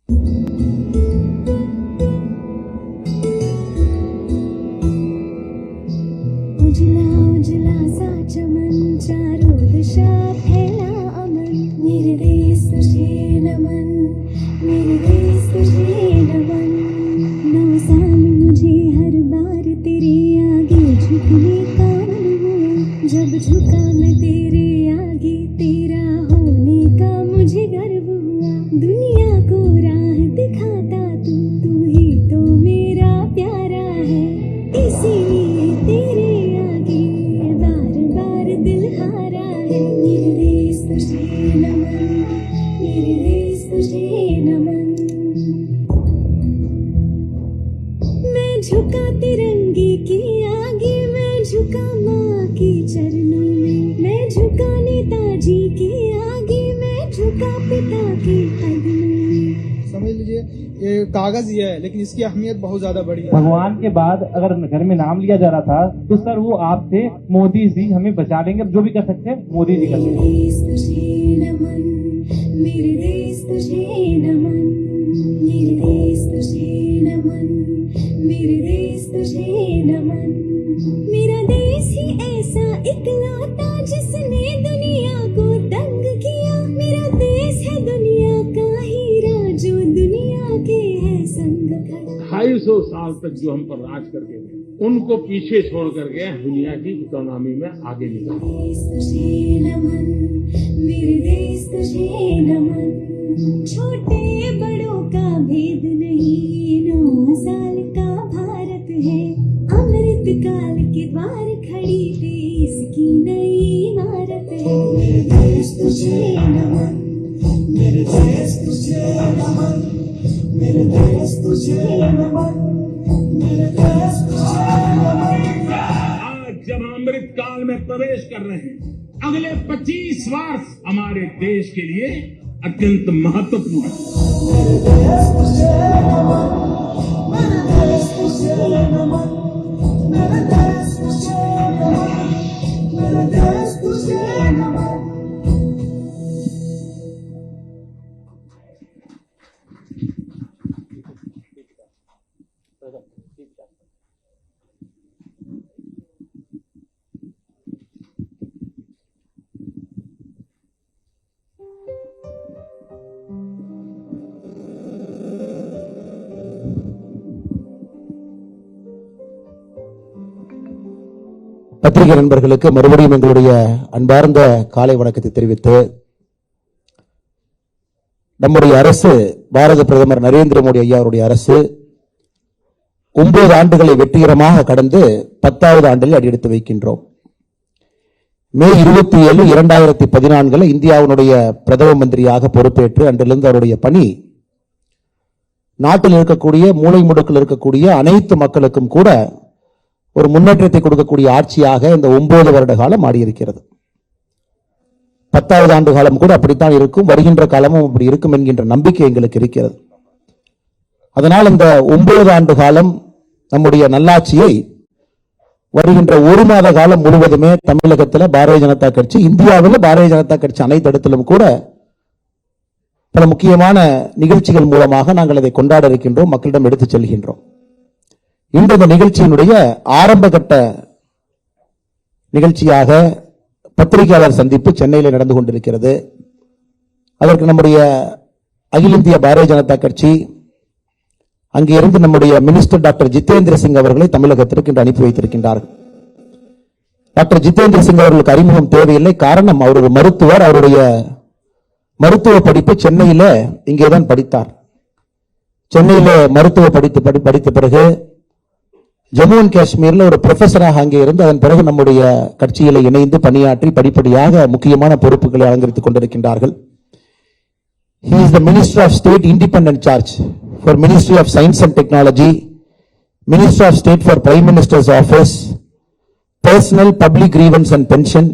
उजला उजला सा चमन, चारों दिशा फैला अमन। मेरे देश तुझे नमन, मेरे देश तुझे नमन। 9 साल मुझे हर बार तेरे आगे झुकने का मन हुआ। जब झुका मैं तेरे आगे, तेरा होने का मुझे गर्व हुआ। दुनिया को राह दिखाता तू ही तो मेरा प्यारा है। इसीलिए तेरे आगे बार बार दिल हारा है। मेरे देश तुझे नमन, मेरे देश तुझे नमन। मैं झुका तिरंगे के आगे, मैं झुका माँ के चरणों में। मैं झुका नेताजी के आगे, मैं झुका पिता के कदमों में। समझ लीजिए ये कागज ही है, लेकिन इसकी अहमियत बहुत ज्यादा बड़ी है। भगवान के बाद अगर घर में नाम लिया जा रहा था तो सर वो आप थे। मोदी जी हमें बचा लेंगे, जो भी कर सकते हैं मोदी जी कर सकते हैं। मेरे देश तुझे नमन, मेरे देश तुझे नमन। मेरे देश तुझे नमन, मेरे देश तुझे नमन। मेरा देश ही ऐसा इकलौता जिसने दुनिया को दंग किया। मेरा देश है दुनिया का हीरा, जो दुनिया के है संग खड़ा। 250 साल तक जो हम पर राज करके गए, उनको पीछे छोड़ करके दुनिया की इकोनॉमी में आगे निकल। देश तुझे नमन, मेरे देश तुझे नमन। छोटे बड़ों का भेद नहीं, 9 साल का भारत है। अमृत काल के द्वार खड़ी देश की नई इमारत है। मेरे देश तुझे नमन, मेरे देश तुझे नमन। मेरे देश तुझे नमन, मेरे देश तुझे नमन। आज जब अमृत काल में प्रवेश कर रहे हैं, अगले 25 वर्ष हमारे देश के लिए अत्यंत महत्वपूर्ण है। मेरे देश तुझे नमन, मेरे देश तुझे नमन। मेरे देश तुझे नमन, मेरे देश तुझे नमन। பத்திரிகை நண்பர்களுக்கு மறுபடியும் எங்களுடைய அன்பார்ந்த காலை வணக்கத்தை தெரிவித்து, நம்முடைய அரசு பாரத பிரதமர் நரேந்திர மோடி ஐயா அவருடைய அரசு 9 ஆண்டுகளை வெற்றிகரமாக கடந்து 10வது ஆண்டில் அடியெடுத்து வைக்கின்றோம். மே 27, 2014 இந்தியாவினுடைய பிரதம மந்திரியாக பொறுப்பேற்று அன்றிலிருந்து அவருடைய பணி நாட்டில் இருக்கக்கூடிய மூலை முடுக்கில் இருக்கக்கூடிய அனைத்து மக்களுக்கும் கூட ஒரு முன்னேற்றத்தை கொடுக்கக்கூடிய ஆட்சியாக இந்த 9 வருட காலம் மாறியிருக்கிறது. 10வது ஆண்டு காலம் கூட அப்படித்தான் இருக்கும், வருகின்ற காலமும் அப்படி இருக்கும் என்கின்ற நம்பிக்கை எங்களுக்கு இருக்கிறது. அதனால் இந்த 9 ஆண்டு காலம் நம்முடைய நல்லாட்சியை வருகின்ற 1 மாத காலம் முழுவதுமே தமிழகத்தில் பாரதிய ஜனதா கட்சி, இந்தியாவில் பாரதிய ஜனதா கட்சி அனைத்து இடத்திலும் கூட பல முக்கியமான நிகழ்ச்சிகள் மூலமாக நாங்கள் அதை கொண்டாட இருக்கின்றோம், மக்களிடம் எடுத்துச் செல்கின்றோம். இன்று இந்த நிகழ்ச்சியினுடைய ஆரம்ப கட்ட நிகழ்ச்சியாக பத்திரிகையாளர் சந்திப்பு சென்னையில் நடந்து கொண்டிருக்கிறது. அதற்கு நம்முடைய அகில இந்திய பாரதிய ஜனதா கட்சி அங்கே இருந்து நம்முடைய மினிஸ்டர் டாக்டர் ஜிதேந்திர சிங் அவர்களை தமிழகத்திற்கு இன்று அனுப்பி வைத்திருக்கின்றார்கள். டாக்டர் ஜிதேந்திர சிங் அவர்களுக்கு அறிமுகம் தேவையில்லை, காரணம் அவர் ஒரு மருத்துவர். அவருடைய மருத்துவ படிப்பு சென்னையில இங்கேதான் படித்தார். சென்னையில மருத்துவ படித்த பிறகு ஜம்மு அண்ட் காஷ்மீர்ல ஒரு ப்ரொஃபஸராக அங்கே இருந்து அதன் பிறகு நம்முடைய கட்சியில இணைந்து பணியாற்றி படிப்படியாக முக்கியமான பொறுப்புகளை அலங்கரித்துக் கொண்டிருக்கின்றார்கள். He is the Minister of State Independent Charge for Ministry of Science and Technology, Minister of State for Prime Minister's Office, Personal Public Grievance and Pension,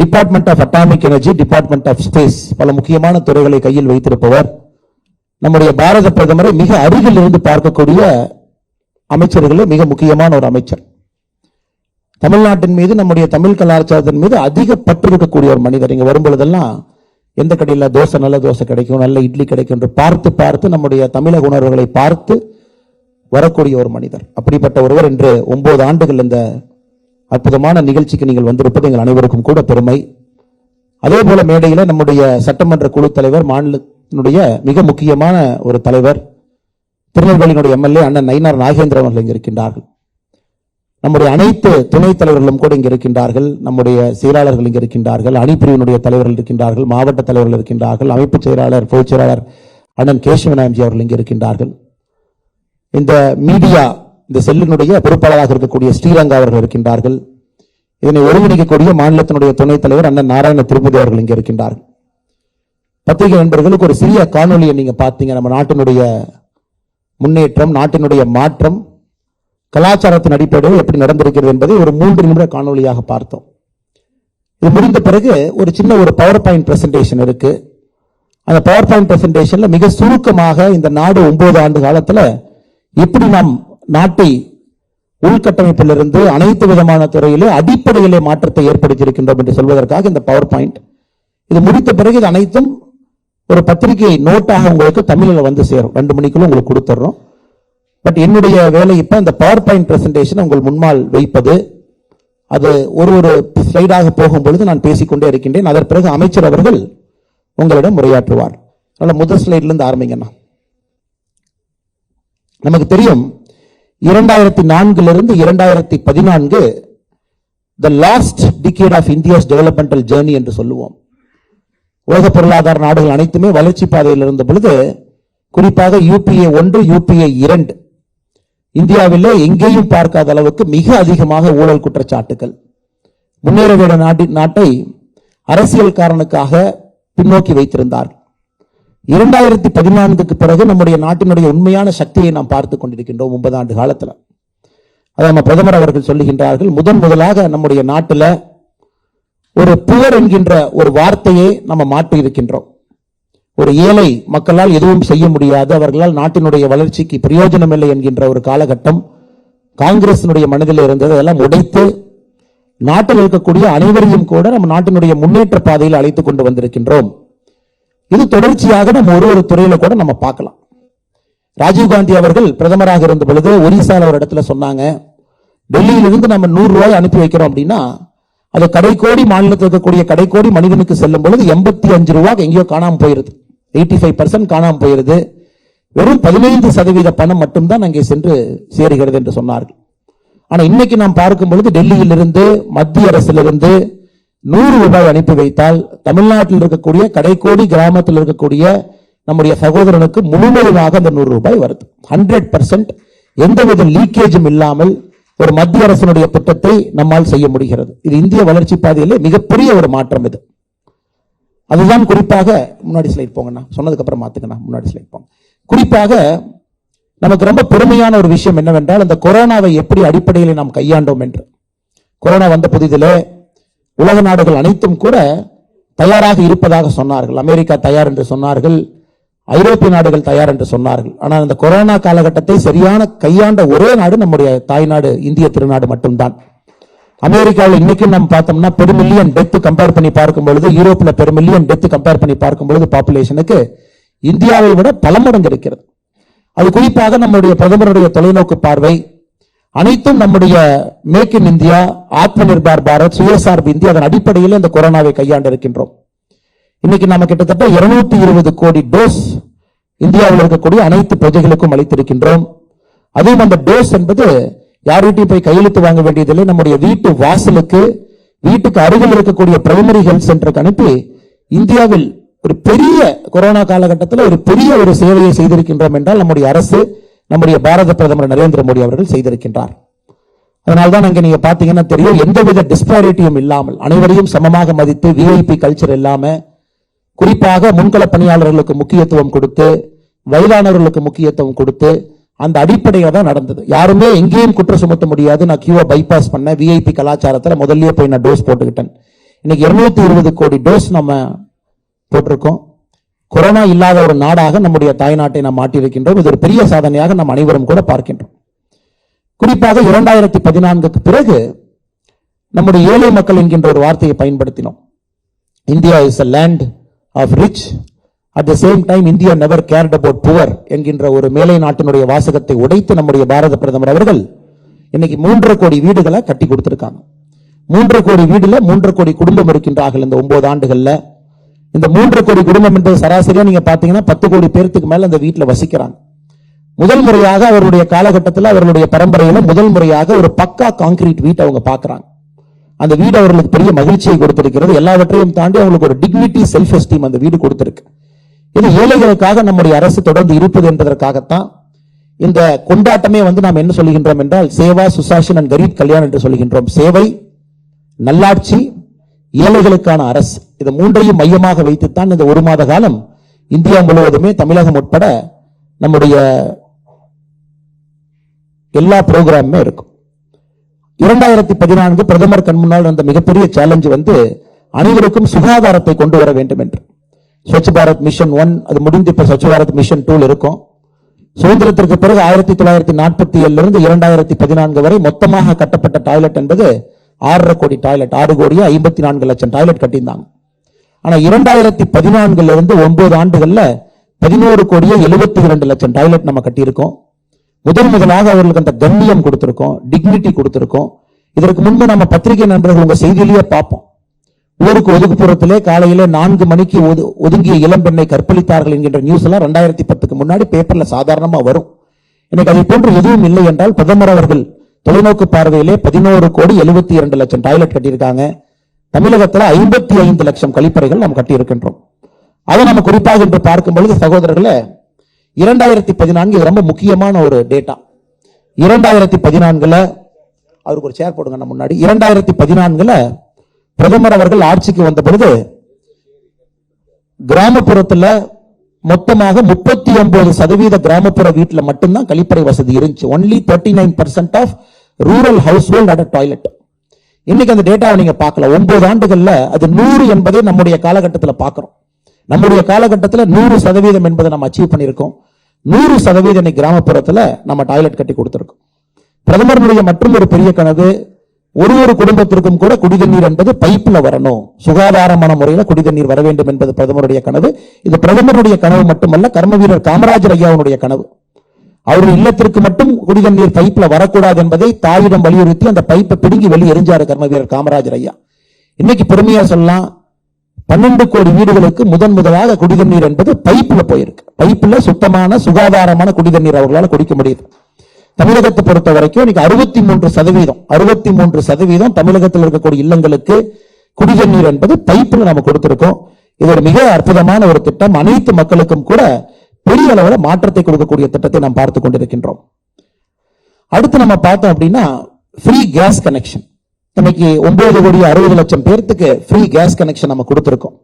Department of Atomic Energy, Department of Space. பல முக்கியமான துறைகளை கையில் வைத்திருப்பவர். நம்முடைய பாரத பிரதமரை மிக அருகில் இருந்து பார்க்கக்கூடிய அமைச்சர்கள், மிக முக்கியமான ஒரு அமைச்சர். தமிழ்நாட்டின் மீது, நம்முடைய தமிழ் கலாச்சாரத்தின் மீது அதிக பற்று இருக்கக்கூடிய ஒரு மனிதர். இங்க வரும்பொழுதெல்லாம் எந்த கடையில் தோசை நல்ல தோசை கிடைக்கும், நல்ல இட்லி கிடைக்கும் என்று பார்த்து பார்த்து நம்முடைய தமிழக உணர்வுகளை பார்த்து வரக்கூடிய ஒரு மனிதர். அப்படிப்பட்ட ஒருவர் இன்று 9 ஆண்டுகள் இந்த அற்புதமான நிகழ்ச்சிக்கு நீங்கள் வந்திருப்பது எங்கள் அனைவருக்கும் கூட பெருமை. அதே போல மேடையில் நம்முடைய சட்டமன்ற குழு தலைவர், மாநிலத்தினுடைய மிக முக்கியமான ஒரு தலைவர், திருநெல்வேலியினுடைய எம்எல்ஏ அண்ணன் நயினார் நாகேந்திரன் அவர்கள் இங்கு இருக்கின்றார்கள். நம்முடைய அனைத்து துணைத் தலைவர்களும் கூட இங்கு இருக்கின்றார்கள். நம்முடைய செயலாளர்கள் இங்கு இருக்கின்றார்கள், அணிப்பிரிவினுடைய தலைவர்கள் இருக்கின்றார்கள், மாவட்ட தலைவர்கள் இருக்கின்றார்கள், அமைப்பு செயலாளர், பொதுச் செயலாளர் அண்ணன் கேசவநாயம்ஜி அவர்கள் இங்கு இருக்கின்றார்கள். இந்த மீடியா, இந்த செல்லினுடைய பொறுப்பாளராக இருக்கக்கூடிய ஸ்ரீரங்கா அவர்கள் இருக்கின்றார்கள். இதனை ஒருங்கிணைக்கக்கூடிய மாநிலத்தினுடைய துணைத் தலைவர் அண்ணன் நாராயண திருப்பதி அவர்கள் இங்கு இருக்கின்றார்கள். பத்திரிகை நண்பர்களுக்கு ஒரு சிறிய காணொலியை நீங்க பார்த்தீங்க. நம்ம நாட்டினுடைய முன்னேற்றம், நாட்டினுடைய மாற்றம் கலாச்சாரத்தின் அடிப்படையில் எப்படி நடந்திருக்கிறது என்பதை ஒரு 3 நிமிட காணொலியாக பார்த்தோம். இது முடிந்த பிறகு ஒரு சின்ன ஒரு பவர் பாயிண்ட் பிரசன்டேஷன் இருக்கு. அந்த பவர் பாயிண்ட் பிரசன்டேஷன்ல மிக சுருக்கமாக இந்த நாடு 9 ஆண்டு காலத்துல எப்படி நாம் நாட்டை உள்கட்டமைப்பிலிருந்து அனைத்து விதமான துறையிலே அடிப்படையிலே மாற்றத்தை ஏற்படுத்தி இருக்கின்றோம் என்று சொல்வதற்காக இந்த பவர் பாயிண்ட். இது முடித்த பிறகு இது அனைத்தும் ஒரு பத்திரிகை நோட்டாக உங்களுக்கு தமிழில் வந்து சேரும். 2 மணிக்குள்ள உங்களுக்கு கொடுத்துறோம். பட் என்னுடைய வேலை இப்ப இந்த பவர் பாயிண்ட் பிரசன்டேஷன் உங்கள் முன்னால் வைப்பது. அது ஒரு ஸ்லைடாக போகும்பொழுது நான் பேசிக்கொண்டே இருக்கின்றேன். அதன் பிறகு அமைச்சர் அவர்கள் உங்களிடம் உரையாற்றுவார். அதனால முதல் ஸ்லைட்ல இருந்து ஆரம்பிங்கண்ணா. நமக்கு தெரியும் 2004 2014 the last decade of India's developmental journey என்று சொல்லுவோம். உலக பொருளாதார நாடுகள் அனைத்துமே வளர்ச்சி பாதையில் இருந்த பொழுது, குறிப்பாக UPA 1 UPA 2 இந்தியாவிலே எங்கேயும் பார்க்காத அளவுக்கு மிக அதிகமாக ஊழல் குற்றச்சாட்டுகள், முன்னேற வேண்டிய நாட்டை அரசியல் காரணக்காக பின்னோக்கி வைத்திருந்தார்கள். 2014க்கு பிறகு நம்முடைய நாட்டினுடைய உண்மையான சக்தியை நாம் பார்த்துக் கொண்டிருக்கின்றோம். 9 ஆண்டு காலத்தில் அதை நம்ம பிரதமர் அவர்கள் சொல்லுகின்றார்கள். முதலாக நம்முடைய நாட்டில் ஒரு புவர் என்கின்ற ஒரு வார்த்தையை நம்ம மாற்றி இருக்கின்றோம். ஒரு ஏழை மக்களால் எதுவும் செய்ய முடியாது, அவர்களால் நாட்டினுடைய வளர்ச்சிக்கு பிரயோஜனம் இல்லை என்கின்ற ஒரு காலகட்டம் காங்கிரசினுடைய மனதில் இருந்தது. அதெல்லாம் உடைத்து நாட்டில் இருக்கக்கூடிய அனைவரையும் கூட நம்ம நாட்டினுடைய முன்னேற்ற பாதையில் அழைத்துக் கொண்டு வந்திருக்கின்றோம். இது தொடர்ச்சியாக நம்ம ஒரு துறையில கூட நம்ம பார்க்கலாம். ராஜீவ்காந்தி அவர்கள் பிரதமராக இருந்த பொழுது ஒரிசால ஒரு இடத்துல சொன்னாங்க, டெல்லியிலிருந்து நம்ம 100 ரூபாய் அனுப்பி வைக்கிறோம் அப்படின்னா அது கடைக்கோடி மாநிலத்தில் இருக்கக்கூடிய கடைக்கோடி மனிதனுக்கு செல்லும் பொழுது 85 ரூபாய் எங்கேயோ காணாம போயிருது. 85% காணாம போயிருது. வெறும் 15% பணம் மட்டும்தான் அங்கே சென்று சேருகிறது என்று சொன்னார்கள். ஆனா இன்னைக்கு நாம் பார்க்கும் பொழுது டெல்லியிலிருந்து, மத்திய அரசிலிருந்து 100 ரூபாய் அனுப்பி வைத்தால் தமிழ்நாட்டில் இருக்கக்கூடிய கடைக்கோடி கிராமத்தில் இருக்கக்கூடிய நம்முடைய சகோதரனுக்கு முழுமையாக அந்த 100 ரூபாய் வருது. 100% எந்தவித லீக்கேஜும் இல்லாமல் ஒரு மத்திய அரசினுடைய திட்டத்தை நம்மால் செய்ய முடிகிறது. இது இந்திய வளர்ச்சி பாதையிலே மிகப்பெரிய ஒரு மாற்றம். இது அதுதான் குறிப்பாக முன்னாடி ஸ்லைட் போங்கண்ணா, சொன்னதுக்கு அப்புறம் மாத்துக்கண்ணா, முன்னாடி ஸ்லைட் போங்க. குறிப்பாக நமக்கு ரொம்ப பெருமையான ஒரு விஷயம் என்னவென்றால், அந்த கொரோனாவை எப்படி அடிப்படையில் நாம் கையாண்டோம் என்று. கொரோனா வந்த புதிதிலே உலக நாடுகள் அனைத்தும் கூட தயாராக இருப்பதாக சொன்னார்கள். அமெரிக்கா தயார் என்று சொன்னார்கள், ஐரோப்பிய நாடுகள் தயார் என்று சொன்னார்கள். ஆனால் அந்த கொரோனா காலகட்டத்தை சரியான கையாண்ட ஒரே நாடு நம்முடைய தாய்நாடு இந்திய திருநாடு மட்டும்தான். அமெரிக்காவில் இன்னைக்கு நம்ம பார்த்தோம்னா பெர் மில்லியன் டெத் கம்பேர் பண்ணி பார்க்கும் பொழுது, யூரோப்பில் பெர் மில்லியன் டெத் கம்பேர் பண்ணி பார்க்கும் பொழுது பாப்புலேஷனுக்கு இந்தியாவை விட பல மடங்கு இருக்கிறது. அது குறிப்பாக நம்முடைய பிரதமருடைய தொலைநோக்கு பார்வை அனைத்தும் நம்முடைய மேக் இன் இந்தியா, ஆத்ம நிர்பார் பாரத், சுயசார்பு இந்தியா, அதன் அடிப்படையில் இந்த கொரோனாவை கையாண்டு இருக்கின்றோம். இன்னைக்கு நாம கிட்டத்தட்ட 220 கோடி டோஸ் இந்தியாவில் இருக்கக்கூடிய அனைத்து பிரஜைகளுக்கும் அளித்திருக்கின்றோம். அதுவும் அந்த டோஸ் என்பது யார்கிட்டையும் போய் கையெழுத்து வாங்க வேண்டியதில்லை. நம்முடைய வீட்டு வாசலுக்கு, வீட்டுக்கு அருகில் இருக்கக்கூடிய பிரைமரி ஹெல்த் சென்டருக்கு அனுப்பி இந்தியாவில் ஒரு பெரிய கொரோனா காலகட்டத்தில் ஒரு பெரிய ஒரு சேவையை செய்திருக்கின்றோம் என்றால் நம்முடைய அரசு, நம்முடைய பாரத பிரதமர் நரேந்திர மோடி அவர்கள் செய்திருக்கின்றார். அதனால்தான் அங்க நீங்க பாத்தீங்கன்னா தெரியும், எந்தவித டிஸ்பாரிட்டியும் இல்லாமல் அனைவரையும் சமமாக மதித்து, விஐபி கல்ச்சர் இல்லாம, குறிப்பாக முன்கள பணியாளர்களுக்கு முக்கியத்துவம் கொடுத்து, வயதானவர்களுக்கு முக்கியத்துவம் கொடுத்து, அந்த அடிப்படையாக தான் நடந்தது. யாருமே எங்கேயும் குற்றம் சுமத்த முடியாது. நான் கியூவை பைபாஸ் பண்ண, விஐபி கலாச்சாரத்தில் முதல்லயே போய் நான் டோஸ் போட்டுக்கிட்டேன். இன்னைக்கு 220 கோடி டோஸ் நம்ம போட்டிருக்கோம். கொரோனா இல்லாத ஒரு நாடாக நம்முடைய தாய்நாட்டை நாம் மாற்றியிருக்கின்றோம். இது ஒரு பெரிய சாதனையாக நாம் அனைவரும் கூட பார்க்கின்றோம். குறிப்பாக 2014க்கு பிறகு நம்முடைய ஏழை மக்கள் என்கின்ற ஒரு வார்த்தையை பயன்படுத்தினோம். India is a land of rich, at the same time India never cared about poor என்கின்ற ஒரு மேலை நாட்டினுடைய வாசகத்தை உடைத்து நம்முடைய பாரத பிரதமர் அவர்கள் இன்னைக்கு 3.5 கோடி வீடுகளை கட்டி கொடுத்திருக்காங்க. 3.5 கோடி வீடுல 3.5 கோடி குடும்பம் இருக்கின்றார்கள் இந்த 9 ஆண்டுகள்ல. இந்த 3.5 கோடி குடும்பம் என்பது சராசரியா நீங்க பாத்தீங்கன்னா 10 கோடி பேருக்கு மேல அந்த வீட்டுல வசிக்கிறாங்க. முதல் முறையாக அவருடைய காலகட்டத்தில் அவர்களுடைய பரம்பரையில முதல் முறையாக ஒரு பக்கா கான்கிரீட் வீட்டை அவங்க பாக்குறாங்க. அந்த வீடு அவர்களுக்கு பெரிய மகிழ்ச்சியை கொடுத்திருக்கிறது. எல்லாவற்றையும் தாண்டி அவங்களுக்கு ஒரு டிக்னிட்டி, செல்ஃப் எஸ்டீம் அந்த வீடு கொடுத்திருக்கு. இது ஏழைகளுக்காக நம்முடைய அரசு தொடர்ந்து இருப்பது என்பதற்காகத்தான் இந்த கொண்டாட்டமே நாம் என்ன சொல்லுகின்றோம் என்றால் சேவா, சுசாசன் அண்ட் கரீப் கல்யாண் என்று சொல்லுகின்றோம். சேவை, நல்லாட்சி, ஏழைகளுக்கான அரசு, இது மூன்றையும் மையமாக வைத்துத்தான் இந்த 1 மாத காலம் இந்தியா முழுவதுமே தமிழகம் உட்பட நம்முடைய எல்லா புரோகிராமுமே இருக்கும். 2014 பிரதமர் கண் முன்னால் அந்த மிகப்பெரிய சேலஞ்சு அனைவருக்கும் சுகாதாரத்தை கொண்டு வர வேண்டும் என்று. ஸ்வச் பாரத் மிஷன் 1 அது முடிந்து இப்ப ஸ்வச் பாரத் மிஷன் 2 இருக்கும். சுதந்திரத்திற்கு பிறகு 1947 இருந்து 2014 வரை மொத்தமாக கட்டப்பட்ட டாய்லெட் என்பது 6.5 கோடி டாய்லெட், 6 கோடியே 54 லட்சம் டாய்லெட் கட்டியிருந்தாங்க. ஆனா 2014 இருந்து 9 ஆண்டுகள்ல 11 கோடியே 72 லட்சம் டாய்லெட் நம்ம கட்டியிருக்கோம். முதலாக அவர்களுக்கு அந்த கண்ணியம் கொடுத்திருக்கோம், டிக்னிட்டி கொடுத்திருக்கோம். இதற்கு முன்பு நம்ம பத்திரிகை நண்பர்கள் உங்க செய்தியிலேயே பார்ப்போம். ஊருக்கு ஒதுக்குப்புறத்திலே காலையிலே 4 மணிக்கு ஒதுங்கிய இளம்பெண்ணை கற்பழித்தார்கள் என்கின்ற நியூஸ் எல்லாம் 2010க்கு முன்னாடி பேப்பர்ல சாதாரணமா வரும். எனக்கு அதை போன்று எதுவும் இல்லை என்றால் பிரதமர் அவர்கள் தொலைநோக்கு பார்வையிலே 11 கோடி 72 லட்சம் டாய்லெட் கட்டியிருக்காங்க. தமிழகத்தில் 55 லட்சம் கழிப்பறைகள் நாம் கட்டி இருக்கின்றோம். அதை நம்ம குறிப்பாக என்று பார்க்கும் பொழுது சகோதரர்களே, 2014 இது ரொம்ப முக்கியமான ஒரு டேட்டா. 2014 அவருக்கு ஒரு சேர் போடுங்க நம்ம முன்னாடி. 2014 பிரதமர் அவர்கள் ஆட்சிக்கு வந்த பொழுது கிராமப்புறத்துல மொத்தமாக 39% கிராமப்புற வீட்டுல மட்டும்தான் கழிப்பறை வசதி இருந்துச்சு. Only 39% of rural household at toilet. இன்னைக்கு அந்த டேட்டாவை நீங்க பார்க்கலாம். 9 ஆண்டுகள்ல அது 100 என்பதை நம்முடைய காலகட்டத்தில் பார்க்கிறோம். நம்முடைய காலகட்டத்தில் 100% என்பதை நம்ம அச்சீவ் பண்ணியிருக்கோம். 100% கிராமப்புறத்துல நம்ம டாய்லெட் கட்டி கொடுத்திருக்கோம். பிரதமருடைய மற்றும் ஒரு பெரிய கனவு, ஒரு குடும்பத்திற்கும் கூட குடிதண்ணீர் என்பது பைப்ல வரணும், சுகாதாரமான முறையில் குடிதண்ணீர் வர வேண்டும் என்பது பிரதமருடைய கனவு. இது பிரதமருடைய கனவு மட்டுமல்ல, கர்ம வீரர் காமராஜர் ஐயாவுடைய கனவு. அவருடைய இல்லத்திற்கு மட்டும் குடிதண்ணீர் பைப்ல வரக்கூடாது என்பதை தாயிடம் வலியுறுத்தி அந்த பைப்பை பிடுங்கி வெளியே எரிஞ்சாரு கர்ம வீரர் காமராஜர் ஐயா. இன்னைக்கு பெருமையா சொல்லலாம், 12 கோடி வீடுகளுக்கு முதலாக குடிதண்ணீர் என்பது பைப்ல போயிருக்கு. பைப்ல சுத்தமான சுகாதாரமான குடிதண்ணீர் அவர்களால் குடிக்க முடியுது. தமிழகத்தை பொறுத்த வரைக்கும் இன்னைக்கு 63% தமிழகத்தில் இருக்கக்கூடிய இல்லங்களுக்கு குடிதண்ணீர் என்பது பைப்ல நம்ம கொடுத்திருக்கோம். இது ஒரு மிக அற்புதமான ஒரு திட்டம். அனைத்து மக்களுக்கும் கூட பெரிய அளவில் மாற்றத்தை கொடுக்கக்கூடிய திட்டத்தை நாம் பார்த்து கொண்டிருக்கின்றோம். அடுத்து நம்ம பார்த்தோம் அப்படின்னா ஃப்ரீ கேஸ் கனெக்ஷன். இன்னைக்கு 9 கோடி 60 லட்சம் பேருக்கு ஃப்ரீ கேஸ் கனெக்ஷன் நம்ம கொடுத்திருக்கோம்.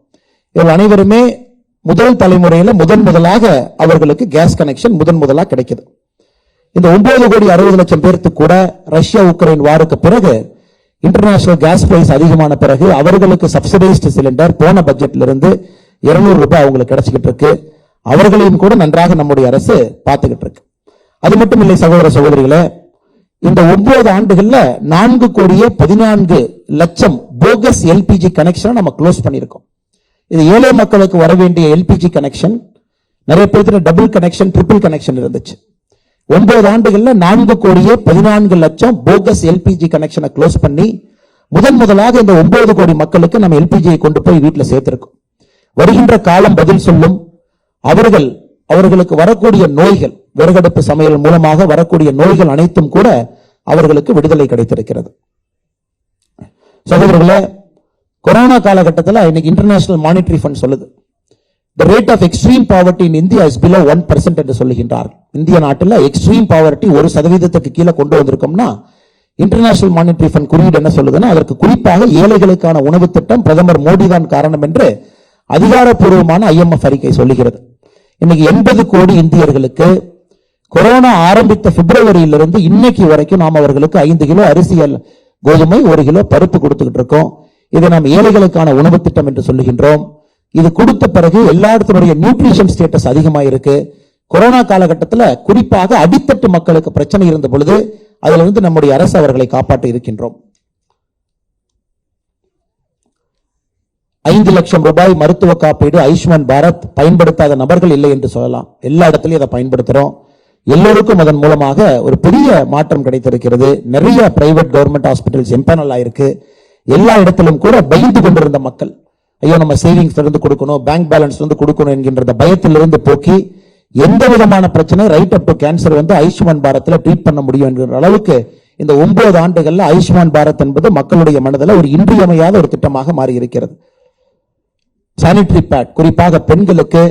இவர்கள் அனைவருமே முதல் தலைமுறையில முதலாக அவர்களுக்கு கேஸ் கனெக்ஷன் முதலாக கிடைக்குது. இந்த 9 கோடி 60 லட்சம் பேருக்கு கூட ரஷ்யா உக்ரைன் வாருக்கு பிறகு இன்டர்நேஷனல் கேஸ் பிரைஸ் அதிகமான பிறகு அவர்களுக்கு சப்சிடைஸ்டு சிலிண்டர் போன பட்ஜெட்ல இருந்து 200 ரூபாய் அவங்களுக்கு கிடைச்சிக்கிட்டு இருக்கு. அவர்களையும் கூட நன்றாக நம்முடைய அரசு பார்த்துக்கிட்டு இருக்கு. அது மட்டும் இல்லை சகோதர சகோதரிகளே, இந்த 9 ஆண்டுகள்ல 4 கோடியே 14 லட்சம் போகஸ் எல்பிஜி கனெக்ஷன் நம்ம க்ளோஸ் பண்ணியிருக்கோம். இது ஏழை மக்களுக்கு வர வேண்டிய எல்பிஜி கனெக்ஷன். நிறைய பேருக்கு டபுள் கனெக்ஷன், ட்ரிபிள் கனெக்ஷன் இருந்துச்சு. 9 ஆண்டுகள்ல 4 கோடியே 14 லட்சம் போகஸ் எல்பிஜி கனெக்ஷனை க்ளோஸ் பண்ணி முதலாக இந்த 9 கோடி மக்களுக்கு நம்ம எல்பிஜியை கொண்டு போய் வீட்டுல சேர்த்திருக்கோம். வருகின்ற காலம் பதில் சொல்லும். அவர்களுக்கு வரக்கூடிய நோய்கள், விறகடுப்பு சமையல் மூலமாக வரக்கூடிய நோய்கள் அனைத்தும் கூட அவர்களுக்கு விடுதலை கிடைத்திருக்கிறது. சகோதரர்களே, கொரோனா காலகட்டத்தில் இன்னைக்கு இன்டர்நேஷனல் மானிட்டரி ஃபண்ட் சொல்லுது, the rate of extreme poverty in India is below 1% என்று சொல்லுகின்றார். இந்திய நாட்டில் எக்ஸ்ட்ரீம் பாவர்ட்டி 1% கீழே கொண்டு வந்திருக்கோம்னா இன்டர்நேஷனல் மானிட்டரி ஃபண்ட் குறியீடு என்ன சொல்லுதுன்னா, அதற்கு குறிப்பாக ஏழைகளுக்கான உணவு திட்டம் பிரதமர் மோடி தான் காரணம் என்று அதிகாரப்பூர்வமான IMF அறிக்கை சொல்லுகிறது. இன்னைக்கு 80 கோடி இந்தியர்களுக்கு கொரோனா ஆரம்பித்த பிப்ரவரியிலிருந்து இன்னைக்கு வரைக்கும் நாம் அவர்களுக்கு 5 கிலோ அரிசி, கோதுமை, 1 கிலோ பருப்பு கொடுத்துக்கிட்டு இருக்கோம். இதை நாம் ஏழைகளுக்கான உணவு திட்டம் என்று சொல்லுகின்றோம். இது கொடுத்த பிறகு எல்லா இடத்தினுடைய நியூட்ரிஷன் ஸ்டேட்டஸ் அதிகமாயிருக்கு. கொரோனா காலகட்டத்தில் குறிப்பாக அடித்தட்டு மக்களுக்கு பிரச்சனை இருந்த பொழுது அதுல இருந்து நம்முடைய அரசு அவர்களை காப்பாற்றி இருக்கின்றோம். 5 லட்சம் ரூபாய் மருத்துவ காப்பீடு ஆயுஷ்மான் பாரத் பயன்படுத்தாத நபர்கள் இல்லை என்று சொல்லலாம். எல்லா இடத்துலயும் அதை பயன்படுத்துறோம். எல்லோருக்கும் அதன் மூலமாக ஒரு பெரிய மாற்றம் கிடைத்திருக்கிறது. நிறைய பிரைவேட் கவர்மெண்ட் ஹாஸ்பிட்டல்ஸ் எம்பனல் ஆயிருக்கு. எல்லா இடத்திலும் கூட பயந்து கொண்டிருந்த மக்கள், ஐயோ நம்ம சேவிங்ஸ்ல இருந்து கொடுக்கணும், பேங்க் பேலன்ஸ்ல இருந்து கொடுக்கணும் என்கின்ற பயத்திலிருந்து போக்கி எந்த விதமான பிரச்சனை ரைட் அப் டு கேன்சர் வந்து ஆயுஷ்மான் பாரத்ல ட்ரீட் பண்ண முடியும் என்கிற அளவுக்கு இந்த 9 ஆண்டுகள்ல ஆயுஷ்மான் பாரத் என்பது மக்களுடைய மனதில் ஒரு இன்றியமையாத ஒரு திட்டமாக மாறி இருக்கிறது. சானிட்டரி பேட் குறிப்பாக பெண்களுக்கு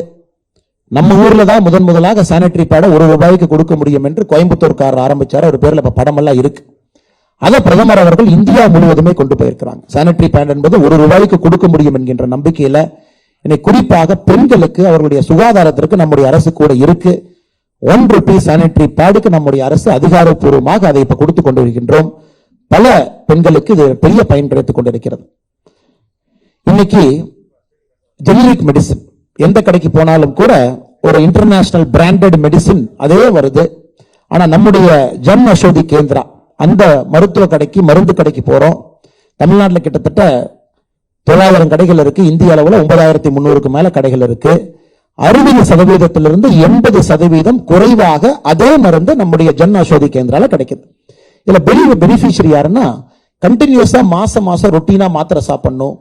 நம்ம ஊர்ல தான் முதலாக சானிட்டரி பேட ₹1 கொடுக்க முடியும் என்று கோயம்புத்தூர்காரர் ஆரம்பிச்சார். ஒரு பேர்ல இப்ப படமெல்லாம் இருக்கு. அதை பிரதமர் அவர்கள் இந்தியா முழுவதுமே கொண்டு போயிருக்கிறாங்க. சானிட்டரி பேட் என்பது ₹1 கொடுக்க முடியும் என்கின்ற நம்பிக்கையில இன்னைக்கு குறிப்பாக பெண்களுக்கு அவர்களுடைய சுகாதாரத்திற்கு நம்முடைய அரசு கூட இருக்கு. ₹1 சானிட்டரி பேடுக்கு நம்முடைய அரசு அதிகாரப்பூர்வமாக அதை இப்ப கொடுத்து கொண்டிருக்கின்றோம். பல பெண்களுக்கு இது பெரிய பயன் கிடைத்துக் கொண்டிருக்கிறது. இன்னைக்கு ஜெனரிக் மெடிசின் எந்த கடைக்கு போனாலும் கூட ஒரு இன்டர்நேஷனல் பிராண்டட் மெடிசின் அதே வருது. ஆனா நம்முடைய ஜன் ஔஷதி கேந்திரா அந்த மருத்துவ கடைக்கு மருந்து கடைக்கு போறோம். தமிழ்நாட்டில் கிட்டத்தட்ட 9,000 கடைகள் இருக்கு. இந்திய அளவில் 9,300க்கு மேல கடைகள் இருக்கு. 60% 80% குறைவாக அதே மருந்து நம்முடைய ஜன் ஔஷதி கேந்திரால கிடைக்குது. இதுல பெரிய பெனிஃபிஷியரி யாருன்னா, கண்டினியூஸா மாசம் ரொட்டீனா மாத்திரை சாப்பிடணும்,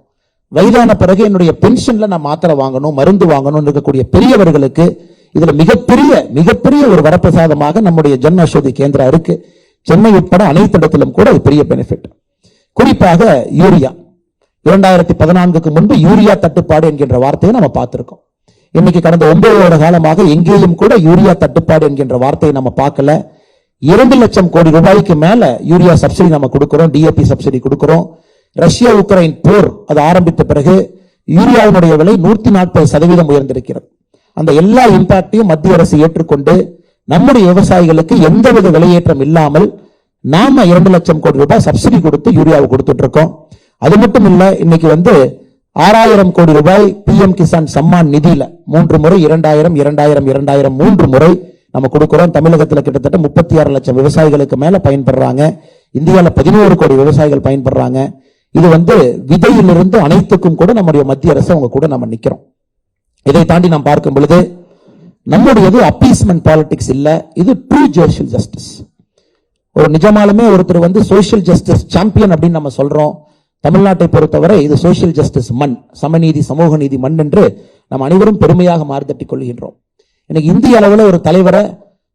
வயதான பிறகு என்னுடைய பென்ஷன்ல நான் மாத்திரை வாங்கணும், மருந்து வாங்கணும் இருக்கக்கூடிய பெரியவர்களுக்கு இதுல மிகப்பெரிய ஒரு வரப்பிரசாதமாக நம்முடைய ஜன் ஔஷதி கேந்திரா இருக்கு. சென்னை உட்பட அனைத்து இடத்திலும் கூட அது பெரிய பெனிஃபிட். குறிப்பாக யூரியா 2014க்கு முன்பு யூரியா தட்டுப்பாடு என்கின்ற வார்த்தையை நம்ம பார்த்திருக்கோம். இன்னைக்கு கடந்த 9 வருட காலமாக எங்கேயும் கூட யூரியா தட்டுப்பாடு என்கின்ற வார்த்தையை நம்ம பார்க்கல. 2 லட்சம் கோடி ரூபாய்க்கு மேல யூரியா சப்சிடி நம்ம கொடுக்கிறோம், டிஏபி சப்சிடி கொடுக்கிறோம். ரஷ்யா உக்ரைன் போர் அது ஆரம்பித்த பிறகு யூரியாவினுடைய விலை 140% உயர்ந்திருக்கிறது. அந்த எல்லா இம்பாக்டையும் மத்திய அரசு ஏற்றுக்கொண்டு நம்முடைய விவசாயிகளுக்கு எந்தவித விலையேற்றம் இல்லாமல் நாம 2 லட்சம் கோடி ரூபாய் சப்சிடி கொடுத்து யூரியாவை கொடுத்துட்டு இருக்கோம். அது மட்டும் இல்ல, இன்னைக்கு 6,000 கோடி ரூபாய் PM கிசான் சம்மான் நிதியில 3 முறை 2,000 3 முறை நம்ம கொடுக்கிறோம். தமிழகத்தில் கிட்டத்தட்ட 36 லட்சம் விவசாயிகளுக்கு மேல பயன்படுறாங்க. இந்தியாவில் 11 கோடி விவசாயிகள் பயன்படுறாங்க. இது விதையிலிருந்து அனைத்துக்கும் கூட நம்முடைய மத்திய அரசு அவங்க கூட நம்ம நிக்கிறோம். இதை தாண்டி நாம் பார்க்கும் பொழுது நம்முடையது அப்பீஸ்மெண்ட் பாலிடிக்ஸ் இல்ல, இது ட்ரூ சோஷியல் ஜஸ்டிஸ். ஒரு நிஜமாலுமே ஒருத்தர் சோஷியல் ஜஸ்டிஸ் சாம்பியன் அப்படின்னு நம்ம சொல்றோம். தமிழ்நாட்டை பொறுத்தவரை இது சோஷியல் ஜஸ்டிஸ் மண், சமநீதி சமூக நீதி மண் என்று நாம் அனைவரும் பெருமையாக மார்த்தட்டிக் கொள்கின்றோம். இன்னைக்கு இந்திய அளவில் ஒரு தலைவரை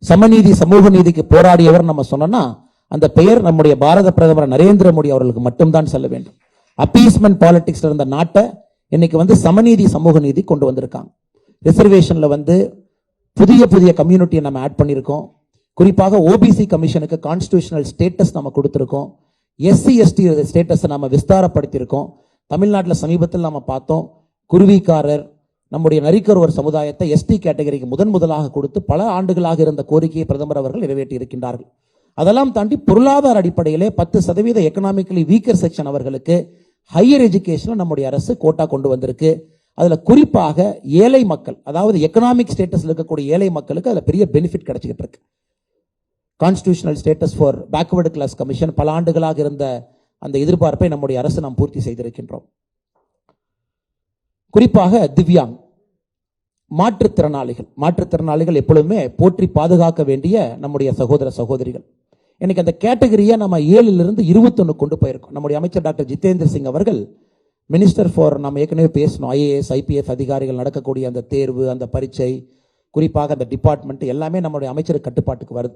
சமநீதி சமூக நீதிக்கு போராடியவர் நம்ம சொன்னோம்னா அந்த பெயர் நம்முடைய பாரத பிரதமர் நரேந்திர மோடி அவர்களுக்கு மட்டும்தான் செல்ல வேண்டும். அப்பீஸ்மெண்ட் பாலிடிக்ஸ்ல இருந்த நாட்டை இன்னைக்கு சமநீதி சமூக நீதி கொண்டு வந்திருக்காங்க. ரிசர்வேஷன்ல புதிய கம்யூனிட்டியை நம்ம ஆட் பண்ணியிருக்கோம். குறிப்பாக ஓபிசி கமிஷனுக்கு கான்ஸ்டிடியூஷனல் ஸ்டேட்டஸ் நம்ம கொடுத்திருக்கோம். SC ST ஸ்டேட்டஸ் நாம விஸ்தாரப்படுத்தியிருக்கோம். தமிழ்நாட்டில் சமீபத்தில் நாம பார்த்தோம், குருவிக்காரர் நம்முடைய நரிக்கருவர் சமுதாயத்தை ST கேட்டகரிக்கு முதலாக கொடுத்து பல ஆண்டுகளாக இருந்த கோரிக்கையை பிரதமர் அவர்கள் நிறைவேற்றி இருக்கின்றார்கள். அதெல்லாம் தாண்டி பொருளாதார அடிப்படையிலே 10% எக்கனாமிக்கலி வீக்கர் செக்ஷன் அவர்களுக்கு ஹையர் எஜுகேஷன் நம்முடைய அரசு கோட்டா கொண்டு வந்திருக்கு. அதுல குறிப்பாக ஏழை மக்கள், அதாவது எக்கனாமிக் ஸ்டேட்டஸ்ல இருக்கக்கூடிய ஏழை மக்களுக்கு அதுல பெரிய பெனிஃபிட் கிடைச்சிட்டு இருக்கு. Constitutional status for backward class commission பல ஆண்டுகளாக இருந்த அந்த எதிர்பார்ப்பை நம்முடைய அரசு நாம் பூர்த்தி செய்திருக்கின்றோம். குறிப்பாக திவ்யாங் மாற்றுத்திறனாளிகள் எப்பொழுதுமே போற்றி பாதுகாக்க வேண்டிய நம்முடைய சகோதர சகோதரிகள். இன்னைக்கு அந்த கேட்டகரியை நம்ம 7லிருந்து 21 கொண்டு போயிருக்கோம். நம்முடைய அமைச்சர் டாக்டர் ஜிதேந்திர சிங் அவர்கள் மினிஸ்டர் ஃபார், நம்ம ஏற்கனவே பேசணும், IAS IPS அதிகாரிகள் நடக்கக்கூடிய அந்த தேர்வு, அந்த பரீட்சை, குறிப்பாக அந்த டிபார்ட்மெண்ட் எல்லாமே நம்முடைய அமைச்சர் கட்டுப்பாட்டுக்கு வருது.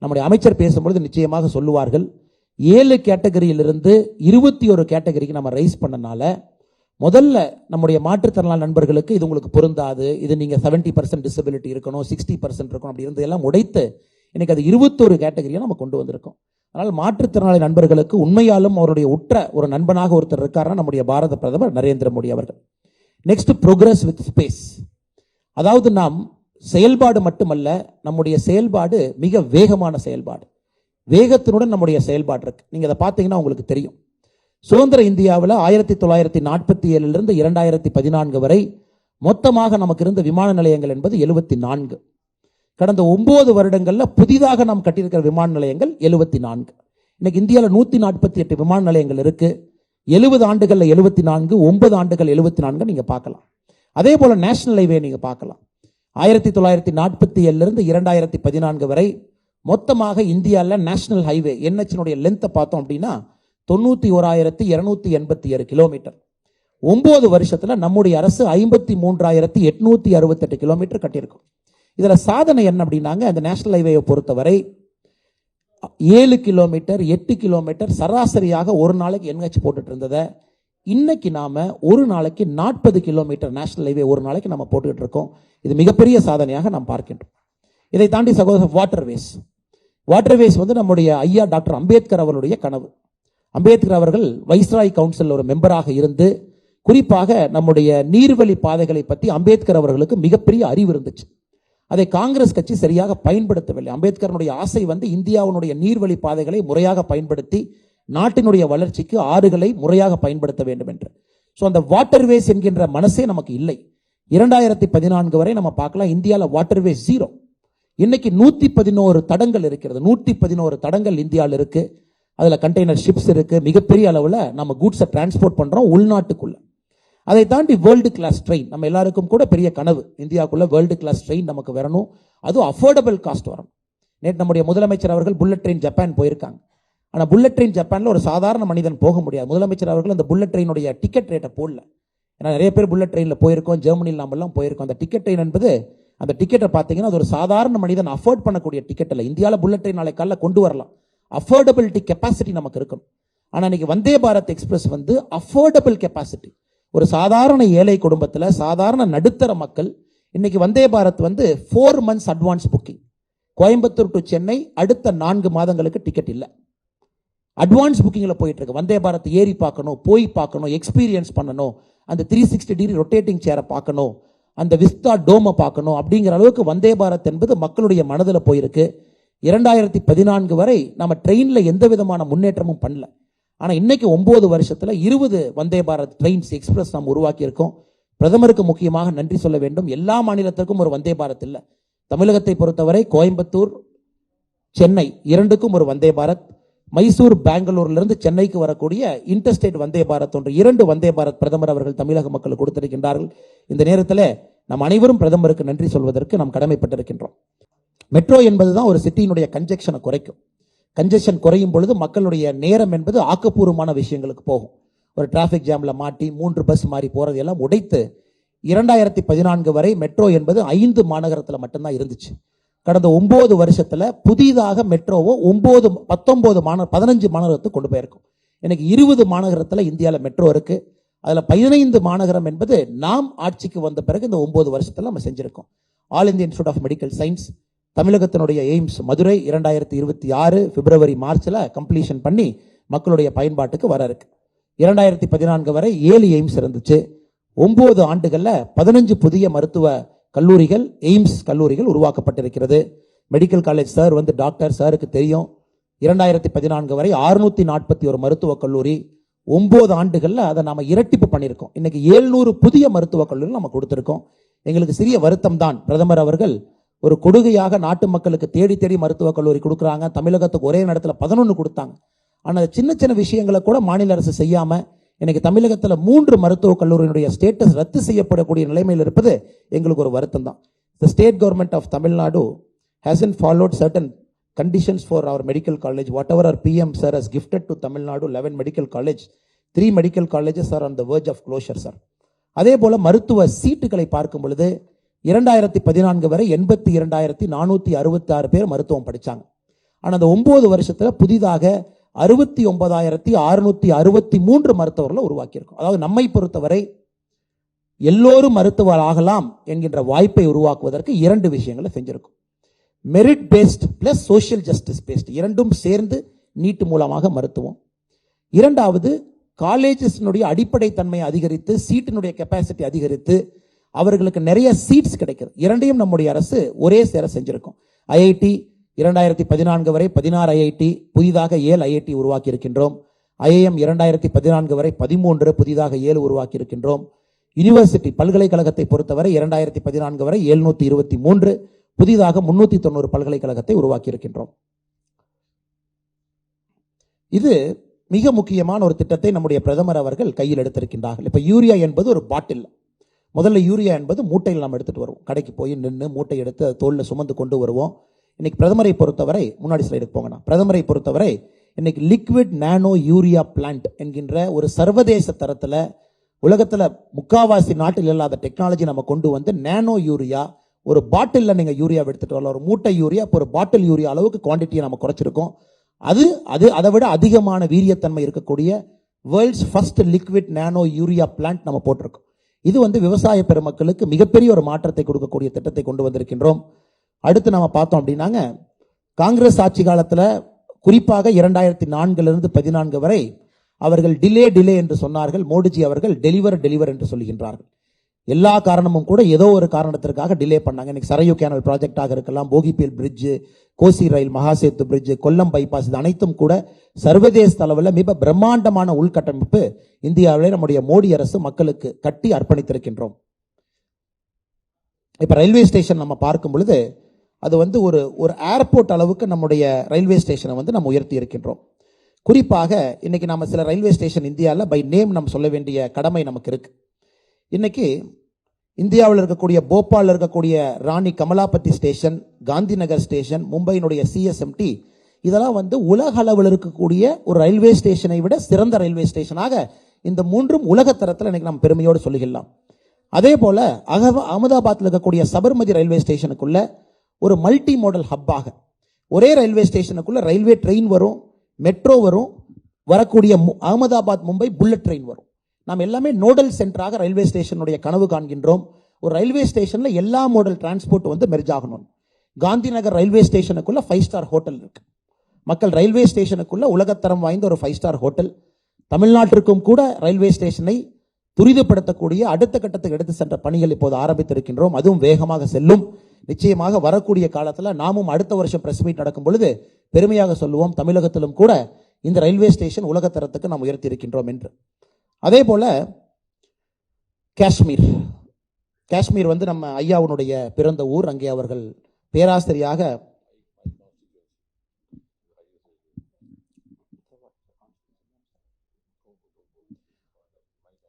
நம்முடைய அமைச்சர் பேசும்பொழுது நிச்சயமாக சொல்லுவார்கள், 7 கேட்டகரியிலிருந்து 21 கேட்டகரிக்கு நம்ம ரைஸ் பண்ணனால முதல்ல நம்முடைய மாற்றுத்திறனாளி நண்பர்களுக்கு இது உங்களுக்கு பொருந்தாது, இது நீங்க 70% டிசபிலிட்டி இருக்கணும், 60% இருக்கணும், அப்படி இருந்ததெல்லாம் உடைத்து இன்னைக்கு அது 21 கேட்டகரியை நம்ம கொண்டு வந்திருக்கோம். அதனால் மாற்றுத்திறனாளி நண்பர்களுக்கு உண்மையாலும் அவருடைய உற்ற ஒரு நண்பனாக ஒருத்தர் இருக்காருன்னா நம்முடைய பாரத பிரதமர் நரேந்திர மோடி அவர்கள். Next, progress with space. அதாவது நாம் செயல்பாடு மட்டுமல்ல, நம்முடைய செயல்பாடு மிக வேகமான செயல்பாடு, வேகத்தினுடன் நம்முடைய செயல்பாடு இருக்கு. நீங்க அதை பார்த்தீங்கன்னா உங்களுக்கு தெரியும். சுதந்திர இந்தியாவில் 1947 2014 வரை மொத்தமாக நமக்கு இருந்த விமான நிலையங்கள் என்பது 74. கடந்த 9 வருடங்கள்ல புதிதாக நாம் கட்டியிருக்கிற விமான நிலையங்கள் 74. இன்னைக்கு இந்தியாவில் 148 விமான நிலையங்கள் இருக்கு. 70 ஆண்டுகள்ல 74, 9 ஆண்டுகள் 74 நீங்க பார்க்கலாம். அதே போல நேஷனல் ஹைவே நீங்க பார்க்கலாம். 1947 இருந்து 2014 வரை மொத்தமாக இந்தியாவில் நேஷனல் ஹைவே NH லென்த்தை பார்த்தோம் அப்படின்னா 91,287 கிலோமீட்டர். 9 வருஷத்துல நம்முடைய அரசு 53,868 கிலோமீட்டர் கட்டியிருக்கும். இதுல சாதனை என்ன அப்படின்னாங்க, அந்த நேஷனல் ஹைவேயை பொறுத்தவரை 7 கிலோமீட்டர் 8 கிலோமீட்டர் சராசரியாக ஒரு நாளைக்கு NH போட்டுட்டு இருந்ததை இன்னைக்கு நாம ஒரு நாளைக்கு 40 கிலோமீட்டர் நேஷனல் ஹைவே ஒரு நாளைக்கு நம்ம போட்டுக்கிட்டு இருக்கோம். இது மிகப்பெரிய சாதனையாக நாம் பார்க்கின்றோம். இதை தாண்டி சகோதரர் வாட்டர்வேஸ் வந்து நம்முடைய ஐயா டாக்டர் அம்பேத்கர் அவருடைய கனவு. அம்பேத்கர் அவர்கள் வைஸ்ராய் கவுன்சில் ஒரு மெம்பராக இருந்து குறிப்பாக நம்முடைய நீர்வழி பாதைகளை பற்றி அம்பேத்கர் அவர்களுக்கு மிகப்பெரிய அறிவு இருந்துச்சு. அதை காங்கிரஸ் கட்சி சரியாக பயன்படுத்தவில்லை. அம்பேத்கருடைய ஆசை வந்து இந்தியாவுடைய நீர்வழி பாதைகளை முறையாக பயன்படுத்தி நாட்டினுடைய வளர்ச்சிக்கு ஆறுகளை முறையாக பயன்படுத்த வேண்டும் என்று. ஸோ அந்த வாட்டர்வேஸ் என்கின்ற மனசே நமக்கு இல்லை. 2014 வரை நம்ம பார்க்கலாம், இந்தியாவில் வாட்டர்வேஸ் 0. இன்னைக்கு 111 தடங்கள் இருக்கிறது. 111 தடங்கள் இந்தியாவில் இருக்கு. அதில் கண்டெய்னர் ஷிப்ஸ் இருக்கு. மிகப்பெரிய அளவில் நம்ம கூட்ஸை டிரான்ஸ்போர்ட் பண்றோம் உள்நாட்டுக்குள்ள. அதை தாண்டி வேர்ல்டு கிளாஸ் ட்ரெயின் நம்ம எல்லாருக்கும் கூட பெரிய கனவு, இந்தியாவுக்குள்ள வேர்ல்டு கிளாஸ் ட்ரெயின் நமக்கு வரணும். அதுவும் அஃபோர்டபுள் காஸ்ட் வரணும். நேற்று நம்முடைய முதலமைச்சர் அவர்கள் புல்லட் ட்ரெயின் ஜப்பான் போயிருக்காங்க. ஆனால் புல்லட் ட்ரெயின் ஜப்பான்ல ஒரு சாதாரண மனிதன் போக முடியாது. முதலமைச்சர் அவர்கள் அந்த புல்லட் ட்ரெயினுடைய டிக்கெட் ரேட்டை போடல. ஏன்னா நிறைய பேர் புல்லட் ட்ரெயினில் போயிருக்கோம், ஜெர்மனியில் நாமெல்லாம் போயிருக்கோம். அந்த டிக்கெட் ட்ரெயின் என்பது அந்த டிக்கெட்டை பார்த்தீங்கன்னா அது ஒரு சாதாரண மனிதன் அஃபோர்ட் பண்ணக்கூடிய டிக்கெட் இல்லை. இந்தியாவில் புல்லட் ட்ரெயின் நாளை காலைல கொண்டு வரலாம். அஃபோர்டபிலிட்டி கெப்பாசிட்டி நமக்கு இருக்கணும். ஆனால் இன்னைக்கு வந்தே பாரத் எக்ஸ்பிரஸ் வந்து அஃபோர்டபிள் கெப்பாசிட்டி. ஒரு சாதாரண ஏழை குடும்பத்தில் சாதாரண நடுத்தர மக்கள் இன்னைக்கு வந்தே பாரத் வந்து 4 months advance booking. Coimbatore to Chennai அடுத்த 4 மாதங்களுக்கு டிக்கெட் இல்லை. அட்வான்ஸ் புக்கிங்கில் போயிட்டு இருக்கு. வந்தே பாரத் ஏறி பார்க்கணும், போய் பார்க்கணும், எக்ஸ்பீரியன்ஸ் பண்ணணும், அந்த 360 டிகிரி ரொட்டேட்டிங் சேரை பார்க்கணும், அந்த விஸ்தா டோமை பார்க்கணும். அப்படிங்கிற அளவுக்கு வந்தே பாரத் என்பது மக்களுடைய மனதில் போயிருக்கு. 2014 வரை நம்ம ட்ரெயின்ல எந்த விதமான முன்னேற்றமும் பண்ணல. ஆனால் இன்னைக்கு 9 வருஷத்துல 20 வந்தே பாரத் ட்ரெயின்ஸ் எக்ஸ்பிரஸ் நாம் உருவாக்கி இருக்கோம். பிரதமருக்கு முக்கியமாக நன்றி சொல்ல வேண்டும். எல்லா மாநிலத்திற்கும் ஒரு வந்தே பாரத் இல்லை. தமிழகத்தை பொறுத்தவரை கோயம்புத்தூர் சென்னை இரண்டுக்கும் ஒரு வந்தே பாரத், மைசூர் பெங்களூர்ல இருந்து சென்னைக்கு வரக்கூடிய இன்டர்ஸ்டேட் வந்தே பாரத் ஒன்று 2 வந்தே பாரத் பிரதமர் அவர்கள் தமிழக மக்களுக்கு கொடுத்திருக்கின்றார்கள். இந்த நேரத்தில் நாம் அனைவரும் பிரதமருக்கு நன்றி சொல்வதற்கு நாம் கடமைப்பட்டிருக்கின்றோம். மெட்ரோ என்பதுதான் ஒரு சிட்டியினுடைய கன்ஜெக்ஷனை குறைக்கும். கன்ஜெக்ஷன் குறையும் பொழுது மக்களுடைய நேரம் என்பது ஆக்கப்பூர்வமான விஷயங்களுக்கு போகும். ஒரு டிராபிக் ஜாம்ல மாட்டி 3 பஸ் மாறி போறது எல்லாம் உடைத்து 2014 வரை மெட்ரோ என்பது 5 மாநகரத்தில் மட்டும்தான் இருந்துச்சு. கடந்த 9 வருஷத்துல புதிதாக மெட்ரோவை 15 மாநகரத்துக்கு கொண்டு போயிருக்கும். எனக்கு 20 மாநகரத்தில் இந்தியாவில் மெட்ரோ இருக்கு. அதுல 15 மாநகரம் என்பது நாம் ஆட்சிக்கு வந்த பிறகு இந்த 9 வருஷத்துல நம்ம செஞ்சிருக்கோம். All India institute of medical science தமிழகத்தினுடைய எய்ம்ஸ் மதுரை 2026 பிப்ரவரி மார்ச்ல கம்ப்ளீஷன் பண்ணி மக்களுடைய பயன்பாட்டுக்கு வர இருக்கு. 2014 வரை 7 எய்ம்ஸ் இருந்துச்சு. 9 ஆண்டுகள்ல 15 புதிய மருத்துவ கல்லூரிகள் எய்ம்ஸ் கல்லூரிகள் உருவாக்கப்பட்டிருக்கிறது. மெடிக்கல் காலேஜ் சார் வந்து டாக்டர் சாருக்கு தெரியும். 2014 வரை 641 மருத்துவக் கல்லூரி. 9 ஆண்டுகள்ல அதை நாம இரட்டிப்பு பண்ணியிருக்கோம். இன்னைக்கு 700 புதிய மருத்துவக் கல்லூரிகள் நம்ம கொடுத்திருக்கோம். எங்களுக்கு சிறிய வருத்தம் தான், பிரதமர் அவர்கள் ஒரு கொடுகையாக நாட்டு மக்களுக்கு தேடி தேடி மருத்துவக் கல்லூரி கொடுக்குறாங்க. தமிழகத்துக்கு ஒரே நேரத்தில் 11 கொடுத்தாங்க. ஆனால் சின்ன சின்ன விஷயங்களை கூட மாநில அரசு செய்யாம இன்னைக்கு தமிழகத்தில் 3 மருத்துவக் கல்லூரியினுடைய ஸ்டேட்டஸ் ரத்து செய்யப்படக்கூடிய நிலைமையில் இருப்பது எங்களுக்கு ஒரு வருத்தம் தான். The state government of Tamil Nadu hasn't followed certain conditions for our medical college. Whatever our PM sir has gifted to Tamil Nadu 11 medical college, 3 medical colleges are on the verge of closure, sir. அதே போல மருத்துவ சீட்டுகளை பார்க்கும் பொழுது 2014 வரை 82,466 பேர் மருத்துவம் படிச்சாங்க. ஆனால் அந்த 9 வருஷத்துல புதிதாக 69,663 மருத்துவர்களை உருவாக்கியிருக்கோம். அதாவது நம்மை பொறுத்தவரை எல்லோரும் மருத்துவர் ஆகலாம் என்கின்ற வாய்ப்பை உருவாக்குவதற்கு 2 விஷயங்களை செஞ்சிருக்கும். Merit based plus social justice based, இரண்டும் சேர்ந்து நீட் மூலமாக மருத்துவம். 2வது காலேஜஸ்னுடைய அடிப்படை தன்மையை அதிகரித்து சீட்டினுடைய கெப்பாசிட்டி அதிகரித்து அவர்களுக்கு நிறைய சீட்ஸ் கிடைக்கிறது. இரண்டையும் நம்முடைய அரசு ஒரே சேர செஞ்சிருக்கும். ஐஐடி 2014 வரை 16 ஐஐடி, புதிதாக 7 ஐஐடி உருவாக்கி இருக்கின்றோம். ஐஐஎம் 2014 வரை 13, புதிதாக 7 உருவாக்கி இருக்கின்றோம். யூனிவர்சிட்டி பல்கலைக்கழகத்தை பொறுத்தவரை 2014 வரை 723, புதிதாக 390 பல்கலைக்கழகத்தை உருவாக்கி இருக்கின்றோம். இது மிக முக்கியமான ஒரு திட்டத்தை நம்முடைய பிரதமர் அவர்கள் கையில் எடுத்திருக்கின்றார்கள். இப்ப யூரியா என்பது ஒரு பாட்டில். முதல்ல யூரியா என்பது மூட்டையில் நாம் எடுத்துட்டு வருவோம். கடைக்கு போய் நின்று மூட்டை எடுத்து அதை தோளில் சுமந்து கொண்டு வருவோம். இன்னைக்கு பிரதமரை பொறுத்தவரை, முன்னாடி ஸ்லைடுக்கு போங்கண்ணா, பிரதமரை பொறுத்தவரை இன்னைக்கு லிக்விட் நானோ யூரியா பிளான்ட் என்கின்ற ஒரு சர்வதேச தரத்தில் உலகத்தில் முக்காவாசி நாட்டில் இல்லாத டெக்னாலஜி நம்ம கொண்டு வந்து நானோ யூரியா, ஒரு பாட்டிலில் நீங்கள் யூரியா எடுத்துட்டு வரலாம். ஒரு மூட்டை யூரியா இப்போ ஒரு பாட்டில் யூரியா அளவுக்கு குவான்டிட்டியை நம்ம குறைச்சிருக்கோம். அதை விட அதிகமான வீரியத்தன்மை இருக்கக்கூடிய வேர்ல்ட்ஸ் ஃபர்ஸ்ட் லிக்விட் நானோ யூரியா பிளான்ட் நம்ம போட்டிருக்கோம். இது வந்து விவசாய பெருமக்களுக்கு மிகப்பெரிய ஒரு மாற்றத்தை கொடுக்கக்கூடிய திட்டத்தை கொண்டு வந்திருக்கின்றோம். அடுத்து நம்ம பார்த்தோம் அப்படின்னாங்க, காங்கிரஸ் ஆட்சி காலத்தில் குறிப்பாக 2004 14 வரை அவர்கள் டிலே என்று சொன்னார்கள். மோடிஜி அவர்கள் டெலிவர் என்று சொல்லுகின்றார்கள். எல்லா காரணமும் கூட ஏதோ ஒரு காரணத்திற்காக டிலே பண்ணாங்க. இன்னைக்கு சரையு கேனல் ப்ராஜெக்டாக இருக்கலாம், போகிபேல் பிரிட்ஜ், கோசி ரயில், மகாசேத்து பிரிட்ஜ், கொல்லம் பைபாஸ், இது அனைத்தும் கூட சர்வதேச அளவில் மிக பிரம்மாண்டமான உள்கட்டமைப்பு இந்தியாவிலே நம்முடைய மோடி அரசு மக்களுக்கு கட்டி அர்ப்பணித்திருக்கின்றோம். இப்ப ரயில்வே ஸ்டேஷன் நம்ம பார்க்கும் பொழுது அது வந்து ஒரு ஏர்போர்ட் அளவுக்கு நம்முடைய ரயில்வே ஸ்டேஷனை வந்து நம்ம உயர்த்தி இருக்கின்றோம். குறிப்பாக இன்னைக்கு நம்ம சில ரயில்வே ஸ்டேஷன் இந்தியாவில் பை நேம் நம்ம சொல்ல வேண்டிய கடமை நமக்கு இருக்கு. இன்னைக்கு இந்தியாவில் இருக்கக்கூடிய போபாலில் இருக்கக்கூடிய ராணி Kamalapati station, Gandhi Nagar station, மும்பையினுடைய CSMT, இதெல்லாம் வந்து உலக அளவில் இருக்கக்கூடிய ஒரு ரயில்வே ஸ்டேஷனை விட சிறந்த ரயில்வே ஸ்டேஷனாக இந்த மூன்றும் உலக தரத்தில் இன்னைக்கு நம்ம பெருமையோடு சொல்லிக்கலாம். அதே போல அகமதாபாத்தில் இருக்கக்கூடிய சபர்மதி ரயில்வே ஸ்டேஷனுக்குள்ள ஒரு மல்டி மாடல் ஹப்பாக ஒரே ரயில்வே ஸ்டேஷனுக்குள்ள ரயில்வே ட்ரெயின் வரும், மெட்ரோ வரும், வரக்கூடிய அகமதாபாத் மும்பை புல்லட் ட்ரெயின் வரும். நாம் எல்லாமே நோடல் சென்டராக ரயில்வே ஸ்டேஷனுடைய கனவு காண்கின்றோம். ஒரு ரயில்வே ஸ்டேஷன்ல எல்லா மாடல் டிரான்ஸ்போர்ட் வந்து மெர்ஜ் ஆகணும். Gandhi Nagar railway ஸ்டேஷனுக்குள்ள 5 star hotel இருக்கு. மக்கள் ரயில்வே ஸ்டேஷனுக்குள்ள உலகத்தரம் வாய்ந்த ஒரு 5 ஸ்டார் ஹோட்டல். தமிழ்நாட்டிற்கும் கூட ரயில்வே ஸ்டேஷனை துரிதப்படுத்தக்கூடிய அடுத்த கட்டத்துக்கு எடுத்து சென்ற பணிகள் இப்போது ஆரம்பித்திருக்கின்றோம். அதுவும் வேகமாக செல்லும். நிச்சயமாக வரக்கூடிய காலத்தில் நாமும் அடுத்த வருஷம் பிரஸ் மீட் நடக்கும் பொழுது பெருமையாக சொல்லுவோம், தமிழகத்திலும் கூட இந்த ரயில்வே ஸ்டேஷன் உலகத்தரத்துக்கு நாம் உயர்த்தி இருக்கின்றோம் என்று. அதே போல காஷ்மீர் வந்து நம்ம ஐயாவுடைய பிறந்த ஊர். அங்கே அவர்கள் பேராசிரியாக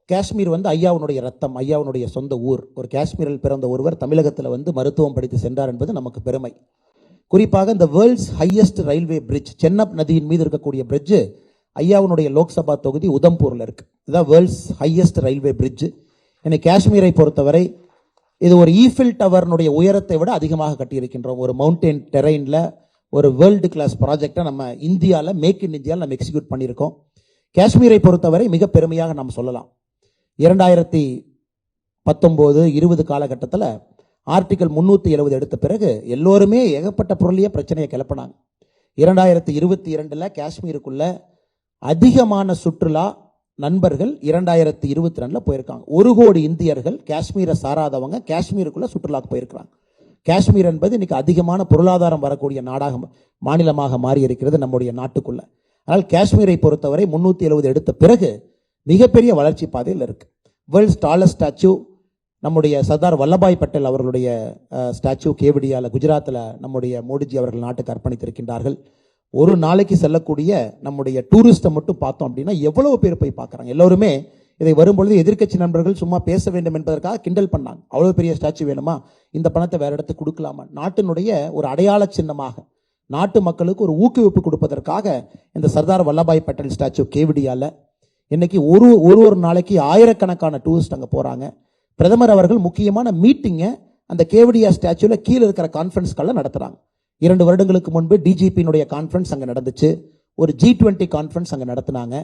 காஷ்மீர் வந்து ஐயாவுடைய ரத்தம், ஐயாவுடைய சொந்த ஊர். ஒரு காஷ்மீரில் பிறந்த ஒருவர் தமிழகத்தில் வந்து மருத்துவம் படித்து சென்றார் என்பது நமக்கு பெருமை. குறிப்பாக இந்த வேர்ல்ட்ஸ் ஹையஸ்ட் ரயில்வே பிரிட்ஜ், சென்னப் நதியின் மீது இருக்கக்கூடிய பிரிட்ஜ் ஐயாவுடைய லோக்சபா தொகுதி உதம்பூர்ல இருக்கு. இதுதான் வேர்ல்ட்ஸ் ஹையஸ்ட் ரயில்வே பிரிட்ஜ். இன்னைக்கு காஷ்மீரை பொறுத்தவரை இது ஒரு ஈஃபில் டவர்னுடைய உயரத்தை விட அதிகமாக கட்டியிருக்கின்றோம். ஒரு மவுண்டன் டெரெயின்ல ஒரு வேர்ல்டு கிளாஸ் ப்ராஜெக்டை நம்ம இந்தியாவில், மேக் இன் இந்தியாவில் நம்ம எக்ஸிக்யூட் பண்ணியிருக்கோம். காஷ்மீரை பொறுத்தவரை மிக பெருமையாக நாம் சொல்லலாம். 2019-20 காலகட்டத்தில் ஆர்டிகல் 370 எடுத்த பிறகு எல்லோருமே ஏகப்பட்ட பொருளையே பிரச்சனையை கிளப்பினாங்க. 2022 காஷ்மீருக்குள்ள அதிகமான சுற்றுலா நண்பர்கள் 2022 போயிருக்காங்க. 1 கோடி இந்தியர்கள் காஷ்மீரை சாராதவங்க காஷ்மீருக்குள்ள சுற்றுலாக்கு போயிருக்கிறாங்க. காஷ்மீர் என்பது இன்னைக்கு அதிகமான பொருளாதாரம் வரக்கூடிய மாநிலமாக மாறி இருக்கிறது நம்முடைய நாட்டுக்குள்ள. ஆனால் காஷ்மீரை பொறுத்தவரை 370 எடுத்த பிறகு மிகப்பெரிய வளர்ச்சி பாதையில் இருக்கு. வேர்ல்ட்ஸ் டாலஸ்ட் ஸ்டாச்சு நம்முடைய சர்தார் வல்லபாய் பட்டேல் அவர்களுடைய ஸ்டாச்சு கேவடியால குஜராத்தில் நம்முடைய மோடிஜி அவர்கள் நாட்டுக்கு அர்ப்பணித்திருக்கின்றார்கள். ஒரு நாளைக்கு செல்லக்கூடிய நம்முடைய டூரிஸ்ட்டை மட்டும் பார்த்தோம் அப்படின்னா எவ்வளவு பேர் போய் பார்க்குறாங்க. எல்லோருமே இதை வரும்பொழுது எதிர்க்கட்சி நண்பர்கள் சும்மா பேச வேண்டும் என்பதற்காக கிண்டல் பண்ணாங்க. அவ்வளோ பெரிய ஸ்டாச்சு வேணுமா, இந்த பணத்தை வேற இடத்துக்கு கொடுக்கலாமா? நாட்டினுடைய ஒரு அடையாள சின்னமாக நாட்டு மக்களுக்கு ஒரு ஊக்குவிப்பு கொடுப்பதற்காக இந்த சர்தார் வல்லபாய் பட்டேல் ஸ்டாச்சு கேவடியால இன்னைக்கு ஒரு நாளைக்கு ஆயிரக்கணக்கான டூரிஸ்ட் அங்கே போறாங்க. பிரதமர் அவர்கள் முக்கியமான மீட்டிங்கை அந்த கேவடியா ஸ்டாச்சுல கீழே இருக்கிற கான்ஃபரன்ஸ் காலில் நடத்துறாங்க. 2 வருடங்களுக்கு முன்பு டிஜிபியினுடைய கான்ஃபரன்ஸ் அங்கே நடந்துச்சு. ஒரு G20 கான்ஃபரன்ஸ் அங்கே நடத்தினாங்க.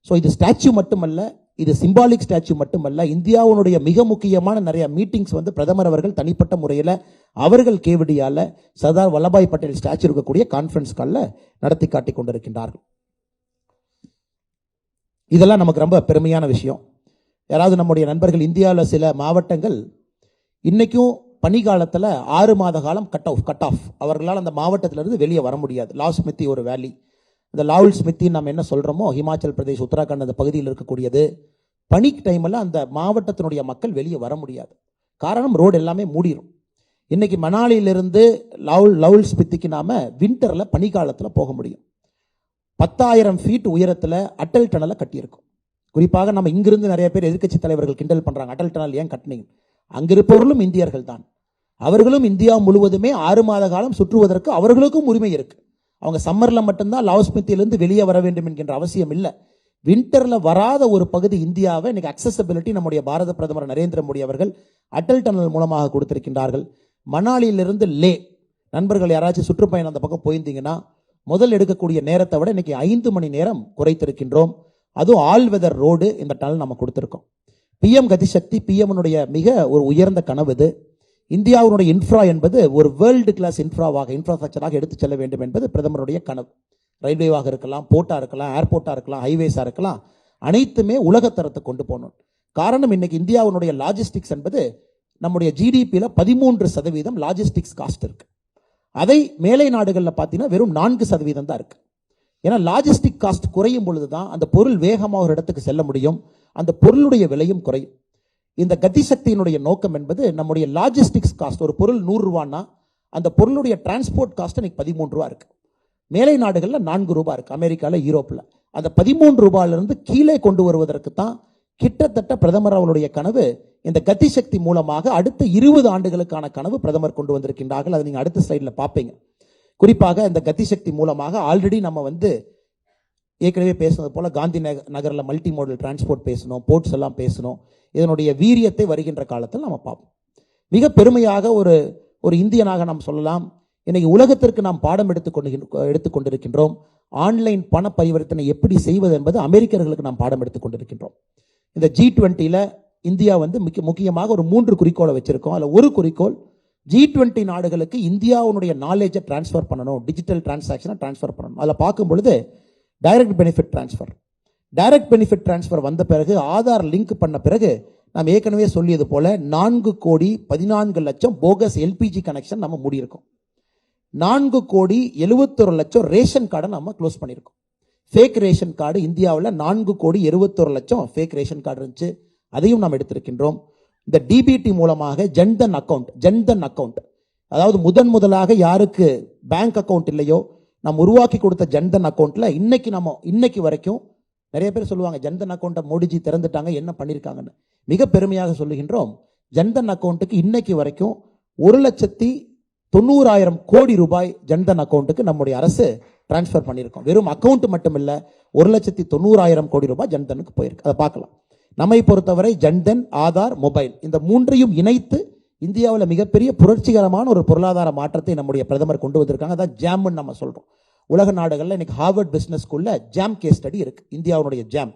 ஸோ இது ஸ்டாச்சு மட்டுமல்ல, இது சிம்பாலிக் ஸ்டாச்சு மட்டுமல்ல, இந்தியாவுடைய மிக முக்கியமான நிறைய மீட்டிங்ஸ் வந்து பிரதமர் அவர்கள் தனிப்பட்ட முறையில் அவர்கள் கேவடியால சர்தார் வல்லபாய் பட்டேல் ஸ்டாச்சு இருக்கக்கூடிய கான்ஃபரன்ஸ் காலில் நடத்தி காட்டி கொண்டிருக்கின்றார்கள். இதெல்லாம் நமக்கு ரொம்ப பெருமையான விஷயம். யாராவது நம்முடைய நண்பர்கள் இந்தியாவில் சில மாவட்டங்கள் இன்னைக்கும் பனிகாலத்தில் 6 மாத காலம் கட் ஆஃப் அவர்களால் அந்த மாவட்டத்திலிருந்து வெளியே வர முடியாது. லால் ஸ்மித்தி ஒரு வேலி, இந்த லால் ஸ்மித்தி நம்ம என்ன சொல்றோமோ ஹிமாச்சல் பிரதேஷ், உத்தராகண்ட் அந்த பகுதியில் இருக்கக்கூடியது, பனி டைமில் அந்த மாவட்டத்தினுடைய மக்கள் வெளியே வர முடியாது. காரணம் ரோடு எல்லாமே மூடிடும். இன்னைக்கு மணாலியிலிருந்து லவுல் ஸ்பித்திக்கு நாம விண்டர்ல பனிக்காலத்தில் போக முடியும். 10,000 ஃபீட் உயரத்துல அட்டல் டனலை கட்டியிருக்கோம். குறிப்பாக நம்ம இங்கிருந்து நிறைய பேர் எதிர்க்கட்சி தலைவர்கள் கிண்டல் பண்றாங்க, அட்டல் டனல் ஏன் கட்டினீங்க? அங்கிருப்பவர்களும் இந்தியர்கள் தான். அவர்களும் இந்தியா முழுவதுமே 6 மாத காலம் சுற்றுவதற்கு அவர்களுக்கும் உரிமை இருக்கு. அவங்க சம்மர்ல மட்டும்தான் லாஸ்மித்தியிலிருந்து வெளியே வர வேண்டும் என்கின்ற அவசியம் இல்லை. விண்டர்ல வராத ஒரு பகுதி இந்தியாவை இன்னைக்கு அக்சசபிலிட்டி நம்முடைய பாரத பிரதமர் நரேந்திர மோடி அவர்கள் அட்டல் டனல் மூலமாக கொடுத்திருக்கின்றார்கள். மணாலியிலிருந்து லே நண்பர்கள் யாராச்சும் சுற்றுப்பயணம் அந்த பக்கம் போயிருந்தீங்கன்னா முதல் எடுக்கக்கூடிய நேரத்தை விட இன்னைக்கு 5 மணி நேரம் குறைத்திருக்கின்றோம். அதுவும் ஆல் வெதர் ரோடு இந்த டனல் நம்ம கொடுத்திருக்கோம். பிஎம் கதிசக்தி பிஎம்னுடைய மிக ஒரு உயர்ந்த கனவு இது. இந்தியாவுடைய இன்ஃப்ரா என்பது ஒரு வேர்ல்டு கிளாஸ் இன்ஃப்ராஸ்ட்ரக்சராக எடுத்து செல்ல வேண்டும் என்பது பிரதமருடைய கனவு. ரயில்வேவாக இருக்கலாம், போர்ட்டா இருக்கலாம், ஏர்போர்ட்டா இருக்கலாம், ஹைவேஸா இருக்கலாம், அனைத்துமே உலகத்தரத்தை கொண்டு போகணும். காரணம் இன்னைக்கு இந்தியாவுடைய லாஜிஸ்டிக்ஸ் என்பது நம்முடைய ஜிடிபியில 13% லாஜிஸ்டிக்ஸ் காஸ்ட் இருக்கு. அதை மேலை நாடுகளில் பார்த்தீங்கன்னா வெறும் 4% தான் இருக்கு. ஏன்னா லாஜிஸ்டிக் காஸ்ட் குறையும் பொழுதுதான் அந்த பொருள் வேகமாக ஒரு இடத்துக்கு செல்ல முடியும், அந்த பொருளுடைய விலையும் குறையும். இந்த கதிசக்தியினுடைய நோக்கம் என்பது நம்முடைய லாஜிஸ்டிக்ஸ் காஸ்ட், ஒரு பொருள் 100 ரூபான்னா அந்த பொருளுடைய டிரான்ஸ்போர்ட் காஸ்ட் இன்னைக்கு 13 ரூபா இருக்கு. மேலை நாடுகளில் 4 ரூபாய் இருக்கு, அமெரிக்காவில், யூரோப்பில். அந்த 13 ரூபாயிலிருந்து கீழே கொண்டு வருவதற்கு தான் கிட்டத்தட்ட பிரதமர் அவருடைய கனவு. இந்த கதிசக்தி மூலமாக அடுத்த 20 ஆண்டுகளுக்கான கனவு பிரதமர் கொண்டு வந்திருக்கின்றார்கள். அதை நீங்க அடுத்த ஸ்லைடில் பார்ப்பீங்க. குறிப்பாக இந்த கதிசக்தி மூலமாக ஆல்ரெடி நம்ம ஏற்கனவே பேசுனது போல காந்தி நகரில் மல்டி மோடல் டிரான்ஸ்போர்ட் பேசணும், போர்ட்ஸ் எல்லாம் பேசணும். இதனுடைய வீரியத்தை வருகின்ற காலத்தில் நம்ம பார்ப்போம். மிக பெருமையாக ஒரு இந்தியனாக நாம் சொல்லலாம், இன்னைக்கு உலகத்திற்கு நாம் பாடம் எடுத்துக்கொண்டிருக்கின்றோம். ஆன்லைன் பண பரிவர்த்தனை எப்படி செய்வது என்பது அமெரிக்கர்களுக்கு நாம் பாடம் எடுத்துக்கொண்டிருக்கின்றோம். இந்த G20 இந்தியா முக்கியமாக ஒரு 3 குறிக்கோளை வச்சிருக்கோம். அதில் ஒரு குறிக்கோள் G20 நாடுகளுக்கு இந்தியாவுடைய நாலேஜை டிரான்ஸ்ஃபர் பண்ணணும், டிஜிட்டல் டிரான்சாக்ஷனை டிரான்ஸ்ஃபர் பண்ணணும். அதில் பார்க்கும் பொழுது டைரக்ட் பெனிஃபிட் டிரான்ஸ்ஃபர் வந்த பிறகு, ஆதார் லிங்க் பண்ண பிறகு, நாம் ஏற்கனவே சொல்லியது போல 4,14,00,000 போகஸ் எல்பிஜி கனெக்ஷன் நம்ம மூடியிருக்கோம். 4,71,00,000 ரேஷன் கார்டை நம்ம க்ளோஸ் பண்ணியிருக்கோம். ஃபேக் ரேஷன் கார்டு இந்தியாவில் 4,71,00,000 ஃபேக் ரேஷன் கார்டு இருந்துச்சு, அதையும் நாம் எடுத்திருக்கின்றோம். இந்த டிபிடி மூலமாக ஜன்தன் அக்கவுண்ட், அதாவது முதலாக யாருக்கு பேங்க் அக்கவுண்ட் இல்லையோ நாம் உருவாக்கி கொடுத்த ஜன்தன் அக்கவுண்ட்ல இன்னைக்கு வரைக்கும் நிறைய பேர் சொல்லுவாங்க ஜன்தன் அக்கௌண்ட்டை மோடிஜி திறந்துட்டாங்க, என்ன பண்ணியிருக்காங்கன்னு. மிக பெருமையாக சொல்லுகின்றோம், ஜன்தன் அக்கௌண்ட்டுக்கு இன்னைக்கு வரைக்கும் 1,90,000 கோடி ரூபாய் ஜன்தன் அக்கௌண்ட்டுக்கு நம்முடைய அரசு டிரான்ஸ்ஃபர் பண்ணியிருக்கோம். வெறும் அக்கௌண்ட் மட்டும் இல்லை, 1,90,000 கோடி ரூபாய் ஜன்தனுக்கு போயிருக்கு. அதை பார்க்கலாம். நம்மை பொறுத்தவரை ஜன்தன், ஆதார், மொபைல் இந்த 3ஐயும் இணைத்து இந்தியாவில் மிகப்பெரிய புரட்சிகரமான ஒரு பொருளாதார மாற்றத்தை நம்முடைய பிரதமர் கொண்டு வந்திருக்காங்க. அதான் ஜாம்னு நம்ம சொல்றோம். உலக நாடுகளில் இன்னைக்கு ஹார்வர்ட் பிசினஸ் ஸ்கூல்ல ஜாம் கேஸ் ஸ்டடி இருக்கு. இந்தியாவுடைய jam,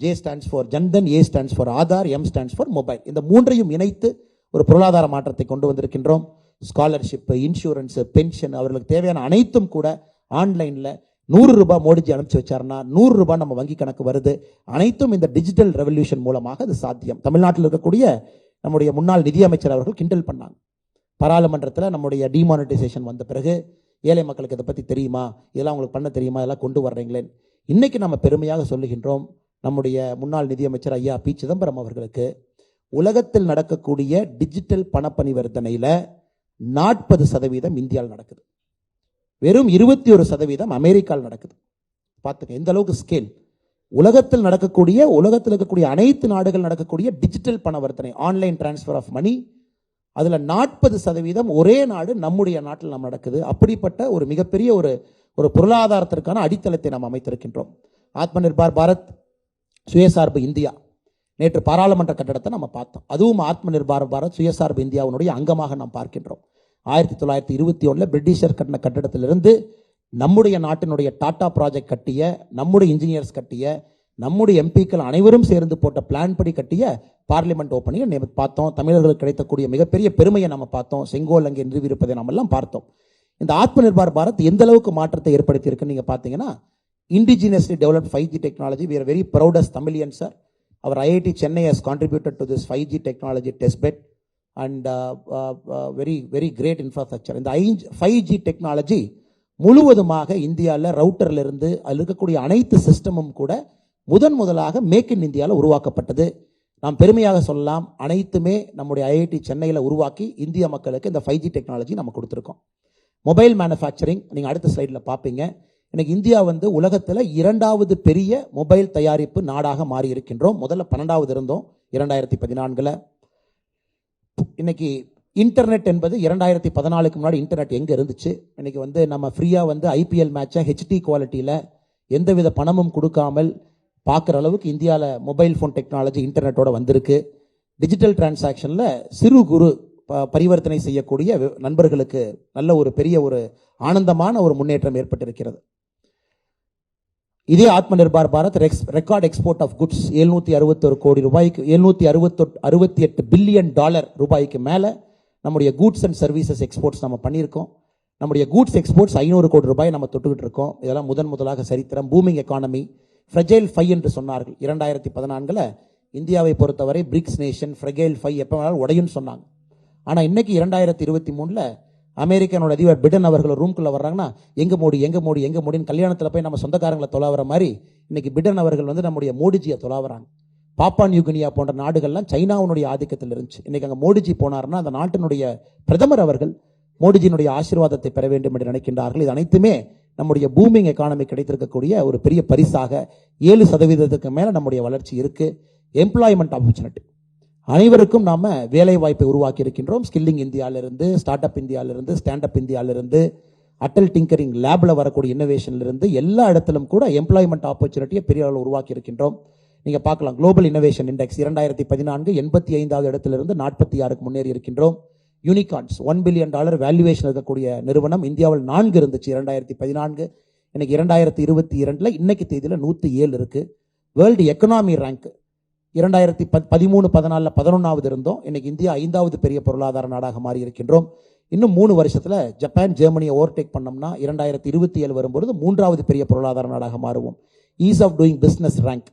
J stands for Jan Dhan, A stands for Aadhaar, M stands for mobile. இந்த 3ஐயும் இணைத்து ஒரு பொருளாதார மாற்றத்தை கொண்டு வந்திருக்கின்றோம். ஸ்காலர்ஷிப், இன்சூரன்ஸ், பென்ஷன், அவர்களுக்கு தேவையான அனைத்தும் கூட ஆன்லைன்ல 100 ரூபாய் மோடிஜி அனுப்பிச்சு வச்சாருன்னா 100 ரூபாய் நம்ம வங்கி கணக்கு வருது. அனைத்தும் இந்த டிஜிட்டல் ரெவல்யூஷன் மூலமாக அது சாத்தியம். தமிழ்நாட்டில் இருக்கக்கூடிய நம்முடைய முன்னாள் நிதியமைச்சர் அவர்கள் கிண்டல் பண்ணாங்க, பாராளுமன்றத்தில் நம்முடைய டிமானிட்டைசேஷன் வந்த பிறகு ஏழை மக்களுக்கு இதை பற்றி தெரியுமா, இதெல்லாம் உங்களுக்கு பண்ண தெரியுமா, இதெல்லாம் கொண்டு வர்றீங்களே. இன்னைக்கு நம்ம பெருமையாக சொல்லுகின்றோம், நம்முடைய முன்னாள் நிதியமைச்சர் ஐயா பி சிதம்பரம் அவர்களுக்கு உலகத்தில் நடக்கக்கூடிய டிஜிட்டல் பண பரிவர்த்தனையில் 40% இந்தியாவில் நடக்குது, வெறும் 21% அமெரிக்காவில் நடக்குது. பார்த்துங்க எந்த அளவுக்கு ஸ்கேல். உலகத்தில் இருக்கக்கூடிய அனைத்து நாடுகள் நடக்கக்கூடிய டிஜிட்டல் பணவர்த்தனை, ஆன்லைன் டிரான்ஸ்ஃபர் ஆஃப் மணி, அதுல 40% ஒரே நாடு நம்முடைய நாட்டில் நம்ம நடக்குது. அப்படிப்பட்ட ஒரு மிகப்பெரிய ஒரு பொருளாதாரத்திற்கான அடித்தளத்தை நாம் அமைத்திருக்கின்றோம். ஆத்ம நிர்பார் பாரத், சுயசார்பு இந்தியா, நேற்று பாராளுமன்ற கட்டடத்தை நம்ம பார்த்தோம். அதுவும் ஆத்ம நிர்பார் பாரத், சுயசார்பு இந்தியாவுடைய அங்கமாக நாம் பார்க்கின்றோம். 1921 பிரிட்டிஷர் கட்டின கட்டடத்திலிருந்து நம்முடைய நாட்டினுடைய டாடா ப்ராஜெக்ட் கட்டிய, நம்முடைய இன்ஜினியர்ஸ் கட்டிய, நம்முடைய எம்பிக்கள் அனைவரும் சேர்ந்து போட்ட பிளான் படி கட்டிய பார்லிமெண்ட் ஓப்பனிங் பார்த்தோம். தமிழர்களுக்கு கிடைக்கக்கூடிய மிகப்பெரிய பெருமையை நம்ம பார்த்தோம். செங்கோல் அங்கே நிறுவியிருப்பதை நம்ம எல்லாம் பார்த்தோம். இந்த ஆத்ம நிர்பார் பாரத் எந்த அளவுக்கு மாற்றத்தை ஏற்படுத்தி இருக்குன்னு நீங்க பார்த்தீங்கன்னா, indigenously developed 5G technology. We are very proud as Tamilians, sir. Our IIT Chennai has contributed to this 5G technology test bed and very very great infrastructure. இந்த 5G டெக்னாலஜி முழுவதுமாக இந்தியாவில் ரவுட்டர்ல இருந்து அதில் இருக்கக்கூடிய அனைத்து சிஸ்டமும் கூட முதலாக மேக் இன் இந்தியாவில் உருவாக்கப்பட்டது. நாம் பெருமையாக சொல்லலாம், அனைத்துமே நம்முடைய IIT சென்னையில் உருவாக்கி இந்திய மக்களுக்கு இந்த 5G டெக்னாலஜி நம்ம கொடுத்துருக்கோம். மொபைல் மேனுஃபேக்சரிங் நீங்கள் அடுத்த ஸ்லைடில் பார்ப்பீங்க. இன்னைக்கு இந்தியா வந்து உலகத்தில் 2வது பெரிய மொபைல் தயாரிப்பு நாடாக மாறி இருக்கின்றோம். முதல்ல 12வது இருந்தோம் 2014. இன்னைக்கு இன்டர்நெட் என்பது 2014க்கு முன்னாடி இன்டர்நெட் எங்கே இருந்துச்சு? இன்னைக்கு வந்து நம்ம ஃப்ரீயாக வந்து ஐபிஎல் மேட்சை ஹெச்டி குவாலிட்டியில் எந்தவித பணமும் கொடுக்காமல் பார்க்குற அளவுக்கு இந்தியாவில் மொபைல் ஃபோன் டெக்னாலஜி இன்டர்நெட்டோட வந்திருக்கு. டிஜிட்டல் டிரான்சாக்ஷனில் சிறு குறு பரிவர்த்தனை செய்யக்கூடிய நண்பர்களுக்கு நல்ல ஒரு பெரிய ஒரு ஆனந்தமான ஒரு முன்னேற்றம் ஏற்பட்டிருக்கிறது. இதே Atma Nirbhar Bharat record export of goods 761 கோடி ரூபாய்க்கு, 768 பில்லியன் டாலர் ரூபாய்க்கு மேலே நம்முடைய கூட்ஸ் அண்ட் சர்வீசஸ் எக்ஸ்போர்ட்ஸ் நம்ம பண்ணியிருக்கோம். நம்முடைய கூட்ஸ் எக்ஸ்போர்ட்ஸ் 500 கோடி ரூபாய் நம்ம தொட்டுக்கிட்டு இருக்கோம். இதெல்லாம் முதலாக சரித்திரம். பூமிங் எக்கானமி, ஃப்ரெஜைல் 5 என்று சொன்னார்கள் 2014. இந்தியாவை பொறுத்தவரை பிரிக்ஸ் நேஷன், ஃப்ரெகைல் 5 எப்போ வேணாலும் உடையும்னு சொன்னாங்க. ஆனால் இன்னைக்கு 2023 அமெரிக்கனோட அதிபர் பிடன் அவர்கள் ரூம்குள்ளே வர்றாங்கன்னா எங்க மோடின்னு கல்யாணத்தில் போய் நம்ம சொந்தக்காரங்களை தொலாவற மாதிரி இன்னைக்கு பிடன் அவர்கள் வந்து நம்முடைய மோடிஜியை தொலாவறாங்க. பாப்பா நியூகினியா போன்ற நாடுகள்லாம் சைனாவுடைய ஆதிக்கத்தில் இருந்துச்சு. இன்னைக்கு அங்கே மோடிஜி போனார்னா அந்த நாட்டினுடைய பிரதமர் அவர்கள் மோடிஜியினுடைய ஆசீர்வாதத்தை பெற வேண்டும் என்று நினைக்கின்றார்கள். இது அனைத்துமே நம்முடைய பூமிங் எக்கானமி கிடைத்திருக்கக்கூடிய ஒரு பெரிய பரிசாக. 7% மேலே நம்முடைய வளர்ச்சி இருக்கு. எம்ப்ளாய்மெண்ட் ஆப்பர்ச்சுனிட்டி, அனைவருக்கும் நாம வேலை வாய்ப்பை உருவாக்கி இருக்கின்றோம். ஸ்கில்லிங் இந்தியாவிலிருந்து, ஸ்டார்ட் அப் இந்தியாவிலிருந்து, ஸ்டாண்ட் அப் இந்தியாவிலிருந்து, அட்டல் டிங்கரிங் லேப்ல வரக்கூடிய இன்னோவேஷன்ல இருந்து எல்லா இடத்திலும் கூட எம்ப்ளாய்மெண்ட் ஆப்பர்ச்சுனிட்டியை பெரிய அளவில் உருவாக்கி இருக்கின்றோம். நீங்க பார்க்கலாம், குளோபல் இன்னோவேஷன் இண்டெக்ஸ் 2014 85வது இடத்திலிருந்து 46க்கு முன்னேறி இருக்கின்றோம். யூனிகார்ன்ஸ் $1 பில்லியன் வேல்யூவேஷன் இருக்கக்கூடிய நிறுவனம் இந்தியாவில் 4 இருந்துச்சு 2014. இன்னைக்கு 2022 இன்னைக்கு தேதியில் 107 இருக்கு. வேர்ல்டு எக்கனாமி ரேங்க் 2013-14 11வது இருந்தோம். இன்னைக்கு இந்தியா 5வது பெரிய பொருளாதார நாடாக மாறி இருக்கின்றோம். இன்னும் 3 வருஷத்துல ஜப்பான், ஜெர்மனியை ஓவர்டேக் பண்ணோம்னா 2027 வரும்பொழுது 3வது பெரிய பொருளாதார நாடாக மாறுவோம். Ease of doing business rank,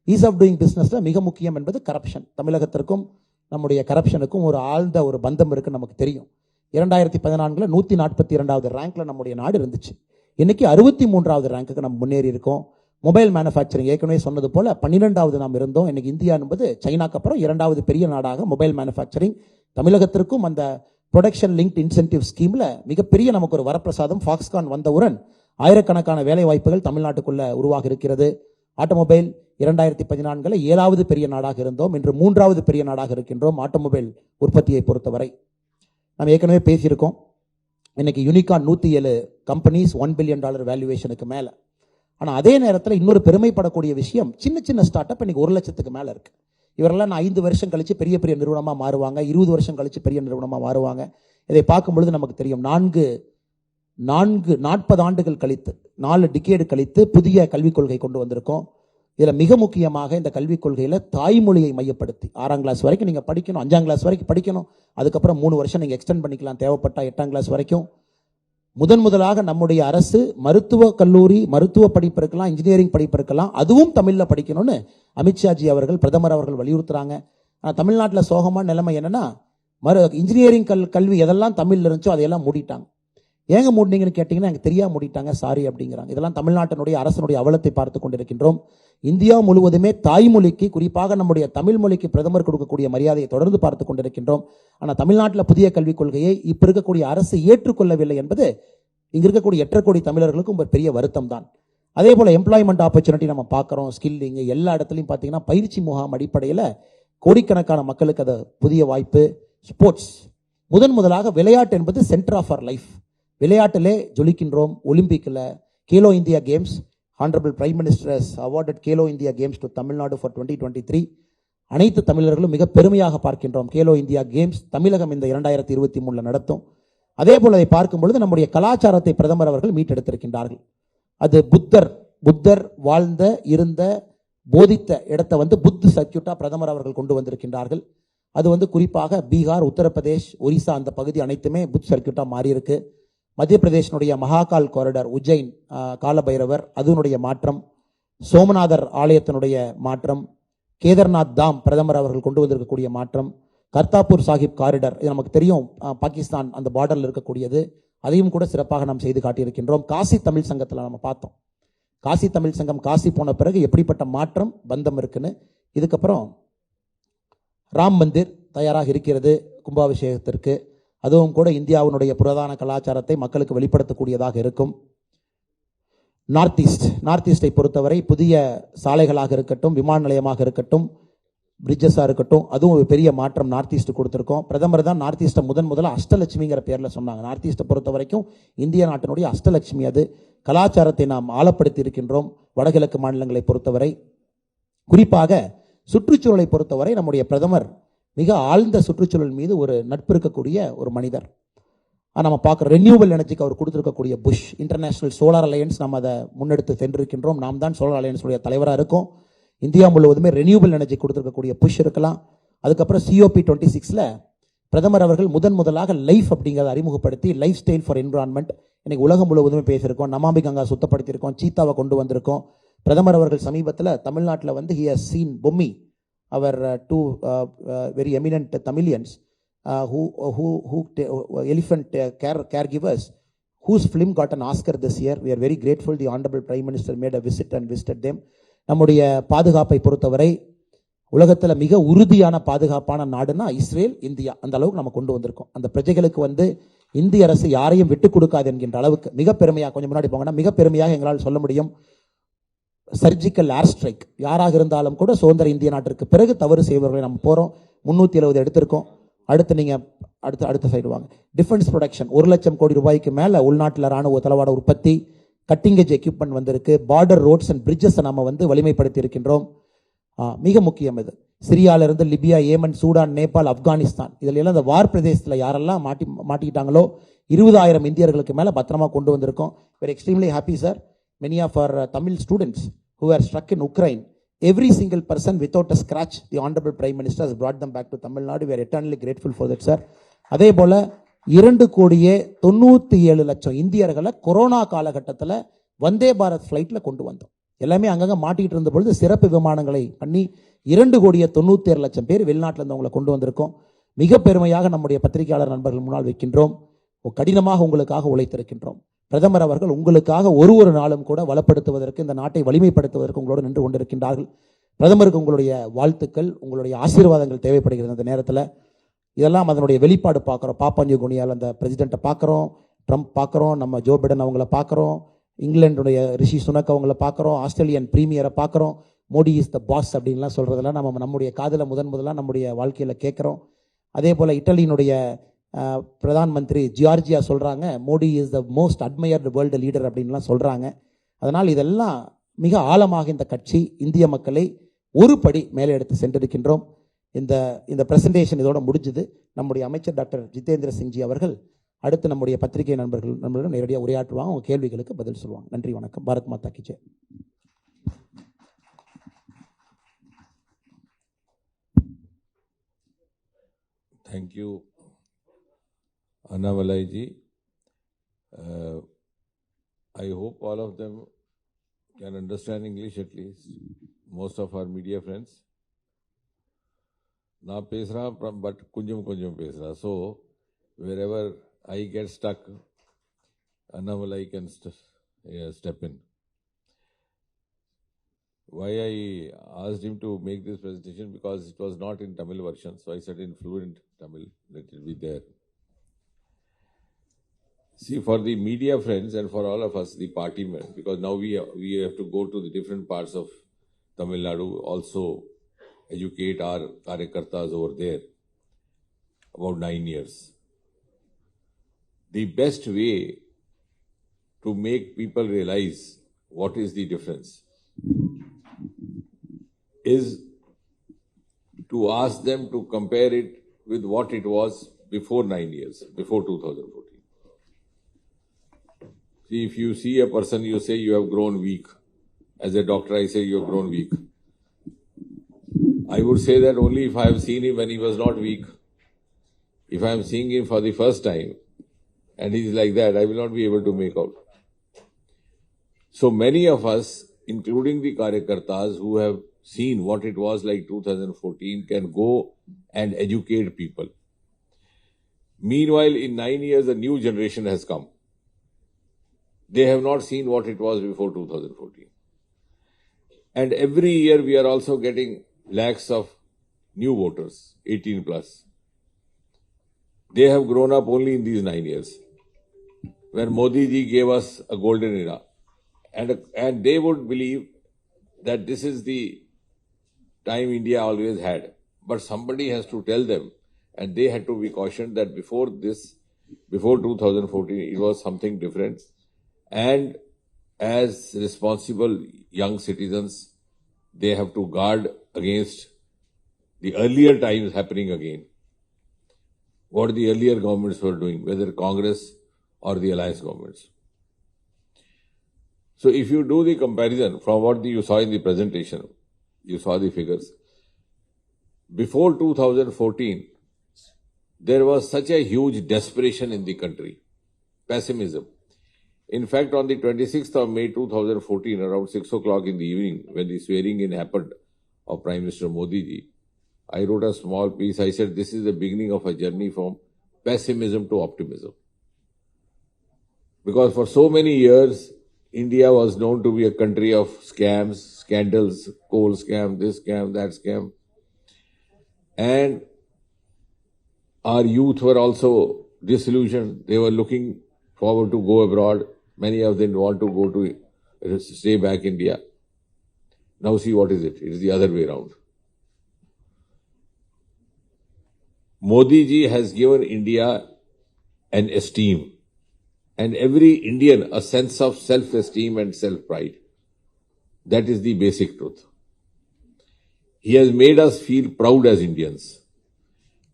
ease of doing பிசினஸ்ல மிக முக்கியம் என்பது கரப்ஷன். தமிழகத்திற்கும் நம்முடைய கரப்ஷனுக்கும் ஒரு ஆழ்ந்த ஒரு பந்தம் இருக்கு, நமக்கு தெரியும். 2014 142வது ரேங்க்ல நம்முடைய நாடு இருந்துச்சு. இன்னைக்கு 63வது ரேங்க்குக்கு நம்ம முன்னேறி இருக்கோம். மொபைல் மேனுஃபேக்சரிங் ஏற்கனவே சொன்னது போல 12வது நாம் இருந்தோம். இன்னைக்கு இந்தியா என்பது சைனாக்கு அப்புறம் 2வது பெரிய நாடாக மொபைல் மேனுஃபேக்சரிங். தமிழகத்திற்கும் அந்த ப்ரொடக்ஷன் லிங்க்ட் இன்சென்டிவ் ஸ்கீம்ல மிகப்பெரிய நமக்கு ஒரு வரப்பிரசாதம். ஃபாக்ஸ்கான் வந்தவுடன் ஆயிரக்கணக்கான வேலை வாய்ப்புகள் தமிழ்நாட்டுக்குள்ள உருவாக இருக்கிறது. ஆட்டோமொபைல் 2014 7வது பெரிய நாடாக இருந்தோம். இன்று 3வது பெரிய நாடாக இருக்கின்றோம் ஆட்டோமொபைல் உற்பத்தியை பொறுத்தவரை. நாம் ஏற்கனவே பேசியிருக்கோம். இன்னைக்கு யூனிகார்ன் 107 கம்பெனிஸ் $1 பில்லியன் வேல்யூவேஷனுக்கு மேல. ஆனால் அதே நேரத்தில் இன்னொரு பெருமைப்படக்கூடிய விஷயம், சின்ன சின்ன ஸ்டார்ட் அப் இன்னைக்கு 1 லட்சத்துக்கு மேலே இருக்கு. இவரெல்லாம் 5 வருஷம் கழிச்சு பெரிய பெரிய நிறுவனமாக மாறுவாங்க, 20 வருஷம் கழிச்சு பெரிய நிறுவனமாக மாறுவாங்க. இதை பார்க்கும் பொழுது நமக்கு தெரியும், 40 ஆண்டுகள் கழித்து, 4 டிகேடு கழித்து புதிய கல்விக் கொள்கை கொண்டு வந்திருக்கோம். இதில் மிக முக்கியமாக இந்த கல்விக் கொள்கையில் தாய்மொழியை மையப்படுத்தி 6ஆம் கிளாஸ் வரைக்கும் நீங்கள் படிக்கணும், 5ஆம் கிளாஸ் வரைக்கும் படிக்கணும், அதுக்கப்புறம் 3 வருஷம் நீங்கள் எக்ஸ்டெண்ட் பண்ணிக்கலாம் தேவைப்பட்டா 8ஆம் கிளாஸ் வரைக்கும். முதலாக நம்முடைய அரசு மருத்துவ கல்லூரி, மருத்துவ படிப்பு இருக்கலாம், இன்ஜினியரிங் படிப்பு இருக்கலாம், அதுவும் தமிழில் படிக்கணும்னு அமித்ஷாஜி அவர்கள், பிரதமர் அவர்கள் வலியுறுத்துறாங்க. ஆனால் தமிழ்நாட்டில் சோகமான நிலைமை என்னன்னா, இன்ஜினியரிங் கல்வி எதெல்லாம் தமிழில் இருந்துச்சோ அதையெல்லாம் மூடிட்டாங்க. ஏங்க மூடினீங்கன்னு கேட்டிங்கன்னா எனக்கு தெரியாம மூடிட்டாங்க, சாரி அப்படிங்கிறாங்க. இதெல்லாம் தமிழ்நாட்டினுடைய அரசனுடைய அவலத்தை பார்த்து கொண்டிருக்கின்றோம். இந்தியா முழுவதுமே தாய்மொழிக்கு, குறிப்பாக நம்முடைய தமிழ் மொழிக்கு பிரதமர் கொடுக்கக்கூடிய மரியாதையை தொடர்ந்து பார்த்து கொண்டிருக்கின்றோம். ஆனால் தமிழ்நாட்டில் புதிய கல்விக் கொள்கையை இப்ப இருக்கக்கூடிய அரசு ஏற்றுக்கொள்ளவில்லை என்பது இங்க இருக்கக்கூடிய 8 கோடி தமிழர்களுக்கும் ஒரு பெரிய வருத்தம் தான். அதே போல எம்ப்ளாய்மெண்ட் ஆப்பர்ச்சுனிட்டி நம்ம பார்க்குறோம். ஸ்கில்லிங் எல்லா இடத்துலையும் பார்த்தீங்கன்னா பயிற்சி முகாம் அடிப்படையில் கோடிக்கணக்கான மக்களுக்கு அது புதிய வாய்ப்பு. ஸ்போர்ட்ஸ் முதலாக விளையாட்டு என்பது சென்டர் ஆஃப் அவர் லைஃப். விளையாட்டிலே ஜொலிக்கின்றோம். ஒலிம்பிக்கில் Khelo India games, Honorable Prime Minister has awarded Kelo India Games to Tamil Nadu for 2023. அனைத்து தமிழர்களும் மிக பெருமையாக பார்க்கின்றோம். கேலோ இந்தியா கேம்ஸ் தமிழகம் இந்த 2023 நடத்தும். அதே போல அதை பார்க்கும் பொழுது நம்முடைய கலாச்சாரத்தை பிரதமர் அவர்கள் மீட்டெடுத்திருக்கின்றார்கள். அது புத்தர் வாழ்ந்த, இருந்த, போதித்த இடத்தை வந்து புத் சர்க்கியூட்டா பிரதமர் அவர்கள் கொண்டு வந்திருக்கின்றார்கள். அது குறிப்பாக பீகார், உத்தரப்பிரதேஷ், ஒரிசா அந்த பகுதி அனைத்துமே புத் சர்க்கியூட்டா மாறி இருக்கு. மத்திய பிரதேசனுடைய மகாகால் காரிடார், உஜ்ஜைன் காலபைரவர் அதனுடைய மாற்றம், சோமநாதர் ஆலயத்தினுடைய மாற்றம், கேதார்நாத் தாம் பிரதமர் அவர்கள் கொண்டு வந்திருக்கக்கூடிய மாற்றம், கர்த்தாப்பூர் சாஹிப் காரிடார், இது நமக்கு தெரியும், பாகிஸ்தான் அந்த பார்டரில் இருக்கக்கூடியது, அதையும் கூட சிறப்பாக நாம் செய்து காட்டியிருக்கின்றோம். காசி தமிழ் சங்கத்தில் நம்ம பார்த்தோம். காசி தமிழ் சங்கம் காசி போன பிறகு எப்படிப்பட்ட மாற்றம் பந்தம் இருக்குன்னு. இதுக்கப்புறம் ராம் மந்திர் தயாராக இருக்கிறது கும்பாபிஷேகத்திற்கு. அதுவும் கூட இந்தியாவினுடைய புராதன கலாச்சாரத்தை மக்களுக்கு வெளிப்படுத்தக்கூடியதாக இருக்கும். நார்த் ஈஸ்டை பொறுத்தவரை புதிய சாலைகளாக இருக்கட்டும், விமான நிலையமாக இருக்கட்டும், பிரிட்ஜஸாக இருக்கட்டும், அதுவும் ஒரு பெரிய மாற்றம் நார்த் ஈஸ்ட் கொடுத்துருக்கோம். பிரதமர் தான் நார்த் ஈஸ்ட்டை முதல்ல அஷ்டலட்சுமிங்கிற பேரில் சொன்னாங்க. நார்த் ஈஸ்ட்டை பொறுத்த வரைக்கும் இந்திய நாட்டினுடைய அஷ்டலட்சுமி அது. கலாச்சாரத்தை நாம் ஆழப்படுத்தி இருக்கின்றோம். வடகிழக்கு மாநிலங்களை பொறுத்தவரை, குறிப்பாக சுற்றுச்சூழலை பொறுத்தவரை நம்முடைய பிரதமர் மிக ஆழ்ந்த சுற்றுச்சூழல் மீது ஒரு நட்பு இருக்கக்கூடிய ஒரு மனிதர். நம்ம பார்க்குற ரெனியூவல் எனர்ஜிக்கு அவர் கொடுத்துருக்கக்கூடிய புஷ் இன்டர்நேஷனல் சோலார் அலையன்ஸ் நம்ம அதை முன்னெடுத்து சென்றிருக்கின்றோம். நாம் தான் சோலார் அலையன்ஸுடைய தலைவராக இருக்கோம். இந்தியா முழுவதுமே ரெனியூவல் எனர்ஜி கொடுத்துருக்கக்கூடிய புஷ் இருக்கலாம். அதுக்கப்புறம் COP26ல் பிரதமர் அவர்கள் முதலாக லைஃப் அப்படிங்கிறத அறிமுகப்படுத்தி லைஃப் ஸ்டைல் ஃபார் என்விரான்மெண்ட் இன்னைக்கு உலகம் முழுவதுமே பேசியிருக்கோம். நமாமி கங்கா சுத்தப்படுத்தியிருக்கோம், சீத்தாவை கொண்டு வந்திருக்கோம். பிரதமர் அவர்கள் சமீபத்தில் தமிழ்நாட்டில் வந்து he has seen Bommi, our two very eminent Tamilians who elephant caregivers whose film got an Oscar this year. We are very grateful. The Honorable Prime Minister made a visit and visited them. நம்முடைய பாதுகாப்பை பொறுத்தவரை உலகத்தில் மிக உறுதியான பாதுகாப்பான நாடுனா Israel, India. அந்த அளவுக்கு நம்ம கொண்டு வந்திருக்கோம். அந்த பிரஜைகளுக்கு வந்து இந்திய அரசு யாரையும் விட்டுக் கொடுக்காது என்கின்ற அளவுக்கு மிக பெருமையாக, கொஞ்சம் முன்னாடி போங்கன்னா மிக பெருமையாக எங்களால் சொல்ல முடியும். சர்ஜிக்கல் ஏர் ஸ்ட்ரைக் யாராக இருந்தாலும் கூட சுதந்திர இந்திய நாட்டிற்கு பிறகு தவறு செய்வர்களை நம்ம போகிறோம். 370 எடுத்திருக்கோம். அடுத்து நீங்கள் அடுத்த சைடு வாங்க. டிஃபென்ஸ் ப்ரொடக்ஷன் 1 லட்சம் கோடி ரூபாய்க்கு மேலே உள்நாட்டில் ராணுவ தளவாட உற்பத்தி, கட்டிங்கேஜ் எக்யூப்மெண்ட் வந்திருக்கு. பார்டர் ரோட்ஸ் அண்ட் பிரிட்ஜஸை நம்ம வந்து வலிமைப்படுத்தி இருக்கின்றோம். மிக முக்கியம் இது. சிரியாவிலிருந்து Libya, Yemen, Sudan, Nepal, Afghanistan, இதில் எல்லாம் இந்த வார் பிரதேசத்தில் யாரெல்லாம் மாட்டிக்கிட்டாங்களோ 20,000 இந்தியர்களுக்கு மேலே பத்திரமா கொண்டு வந்திருக்கோம். we're extremely happy sir. Many of our Tamil students who were struck in Ukraine, every single person without a scratch, the Honorable Prime Minister has brought them back to Tamil Nadu. We are eternally grateful for that sir. அதே போல 2,97,00,000 இந்தியர்களை corona காலகட்டத்தில் வந்தே பாரத் ஃப்ளைட்டில் கொண்டு வந்தோம். எல்லாமே அங்கங்கே மாட்டிக்கிட்டு இருந்த பொழுது சிறப்பு விமானங்களை பண்ணி 2,97,00,000 பேர் வெளிநாட்டில் இருந்தவங்களை கொண்டு வந்திருக்கோம். மிக பெருமையாக நம்முடைய பத்திரிகையாளர் நண்பர்கள் முன்னால் வைக்கின்றோம். கடினமாக உங்களுக்காக உழைத்திருக்கின்றோம். பிரதமர் அவர்கள் உங்களுக்காக ஒரு நாளும் கூட வளப்படுத்துவதற்கு, இந்த நாட்டை வலிமைப்படுத்துவதற்கு உங்களோடு நின்று கொண்டிருக்கின்றார்கள். பிரதமருக்கு உங்களுடைய வாழ்த்துக்கள், உங்களுடைய ஆசீர்வாதங்கள் தேவைப்படுகிறது. அந்த நேரத்தில் இதெல்லாம் அதனுடைய வெளிப்பாடு பார்க்குறோம். பாப்பாஞ்சு குனியால் அந்த பிரசிடெண்ட்டை பார்க்குறோம், ட்ரம்ப் பார்க்குறோம், நம்ம ஜோ பிடன் அவங்கள பார்க்குறோம், இங்கிலாந்துடைய ரிஷி சுனக் அவங்கள பார்க்குறோம், ஆஸ்திரேலியன் பிரீமியரை பார்க்குறோம். மோடி இஸ் த பாஸ் அப்படின்லாம் சொல்கிறதெல்லாம் நம்முடைய காதில் முதலாக நம்முடைய வாழ்க்கையில் கேட்குறோம். அதே போல் இட்டலியினுடைய பிரதான் மந்திரி ஜியார்ஜியா சொல்கிறாங்க, Modi is the most admired world leader அப்படின்லாம் சொல்கிறாங்க. அதனால் இதெல்லாம் மிக ஆழமாக இந்த கட்சி இந்திய மக்களை ஒரு படி மேலே எடுத்து சென்றிருக்கின்றோம். இந்த பிரசன்டேஷன் இதோட முடிஞ்சது. நம்முடைய அமைச்சர் டாக்டர் ஜிதேந்திர சிங்ஜி அவர்கள் அடுத்து நம்முடைய பத்திரிகை நண்பர்களிடம் நேரடியாக உரையாற்றுவாங்க. அவங்க கேள்விகளுக்கு பதில் சொல்லுவாங்க. நன்றி, வணக்கம். பாரத் மாதா கி Jai. Thank you, Annamalai ji. I hope all of them can understand English at least. Most of our media friends. Na pesra, but kunjum pesra. So wherever I get stuck, Annamalai can step in. Why I asked him to make this presentation, because it was not in Tamil version, so I said in fluent Tamil, let it be there. See, for the media friends and for all of us, the party men, because now we have to go to the different parts of Tamil Nadu, also educate our karyakartas over there, about 9 years. The best way to make people realize what is the difference is to ask them to compare it with what it was before 9 years, before 2014. See, if you see a person, you say you have grown weak. As a doctor, I say you have grown weak. I would say that only if I have seen him when he was not weak. If I am seeing him for the first time and he is like that, I will not be able to make out. So many of us, including the karyakartas who have seen what it was like 2014, can go and educate people. Meanwhile, in 9 years, a new generation has come. They have not seen what it was before 2014. And every year we are also getting lakhs of new voters, 18 plus. They have grown up only in these 9 years. When Modi ji gave us a golden era, and they would believe that this is the time India always had. But somebody has to tell them, and they had to be cautioned that before 2014, it was something different. And as responsible young citizens, they have to guard against the earlier times happening again. What the earlier governments were doing, whether Congress or the alliance governments. So if you do the comparison from what you saw in the presentation, you saw the figures. Before 2014, there was such a huge desperation in the country, pessimism. In fact, on the 26th of May 2014, around 6 o'clock in the evening, when the swearing in happened of Prime Minister Modi ji, I wrote a small piece. I said, this is the beginning of a journey from pessimism to optimism. Because for so many years, India was known to be a country of scams, scandals, coal scam, this scam, that scam. And our youth were also disillusioned. They were looking forward to go abroad. Many of them want to go to stay back in India. Now see what is it? It is the other way around. Modi ji has given India an esteem, and every Indian a sense of self-esteem and self-pride. That is the basic truth. He has made us feel proud as Indians.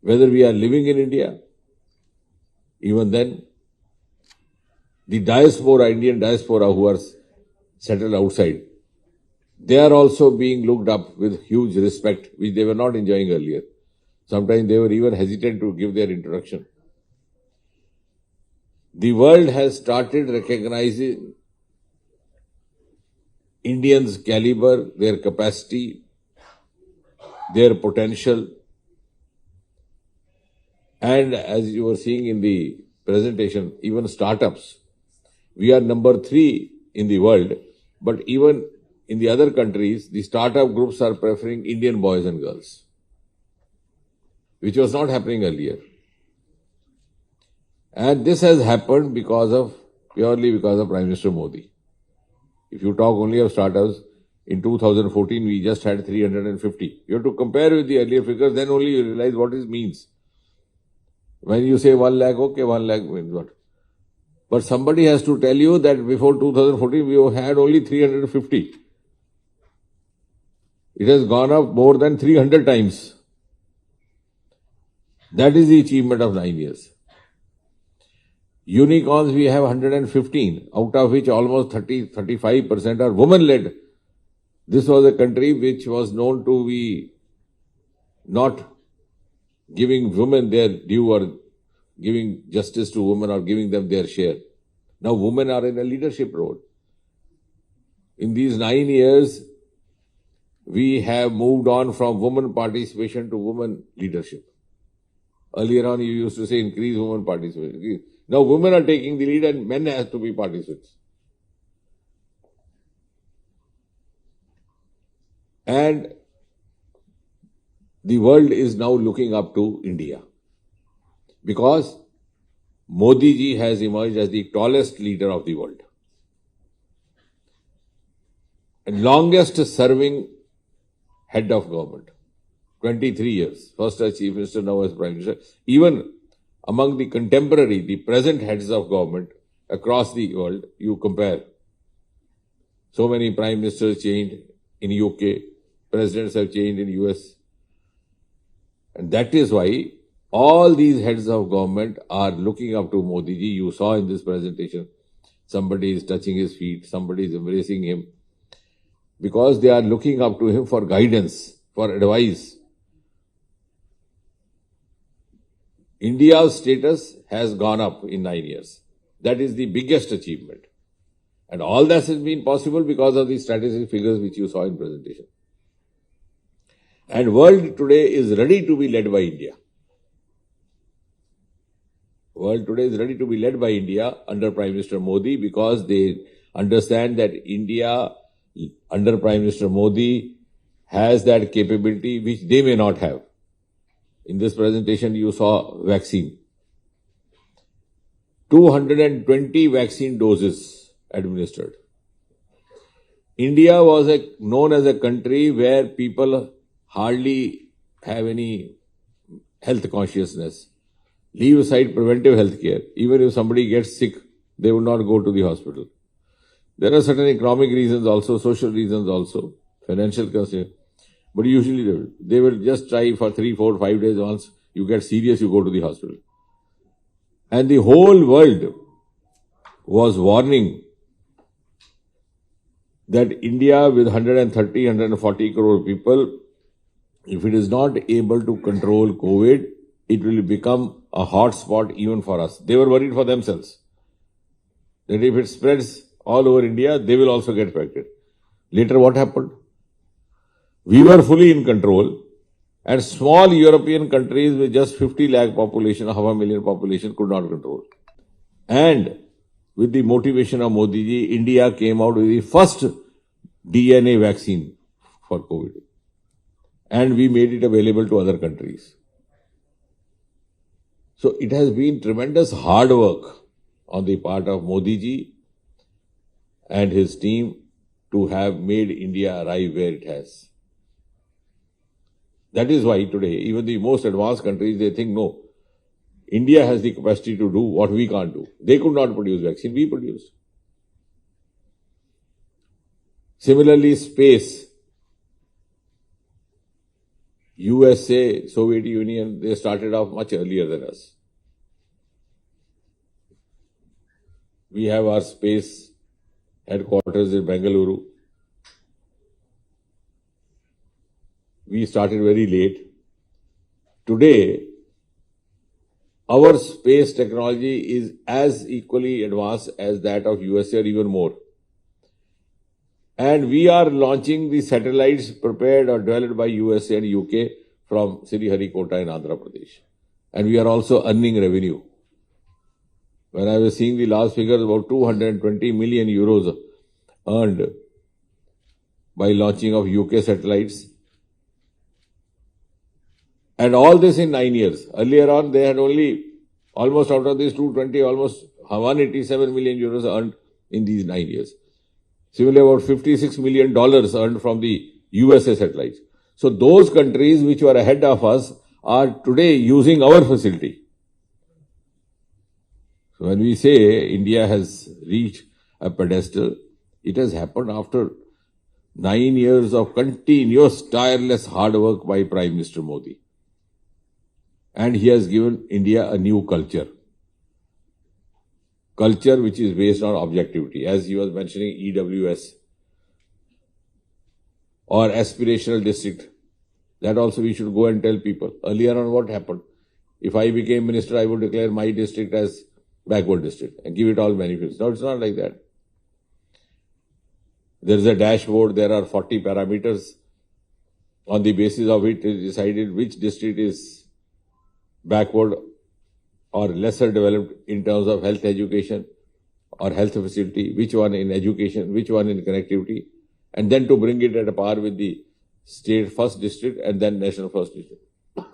Whether we are living in India, even then, the diaspora, Indian diaspora who are settled outside, they are also being looked up with huge respect, which they were not enjoying earlier. Sometimes they were even hesitant to give their introduction. The world has started recognizing Indians' caliber, their capacity, their potential. And as you were seeing in the presentation, even startups. We are number 3 in the world, but even in the other countries, the startup groups are preferring Indian boys and girls, which was not happening earlier. And this has happened purely because of Prime Minister Modi. If you talk only of startups, in 2014 we just had 350. You have to compare with the earlier figures, then only you realize what it means. When you say 1 lakh, okay, 1 lakh means what? But somebody has to tell you that before 2014 we had only 350. It has gone up more than 300 times. That is the achievement of 9 years. Unicorns we have 115, out of which almost 35% are women-led. This was a country which was known to be not giving women their due or giving justice to women or giving them their share. Now women are in a leadership role. In these 9 years, we have moved on from women participation to women leadership. Earlier on, you used to say increase women participation. Now women are taking the lead and men have to be participants. And the world is now looking up to India because Modi ji has emerged as the tallest leader of the world and longest serving head of government, 23 years, first as Chief Minister, now as Prime Minister. Even among the contemporary, the present heads of government across the world, you compare. So many Prime Ministers changed in UK, presidents have changed in US. And that is why all these heads of government are looking up to Modi ji. You saw in this presentation, somebody is touching his feet, somebody is embracing him, because they are looking up to him for guidance, for advice. India's status has gone up in 9 years. That is the biggest achievement. And all that has been possible because of the strategic figures which you saw in presentation. And world today is ready to be led by India. World today is ready to be led by India under Prime Minister Modi because they understand that India under Prime Minister Modi has that capability which they may not have. In this presentation, you saw vaccine. 220 vaccine doses administered. India was known as a country where people hardly have any health consciousness. Leave aside preventive health care. Even if somebody gets sick, they would not go to the hospital. There are certain economic reasons also, social reasons also, financial constraints. But usually they will just try for 3, 4, 5 days. Once you get serious, you go to the hospital. And the whole world was warning that India with 130, 140 crore people, if it is not able to control COVID, it will become a hot spot even for us. They were worried for themselves. That if it spreads all over India, they will also get affected. Later what happened? We were fully in control, and small European countries with just 50 lakh population, 500,000 population could not control. And with the motivation of Modi ji, India came out with the first DNA vaccine for COVID. And we made it available to other countries. So it has been tremendous hard work on the part of Modi ji and his team to have made India arrive where it has. That is why today, even the most advanced countries, they think, no, India has the capacity to do what we can't do. They could not produce vaccine, we produced. Similarly, space. USA, Soviet Union, they started off much earlier than us. We have our space headquarters in Bengaluru. We started very late. Today, our space technology is as equally advanced as that of USA or even more. And we are launching the satellites prepared or developed by USA and UK from Sriharikota in Andhra Pradesh. And we are also earning revenue. When I was seeing the last figures, about 220 million euros earned by launching of UK satellites. And all this in 9 years. Earlier on, they had only, almost out of this 220, almost 187 million euros earned in these 9 years. Similarly, about $56 million earned from the USA satellites. So those countries which were ahead of us are today using our facility. So when we say India has reached a pedestal, it has happened after 9 years of continuous, tireless hard work by Prime Minister Modi. And he has given India a new culture. Culture which is based on objectivity, as he was mentioning EWS or aspirational district. That also we should go and tell people. Earlier on what happened? If I became minister, I would declare my district as backward district and give it all benefits. Now it's not like that. There is a dashboard, there are 40 parameters. On the basis of it is decided which district is backward or lesser developed in terms of health education or health facility, which one in education, which one in connectivity, and then to bring it at a par with the state first district and then national first district.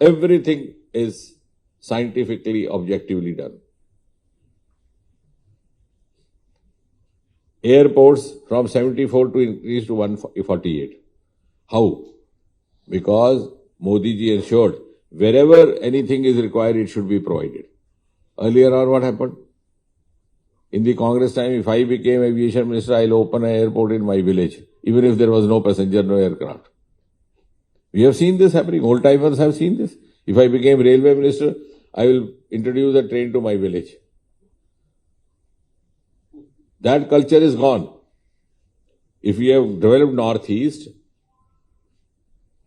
Everything is scientifically, objectively done. Airports from 74 to increase to 148. How? Because Modi ji ensured wherever anything is required, it should be provided. Earlier on, what happened? In the Congress time, if I became aviation minister, I'll open an airport in my village, even if there was no passenger, no aircraft. We have seen this happening. Old timers have seen this. If I became railway minister, I will introduce a train to my village. That culture is gone. If we have developed Northeast,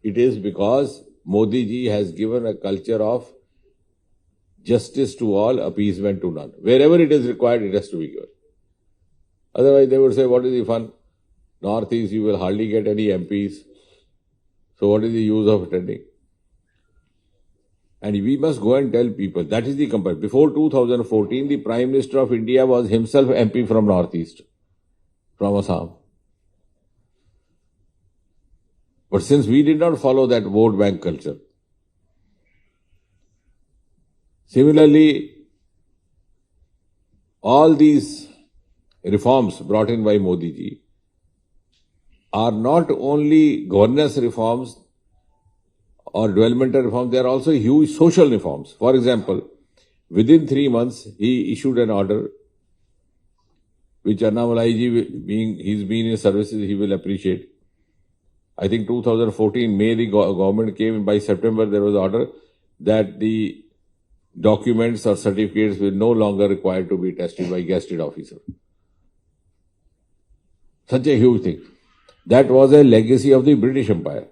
it is because Modi ji has given a culture of justice to all, appeasement to none. Wherever it is required, it has to be given. Otherwise, they would say, what is the fun? Northeast, you will hardly get any MPs. So what is the use of attending? And we must go and tell people, that is the comparison. Before 2014, the Prime Minister of India was himself MP from Northeast, from Assam. But since we did not follow that vote bank culture, similarly, all these reforms brought in by Modi ji are not only governance reforms or developmental reforms, they are also huge social reforms. For example, within 3 months, he issued an order which Annamalai ji, he's been in services, he will appreciate. I think 2014 May the government came, by September there was an order that the documents or certificates will no longer required to be tested by gazetted officer. Such a huge thing. That was a legacy of the British Empire.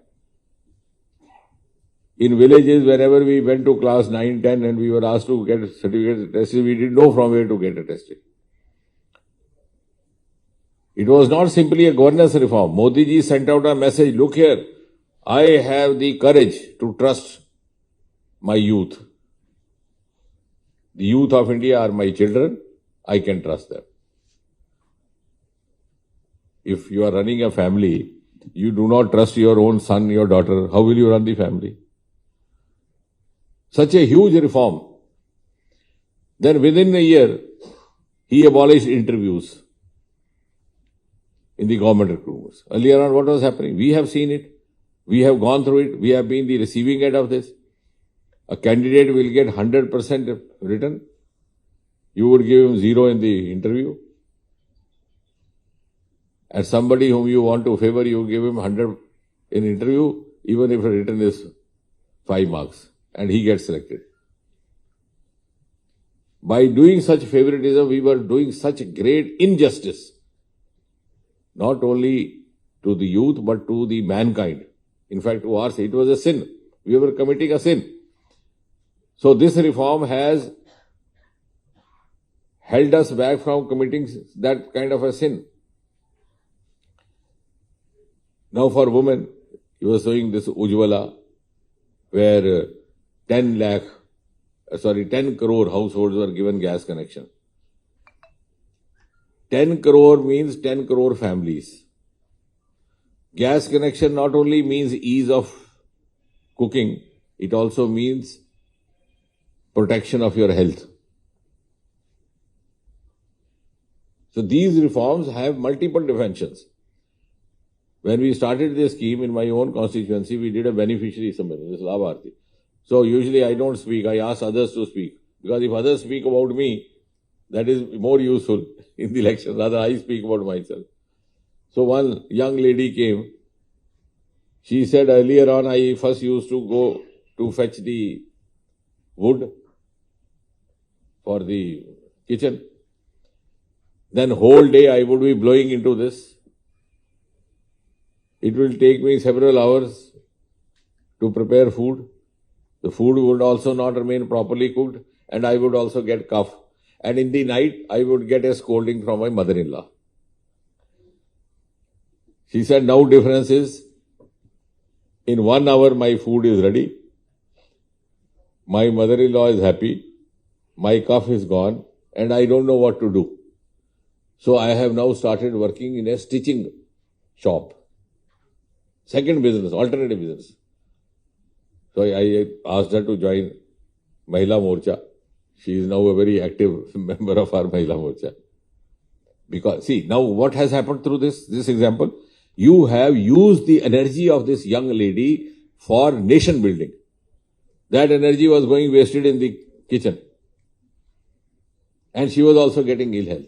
In villages, wherever we went to class 9, 10 and we were asked to get certificates tested, we didn't know from where to get it tested. It was not simply a governance reform. Modi ji sent out a message, look here, I have the courage to trust my youth. The youth of India are my children, I can trust them. If you are running a family, you do not trust your own son, your daughter, how will you run the family? Such a huge reform. Then within a year, he abolished interviews in the government recruitments. Earlier on, what was happening? We have seen it. We have gone through it. We have been the receiving end of this. A candidate will get 100% written. You would give him 0 in the interview. And somebody whom you want to favor, you give him 100 in interview, even if written is 5 marks, and he gets selected. By doing such favoritism, we were doing such great injustice, not only to the youth, but to the mankind. In fact, to us, it was a sin. We were committing a sin. So this reform has held us back from committing that kind of a sin. Now for women, he was doing this Ujjwala, where 10 crore households were given gas connection. 10 crore means 10 crore families. Gas connection not only means ease of cooking, it also means protection of your health. So these reforms have multiple dimensions. When we started this scheme in my own constituency, we did a beneficiary summit, this Labharti. So usually I don't speak, I ask others to speak. Because if others speak about me, that is more useful in the election, rather I speak about myself. So one young lady came. She said, earlier on I first used to go to fetch the wood for the kitchen. Then whole day I would be blowing into this. It will take me several hours to prepare food. The food would also not remain properly cooked, and I would also get cough. And in the night, I would get a scolding from my mother-in-law. She said, now difference is, in 1 hour my food is ready. My mother-in-law is happy. My cough is gone, and I don't know what to do. So I have now started working in a stitching shop. Second business, alternative business. So I asked her to join Mahila Morcha. She is now a very active member of our Mahila Morcha. Because, see, now what has happened through this example? You have used the energy of this young lady for nation building. That energy was going wasted in the kitchen. And she was also getting ill health.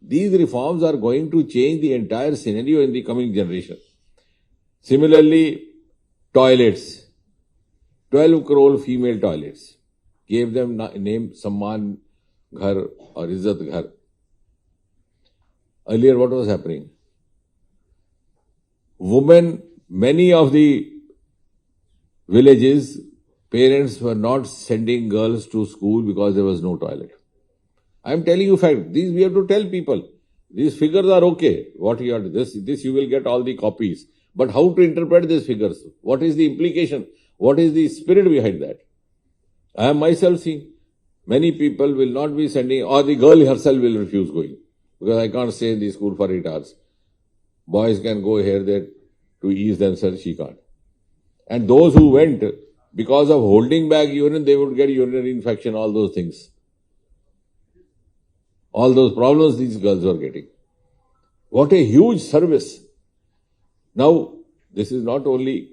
These reforms are going to change the entire scenario in the coming generation. Similarly, toilets. 12 crore female toilets. Gave them name Samman Ghar or Izzat Ghar. Earlier what was happening? Women, many of the villages, parents were not sending girls to school because there was no toilet. I am telling you fact. These we have to tell people. These figures are okay. What you are this you will get all the copies. But how to interpret these figures? What is the implication? What is the spirit behind that? I have myself seen many people will not be sending, or the girl herself will refuse going. Because I can't stay in the school for 8 hours. Boys can go here, there to ease themselves, she can't. And those who went, because of holding back urine, they would get urinary infection, all those things. All those problems these girls were getting. What a huge service. Now, this is not only,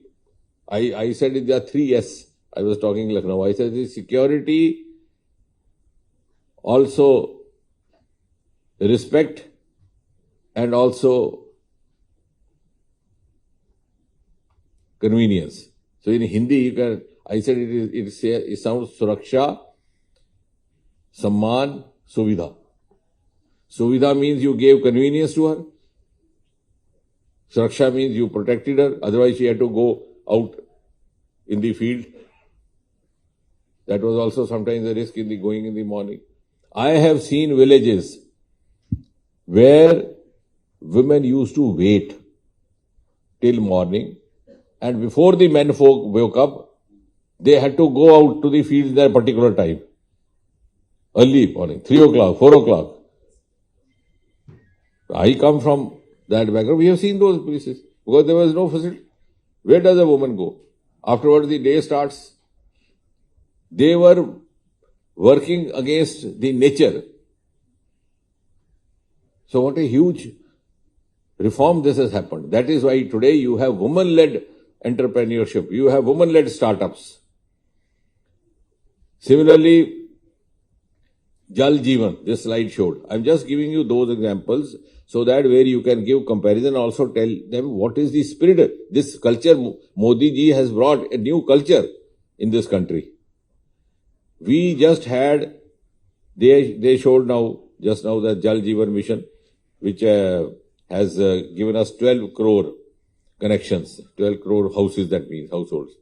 I said there are 3 S. I was talking Lucknow. I said the security, also respect, and also convenience. So in Hindi, you can, I said it sounds Suraksha, Samman, Suvidha. Suvidha means you gave convenience to her. Suraksha means you protected her. Otherwise, she had to go out in the field. That was also sometimes a risk in the going in the morning. I have seen villages where women used to wait till morning, and before the men folk woke up, they had to go out to the fields at a particular time. Early morning, 3 o'clock, 4 o'clock. I come from that background. We have seen those places because there was no facility. Where does a woman go? Afterwards, the day starts. They were working against the nature. So what a huge reform this has happened. That is why today you have women-led entrepreneurship. You have women-led startups. Similarly, Jal Jeevan, this slide showed. I'm just giving you those examples so that where you can give comparison, also tell them what is the spirit. This culture, Modi ji has brought a new culture in this country. We just had, they showed now, just now, the Jal Jeevan mission, which has given us 12 crore connections, 12 crore houses, that means households.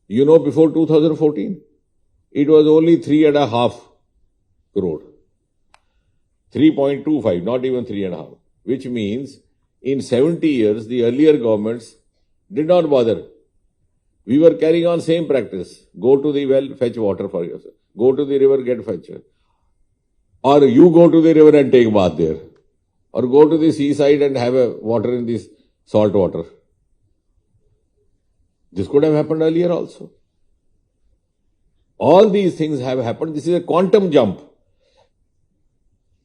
You know, before 2014, it was only 3.5 crore. 3.25, not even 3.5, which means in 70 years, the earlier governments did not bother. We were carrying on same practice. Go to the well, fetch water for yourself. Go to the river, get fetch. Or you go to the river and take bath there. Or go to the seaside and have a water in this salt water. This could have happened earlier also. All these things have happened. This is a quantum jump.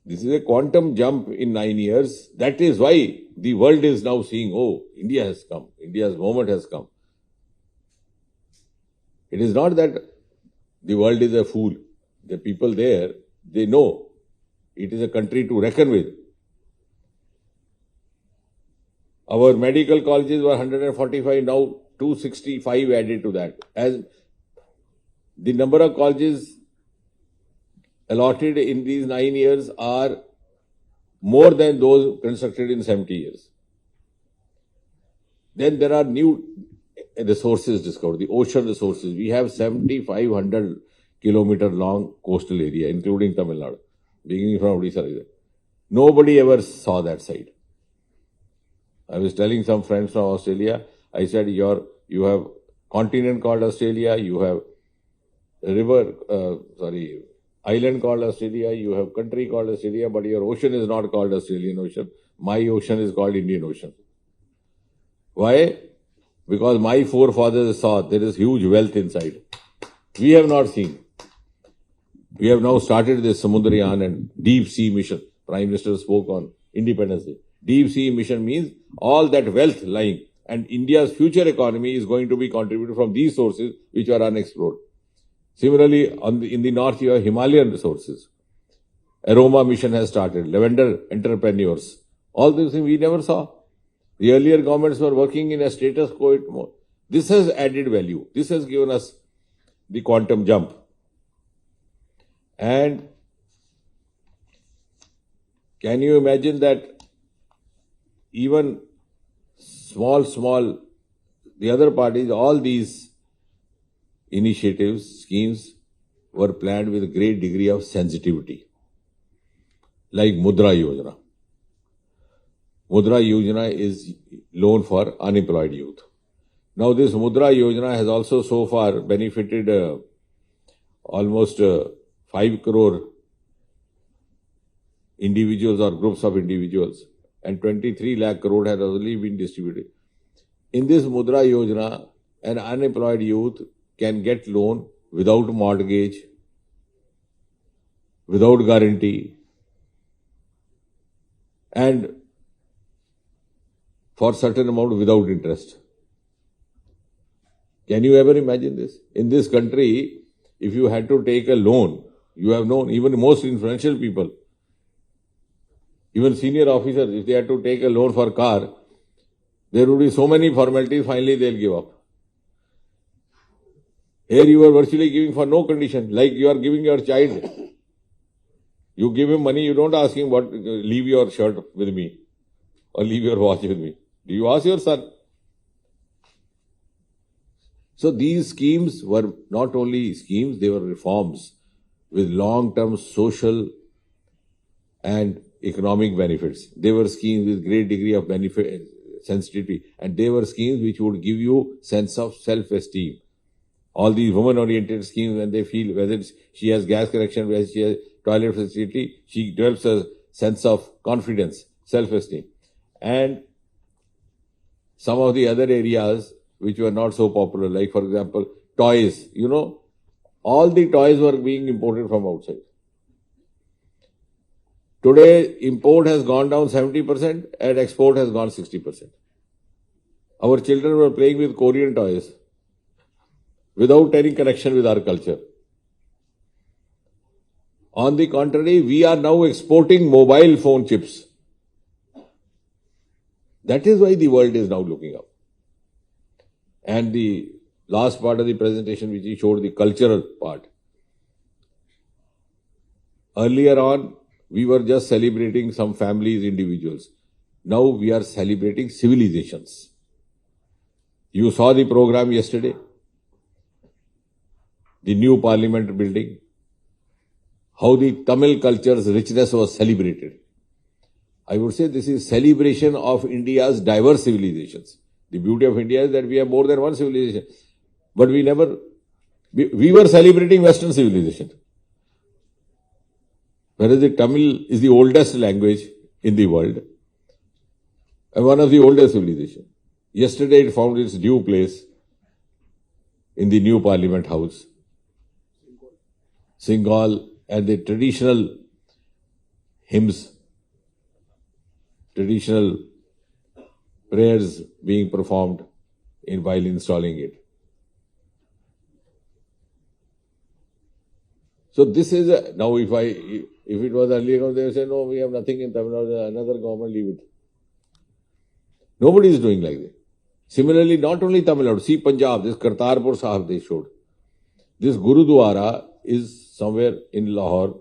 This is a quantum jump in 9 years. That is why the world is now seeing, oh, India has come. India's moment has come. It is not that the world is a fool. The people there, they know it is a country to reckon with. Our medical colleges were 145, now 265 added to that. As the number of colleges allotted in these 9 years are more than those constructed in 70 years. Then there are new resources discovered, the ocean resources. We have 7,500 kilometer long coastal area, including Tamil Nadu, beginning from Odisha. Nobody ever saw that side. I was telling some friends from Australia, I said, you have continent called Australia, you have island called Australia, you have country called Australia, but your ocean is not called Australian Ocean. My ocean is called Indian Ocean. Why? Because my forefathers saw there is huge wealth inside. We have not seen. We have now started this Samudrayan and deep sea mission. Prime Minister spoke on Independence Day. Deep sea mission means all that wealth lying, and India's future economy is going to be contributed from these sources which are unexplored. Similarly, in the north you have Himalayan resources. Aroma mission has started, lavender entrepreneurs. All these things we never saw. The earlier governments were working in a status quo mode. This has added value. This has given us the quantum jump. And can you imagine that even small, the other parties, all these initiatives, schemes were planned with a great degree of sensitivity. Like Mudra Yojana. Mudra Yojana is loan for unemployed youth. Now this Mudra Yojana has also so far benefited almost 5 crore individuals or groups of individuals, and 23 lakh crore has already been distributed. In this Mudra Yojana, an unemployed youth can get loan without mortgage, without guarantee, and for certain amount without interest. Can you ever imagine this? In this country, if you had to take a loan, you have known even most influential people, even senior officers, if they had to take a loan for a car, there would be so many formalities, finally they'll give up. Here you are virtually giving for no condition, like you are giving your child. You give him money, you don't ask him what, leave your shirt with me or leave your watch with me. Do you ask your son? So these schemes were not only schemes, they were reforms with long-term social and economic benefits. They were schemes with great degree of benefit sensitivity, and they were schemes which would give you sense of self-esteem. All these woman-oriented schemes, when they feel whether she has gas connection, whether she has toilet facility, she develops a sense of confidence, self-esteem. And some of the other areas which were not so popular, like for example, toys, all the toys were being imported from outside. Today, import has gone down 70% and export has gone 60%. Our children were playing with Korean toys without any connection with our culture. On the contrary, we are now exporting mobile phone chips. That is why the world is now looking up. And the last part of the presentation, which he showed, the cultural part. Earlier on, we were just celebrating some families, individuals. Now we are celebrating civilizations. You saw the program yesterday, the new parliament building, how the Tamil culture's richness was celebrated. I would say this is celebration of India's diverse civilizations. The beauty of India is that we have more than one civilization. But we were celebrating Western civilization. Whereas the Tamil is the oldest language in the world and one of the oldest civilizations. Yesterday it found its due place in the new Parliament House. Singal and the traditional hymns, traditional prayers being performed while installing it. So this is now if it was earlier, they would say, no, we have nothing in Tamil Nadu, another government, leave it. Nobody is doing like that. Similarly, not only Tamil Nadu, see Punjab, this Kartarpur Sahib they showed. This Gurudwara is somewhere in Lahore.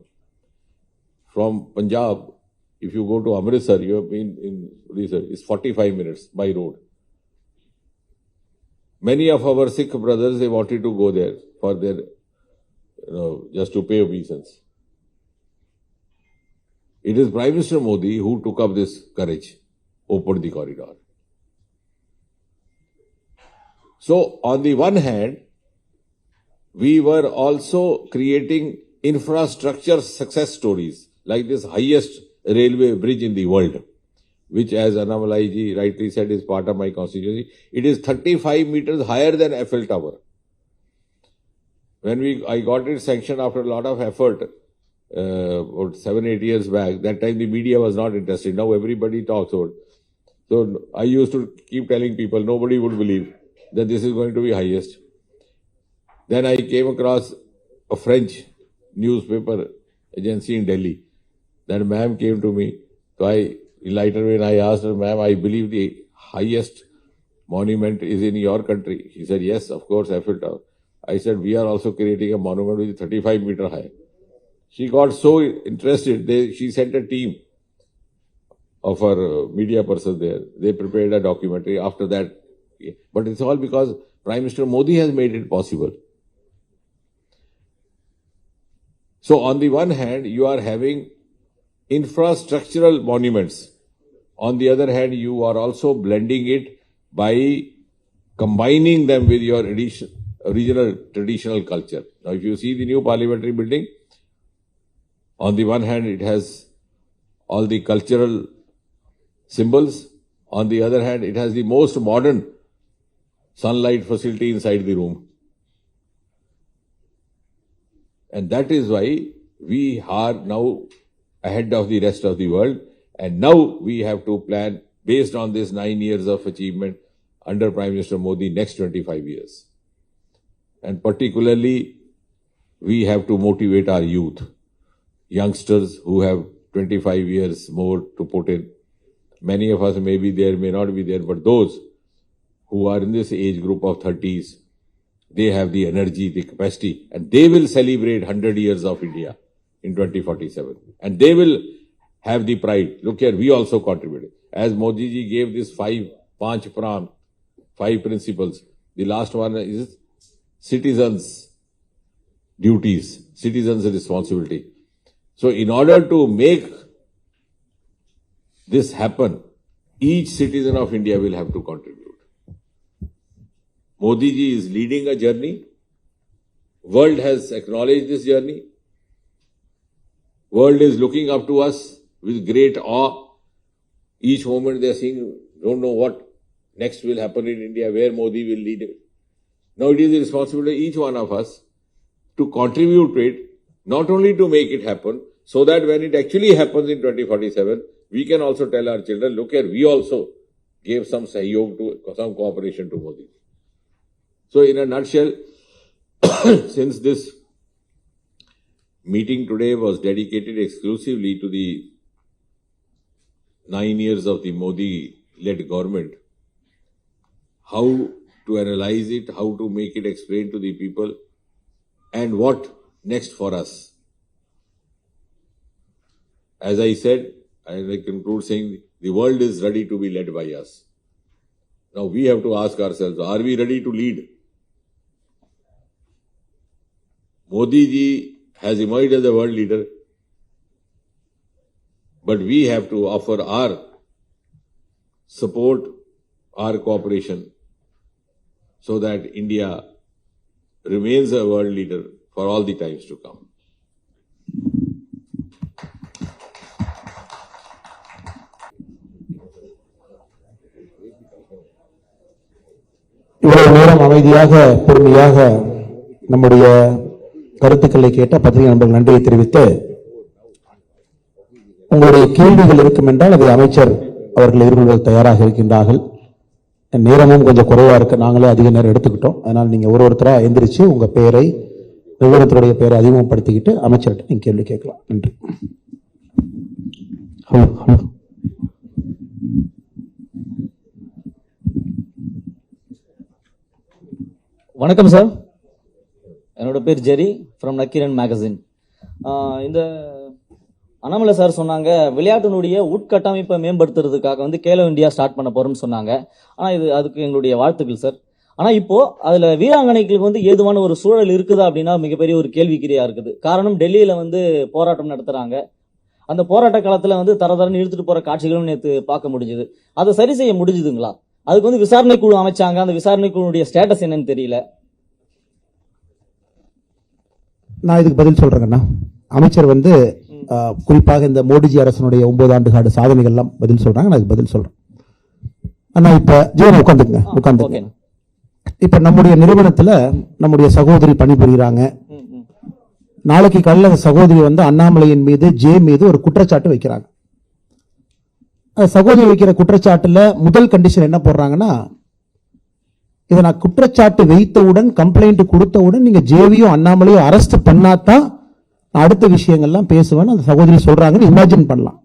From Punjab, if you go to Amritsar, you have been in Amritsar, it's 45 minutes by road. Many of our Sikh brothers, they wanted to go there for their, just to pay obeisance. It is Prime Minister Modi who took up this courage, opened the corridor. So, on the one hand, we were also creating infrastructure success stories, like this highest railway bridge in the world, which, as Annamalai ji rightly said, is part of my constituency. It is 35 meters higher than Eiffel Tower. When I got it sanctioned after a lot of effort, about 7-8 years back, that time the media was not interested. Now everybody talks about it. So I used to keep telling people, nobody would believe that this is going to be highest. Then I came across a French newspaper agency in Delhi. That ma'am came to me. So later when I asked her, ma'am, I believe the highest monument is in your country. She said, yes, of course, Eiffel Tower. I said, we are also creating a monument which is 35 meters high. She got so interested, she sent a team of her media persons there. They prepared a documentary after that. But it's all because Prime Minister Modi has made it possible. So on the one hand, you are having infrastructural monuments. On the other hand, you are also blending it by combining them with your original traditional culture. Now, if you see the new parliamentary building, on the one hand, it has all the cultural symbols. On the other hand, it has the most modern sunlight facility inside the room. And that is why we are now ahead of the rest of the world. And now we have to plan based on this 9 years of achievement under Prime Minister Modi next 25 years. And particularly, we have to motivate our youth, youngsters who have 25 years more to put in. Many of us may be there, may not be there, but those who are in this age group of 30s, they have the energy, the capacity, and they will celebrate 100 years of India in 2047. And they will have the pride. Look here, we also contributed. As Modi ji gave this five principles, the last one is citizens' duties, citizens' responsibility. So in order to make this happen, each citizen of India will have to contribute. Modi ji is leading a journey. World has acknowledged this journey. World is looking up to us with great awe. Each moment they are seeing, don't know what next will happen in India, where Modi will lead it. Now it is the responsibility of each one of us to contribute to it, not only to make it happen, so that when it actually happens in 2047, we can also tell our children, look here, we also gave some cooperation to Modi. So in a nutshell, since this meeting today was dedicated exclusively to the 9 years of the Modi-led government, how to analyze it, how to make it explain to the people, and what next for us. As I said, and I conclude saying, the world is ready to be led by us. Now we have to ask ourselves, are we ready to lead? Modi ji has emerged as a world leader, but we have to offer our support, our cooperation, so that India remains a world leader for all the times to come. இவ்வளவு நேரம் அமைதியாக பொறுமையாக நம்முடைய கருத்துக்களை கேட்ட பத்திரிகை நண்பர்கள் நன்றியை தெரிவித்து, உங்களுடைய கேள்விகள் இருக்கும் என்றால் அதை அமைச்சர் அவர்கள் எதிர்கொள்வது தயாராக இருக்கின்றார்கள். நேரமும் கொஞ்சம் குறைவா இருக்கு, நாங்களே அதிக நேரம் எடுத்துக்கிட்டோம். அதனால் நீங்க ஒருத்தரா எந்திரிச்சு உங்க பெயரை, நிறுவனத்துடைய பெயரை அதிகப்படுத்திக்கிட்டு அமைச்சர்கிட்ட நீங்க கேள்வி கேட்கலாம். நன்றி. வணக்கம் சார், என்னோட பேர் ஜெரி ஃப்ரம் நக்கீரன் மேகசின். இந்த அண்ணாமலை சார் சொன்னாங்க விளையாட்டினுடைய உட்கட்டமைப்பை மேம்படுத்துறதுக்காக கேலோ இந்தியா ஸ்டார்ட் பண்ண போறோம்னு சொன்னாங்க. ஆனால் அதுக்கு எங்களுடைய வாழ்த்துக்கள் சார். ஆனால் இப்போ அதில் வீராங்கனைகளுக்கு ஏதுவான ஒரு சூழல் இருக்குதா அப்படின்னா மிகப்பெரிய ஒரு கேள்விக்குறியா இருக்குது. காரணம், டெல்லியில் போராட்டம் நடத்துறாங்க. அந்த போராட்ட காலத்தில் தரதரன்னு இழுத்துட்டு போற காட்சிகளும் நேற்று பார்க்க முடிஞ்சுது. அதை சரி செய்ய முடிஞ்சுதுங்களா? அதுக்கு விசாரணை குழு அமைச்சாங்க, அந்த விசாரணை குழுடைய ஸ்டேட்டஸ் என்னன்னு தெரியல. நான் இதுக்கு பதில் சொல்றேங்கண்ணா. அமைச்சர் குறிப்பாக இந்த மோடிஜி அரசனுடைய 9 ஆண்டு கால சாதனைகள் எல்லாம் பதில் சொல்றாங்க. நான் பதில் சொல்றேன். அண்ணா இப்ப ஜீவன் உட்காந்துங்க. இப்ப நம்முடைய நிறுவனத்துல நம்முடைய சகோதரி பணிபுரிகிறாங்க. நாளைக்கு காலையில் சகோதரி அண்ணாமலையின் மீது ஜே மீது ஒரு குற்றச்சாட்டு வைக்கிறாங்க. சகோதரி வைக்கிற குற்றச்சாட்டுல முதல் கண்டிஷன் என்ன போடுறாங்கன்னா, இதை நான் குற்றச்சாட்டு வைத்தவுடன், கம்ப்ளைண்ட் கொடுத்தவுடன் நீங்க ஜேவியோ அண்ணாமலையோ அரெஸ்ட் பண்ணாதான் அடுத்த விஷயங்கள்லாம் பேசுவேன்னு அந்த சகோதரி சொல்றாங்கன்னு இமேஜின் பண்ணலாம்.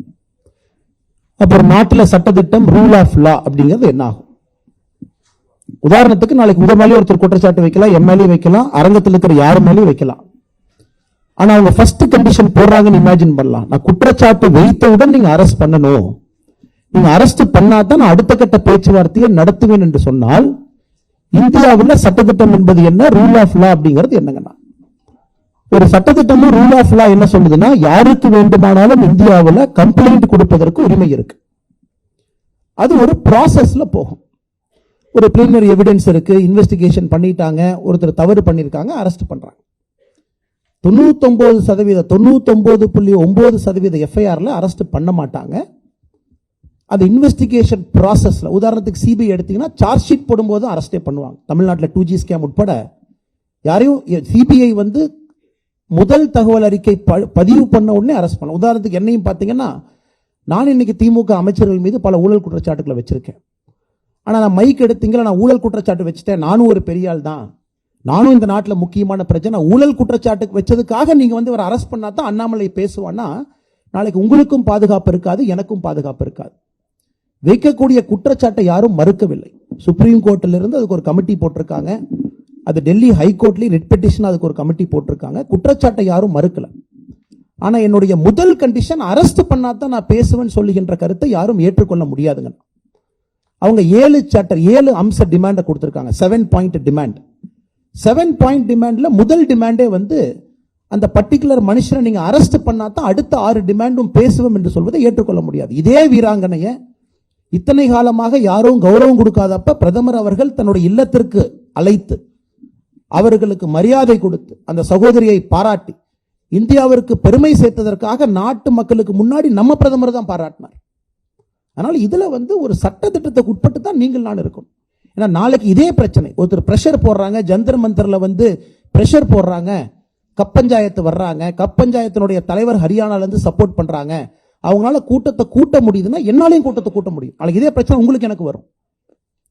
அப்புறம் நாட்டில் சட்டத்திட்டம், ரூல் ஆஃப் லா அப்படிங்கிறது என்ன ஆகும்? உதாரணத்துக்கு நாளைக்கு உங்க மேலே ஒருத்தர் குற்றச்சாட்டு வைக்கலாம், எம்எல்ஏ வைக்கலாம், அரங்கத்தில் இருக்கிற யாரு மேலேயும் வைக்கலாம். ஆனா அவங்க ஃபர்ஸ்ட் கண்டிஷன் போடுறாங்கன்னு இமேஜின் பண்ணலாம். நான் குற்றச்சாட்டு வைத்தவுடன் நீங்க அரெஸ்ட் பண்ணணும், நீங்க அரெஸ்ட் பண்ணாதான் நான் அடுத்த கட்ட பேச்சுவார்த்தையை நடத்துவேன் என்று சொன்னால், இந்தியாவில் சட்டத்திட்டம் என்பது என்ன, ரூல் ஆஃப் லா அப்படிங்கிறது என்னங்கன்னா, ஒரு சட்டத்திட்டமும் ரூல் ஆஃப் லா என்ன சொல்லுதுன்னா, யாருக்கு வேண்டுமானாலும் இந்தியாவில் கம்ப்ளைண்ட் கொடுப்பதற்கு உரிமை இருக்கு. அது ஒரு ப்ராசஸ்ல போகும். ஒரு பிரிலிமினரி எவிடன்ஸ் இருக்கு, இன்வெஸ்டிகேஷன் பண்ணிட்டாங்க, ஒருத்தர் தவறு பண்ணிருக்காங்க, அரெஸ்ட் பண்றாங்க. 99.9% எஃப்ஐஆர்ல அரெஸ்ட் பண்ண மாட்டாங்க. அது இன்வெஸ்டிகேஷன் ப்ராசஸ்ல, உதாரணத்துக்கு சிபிஐ எடுத்தீங்கன்னா சார்ஜ் ஷீட் போடும்போது அரெஸ்டே பண்ணுவாங்க. தமிழ்நாட்டில் 2G ஸ்கேம் உட்பட யாரையும் சிபிஐ முதல் தகவல் அறிக்கை பதிவு பண்ண உடனே அரெஸ்ட் பண்ண. உதாரணத்துக்கு என்னையும் பார்த்தீங்கன்னா நான் இன்னைக்கு திமுக அமைச்சர்கள் மீது பல ஊழல் குற்றச்சாட்டுகளை வச்சிருக்கேன். ஆனா நான் மைக் எடுத்தீங்களா, நான் ஊழல் குற்றச்சாட்டு வச்சுட்டேன், நானும் ஒரு பெரிய ஆள் தான், நானும் இந்த நாட்டில் முக்கியமான பிரச்சனை, ஊழல் குற்றச்சாட்டுக்கு வச்சதுக்காக நீங்க வந்து இவரை அரெஸ்ட் பண்ணா தான் அண்ணாமலை பேசுவான்னா நாளைக்கு உங்களுக்கும் பாதுகாப்பு இருக்காது, எனக்கும் பாதுகாப்பு இருக்காது. வைக்கக்கூடிய குற்றச்சாட்டை யாரும் மறுக்கவில்லை. சுப்ரீம் கோர்ட்டில் இருந்து அதுக்கு ஒரு கமிட்டி போட்டிருக்காங்க, அது டெல்லி ஹைகோர்ட்லயும் ரிட் பெட்டிஷன் அதுக்கு ஒரு கமிட்டி போட்டிருக்காங்க. குற்றச்சாட்டை யாரும் மறுக்கல. ஆனா என்னுடைய முதல் கண்டிஷன் அரெஸ்ட் பண்ணாதான் நான் பேசுவேன்னு சொல்லுகின்ற கருத்தை யாரும் ஏற்றுக்கொள்ள முடியாதுங்க. அவங்க 7 அம்ச டிமாண்ட கொடுத்திருக்காங்க. 7 பாயிண்ட் டிமாண்ட். 7 பாயிண்ட் டிமாண்ட்ல முதல் டிமாண்டே வந்து அந்த பர்டிகுலர் மனுஷனை நீங்க அரெஸ்ட் பண்ணாதான் அடுத்த 6 டிமாண்டும் பேசுவோம் என்று சொல்வதை ஏற்றுக்கொள்ள முடியாது. இதே வீராங்கனைய இத்தனை காலமாக யாரும் கௌரவம் கொடுக்காதப்ப பிரதமர் அவர்கள் தன்னுடைய இல்லத்திற்கு அழைத்து அவர்களுக்கு மரியாதை கொடுத்து அந்த சகோதரியை பாராட்டி இந்தியாவிற்கு பெருமை சேர்த்ததற்காக நாட்டு மக்களுக்கு முன்னாடி நம்ம பிரதமர் தான் பாராட்டினார். அதனால இதுல வந்து ஒரு சட்ட திட்டத்துக்கு உட்பட்டு தான் நீங்கள் நான் இருக்கணும். ஏன்னா நாளைக்கு இதே பிரச்சனை, ஒருத்தர் பிரஷர் போடுறாங்க, ஜந்தர் மந்தர்ல வந்து பிரஷர் போடுறாங்க, கப்பஞ்சாயத்து வர்றாங்க, கப்பஞ்சாயத்தினுடைய தலைவர் ஹரியானால இருந்து சப்போர்ட் பண்றாங்க, அவங்களால கூட்டத்தை கூட்ட முடியுதுன்னா என்னாலையும் கூட்டத்தை கூட்ட முடியும். நாளைக்கு இதே பிரச்சனை உங்களுக்கு எனக்கு வரும்.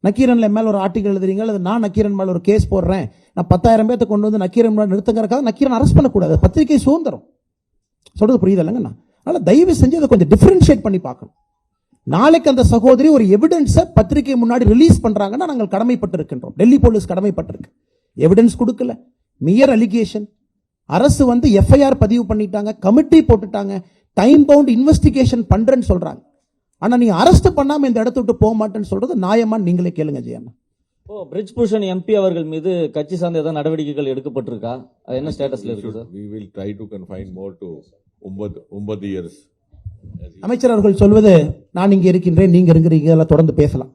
நக்கீரன்ல மேல ஒரு ஆர்டிகல் எழுதுறீங்க, அல்லது நான் நக்கீரன் மேல ஒரு கேஸ் போடுறேன், நான் 10,000 பேர்த்த கொண்டு வந்து நக்கீரன் நிறுத்தங்கிறக்காக நக்கீரன் அரெஸ்ட் பண்ணக்கூடாது. பத்திரிகை சுதந்திரம். சொல்றது புரியுது இல்லைங்கண்ணா? அதனால தயவு செஞ்சு அதை கொஞ்சம் டிஃபரன்ஷியேட் பண்ணி பார்க்கணும். நாளைக்கு அந்த சகோதரி ஒரு எவிடன்ஸை பத்திரிகை முன்னாடி ரிலீஸ் பண்றாங்கன்னா நாங்கள் கடமைப்பட்டிருக்கின்றோம். டெல்லி போலீஸ் கடமைப்பட்டிருக்கு. எவிடன்ஸ் கொடுக்கல, மியர் அலிகேஷன். அரசு வந்து எஃப்ஐஆர் பதிவு பண்ணிட்டாங்க, கமிட்டி போட்டுட்டாங்க, டைம் பவுண்ட் இன்வெஸ்டிகேஷன் பண்றேன்னு சொல்றாங்க. ஆனா நீங்க அரெஸ்ட் பண்ணாம இந்த இடத்த விட்டு போக மாட்டேன்னு சொல்றது நியாயமான்னு நீங்களே கேளுங்க ஜெயண்ணா. ஓ, பிரிஜ் பூஷன் எம்பி அவர்கள் மீது கட்சி சார்ந்த ஏதாவது நடவடிக்கைகள் எடுக்கப்பட்டிருக்கா? அது என்ன ஸ்டேட்டஸ்ல இருக்கு sir? We will try to confine more to 9 years. அமைச்சர் அவர்கள் சொல்வது நான் இங்க இருக்கின்றேன், நீங்க இருக்கிறீங்க, எல்லாம் தொடர்ந்து பேசலாம்.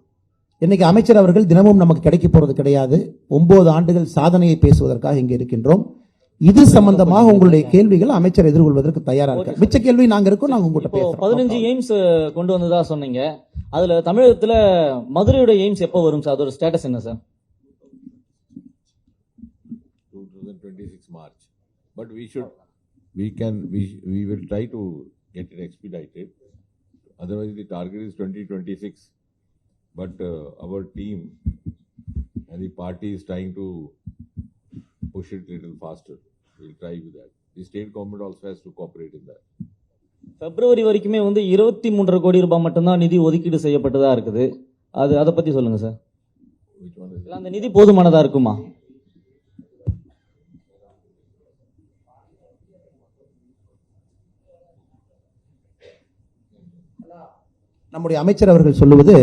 இன்னைக்கு அமைச்சர் அவர்கள் தினமும் நமக்கு கிடைக்க போறது கிடையாது. 9 ஆண்டுகள் சாதனையை பேசுவதற்காக இங்க இருக்கின்றோம். இது சம்பந்தமாக உங்களுடைய கேள்விகள் அமைச்சர் எதிர்கொள்வதற்கு தயாரா இருக்கார். மிச்ச கேள்வி நாங்க இருக்கோம், நாங்க உங்ககிட்ட பேசுறோம். 15 எய்ம்ஸ் கொண்டு வந்ததா சொன்னீங்க. அதுல தமிழகத்துல மதுரையோட எய்ம்ஸ் எப்போ வரும் சார்? அதோட ஸ்டேட்டஸ் என்ன sir? 2026 March. But we will try to get it expedited. Otherwise the target is 2026. But our team and the party is trying to push it a little faster. We'll try with that. The state government also has to cooperate in that. பிப்ரவரி வரைக்குமே வந்து 23.5 கோடி ரூபாய் மட்டும்தான் நிதி ஒதுக்கீடு செய்யப்பட்டதா இருக்குது. அதை பத்தி சொல்லுங்க sir. Which one is it? அந்த நிதி போதுமானதா இருக்குமா? நம்முடைய அமைச்சர் அவர்கள் சொல்லுவது,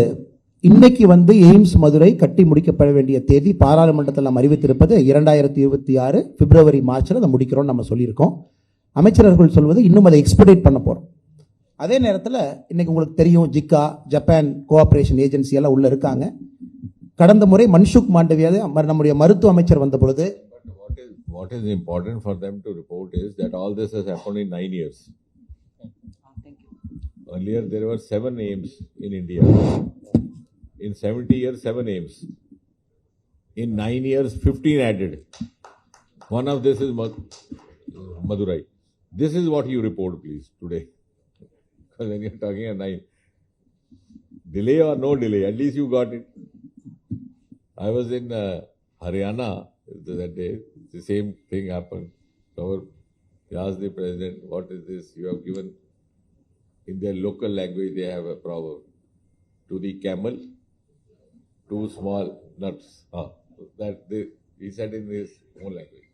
இன்னைக்கு வந்து எய்ம்ஸ் மதுரை கட்டி முடிக்கப்பட வேண்டிய தேதி பாராளுமன்றத்தில் நாம் அறிவித்திருப்பது 2026 பிப்ரவரி மார்ச்ல அதை முடிக்கிறோம் நம்ம சொல்லியிருக்கோம். அமைச்சர் அவர்கள் சொல்வது இன்னும் அதை எக்ஸ்பெடிட் பண்ண போறோம். அதே நேரத்தில் இன்னைக்கு உங்களுக்கு தெரியும், ஜிக்கா, ஜப்பான் கோஆபரேஷன் ஏஜென்சி எல்லாம் உள்ள இருக்காங்க. கடந்த முறை மன்சுக் மாண்டவியா நம்முடைய மருத்துவ அமைச்சர் வந்த பொழுது, what is important for them to report is that all this has happened in 9 years. Earlier there were 7 aims in India. In 70 years, 7 aims. In 9 years, 15 added. One of this is Madurai. This is what you report, please, today. Because when you're talking at 9, delay or no delay, at least you got it. I was in Haryana that day. The same thing happened. So we asked the president, what is this? You have given, in their local language, they have a proverb. To the camel, 2 small nuts. He said in his own language.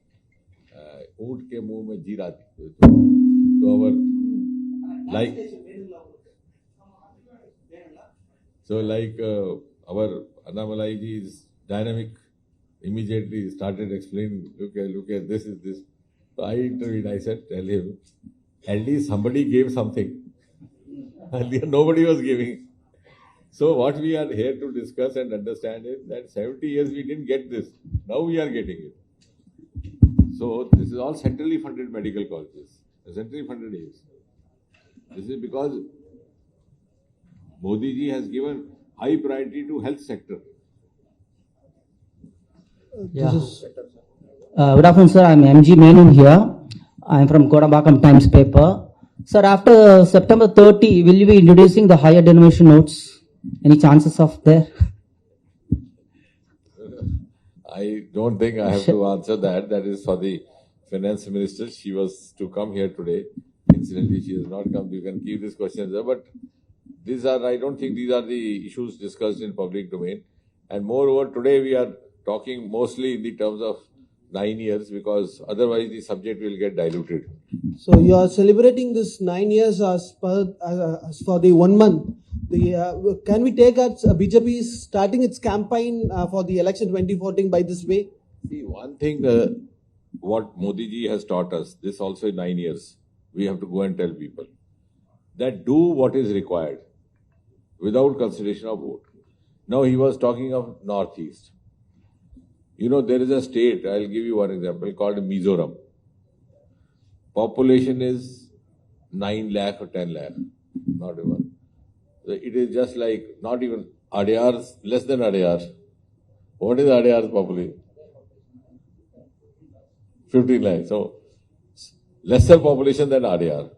ऊंट के मुंह में जीरा थी. तो our our Annamalai ji is dynamic. Immediately started explaining. Look at this is this. So I intervened. I said, tell him, at least somebody gave something. Earlier nobody was giving. So what we are here to discuss and understand is that 70 years we didn't get this. Now we are getting it. So this is all centrally funded medical colleges. Centrally funded aims. This is because Modi ji has given high priority to health sector. Yeah. Good afternoon, sir. I'm MG Menon here. I'm from Kodambakam Times paper. Sir, after September 30, will you be introducing the higher denomination notes? Any chances of there? I don't think I have to answer that. That is for the finance minister. She was to come here today. Incidentally, she has not come. You can keep this question there. But these are, I don't think these are the issues discussed in public domain. And moreover, today we are talking mostly in the terms of 9 years, because otherwise the subject will get diluted. So you are celebrating this 9 years as for the 1 month. Can we take as BJP is starting its campaign for the election 2014 by this way? See, one thing, what Modi ji has taught us, this also in 9 years, we have to go and tell people that do what is required without consideration of vote. Now he was talking of Northeast. You know, there is a state, I'll give you one example, called Mizoram. Population is 9 lakh or 10 lakh, not even. It is just like, not even Adyar's, less than Adyar. What is Adyar's population? 15 lakh. So, lesser population than Adyar.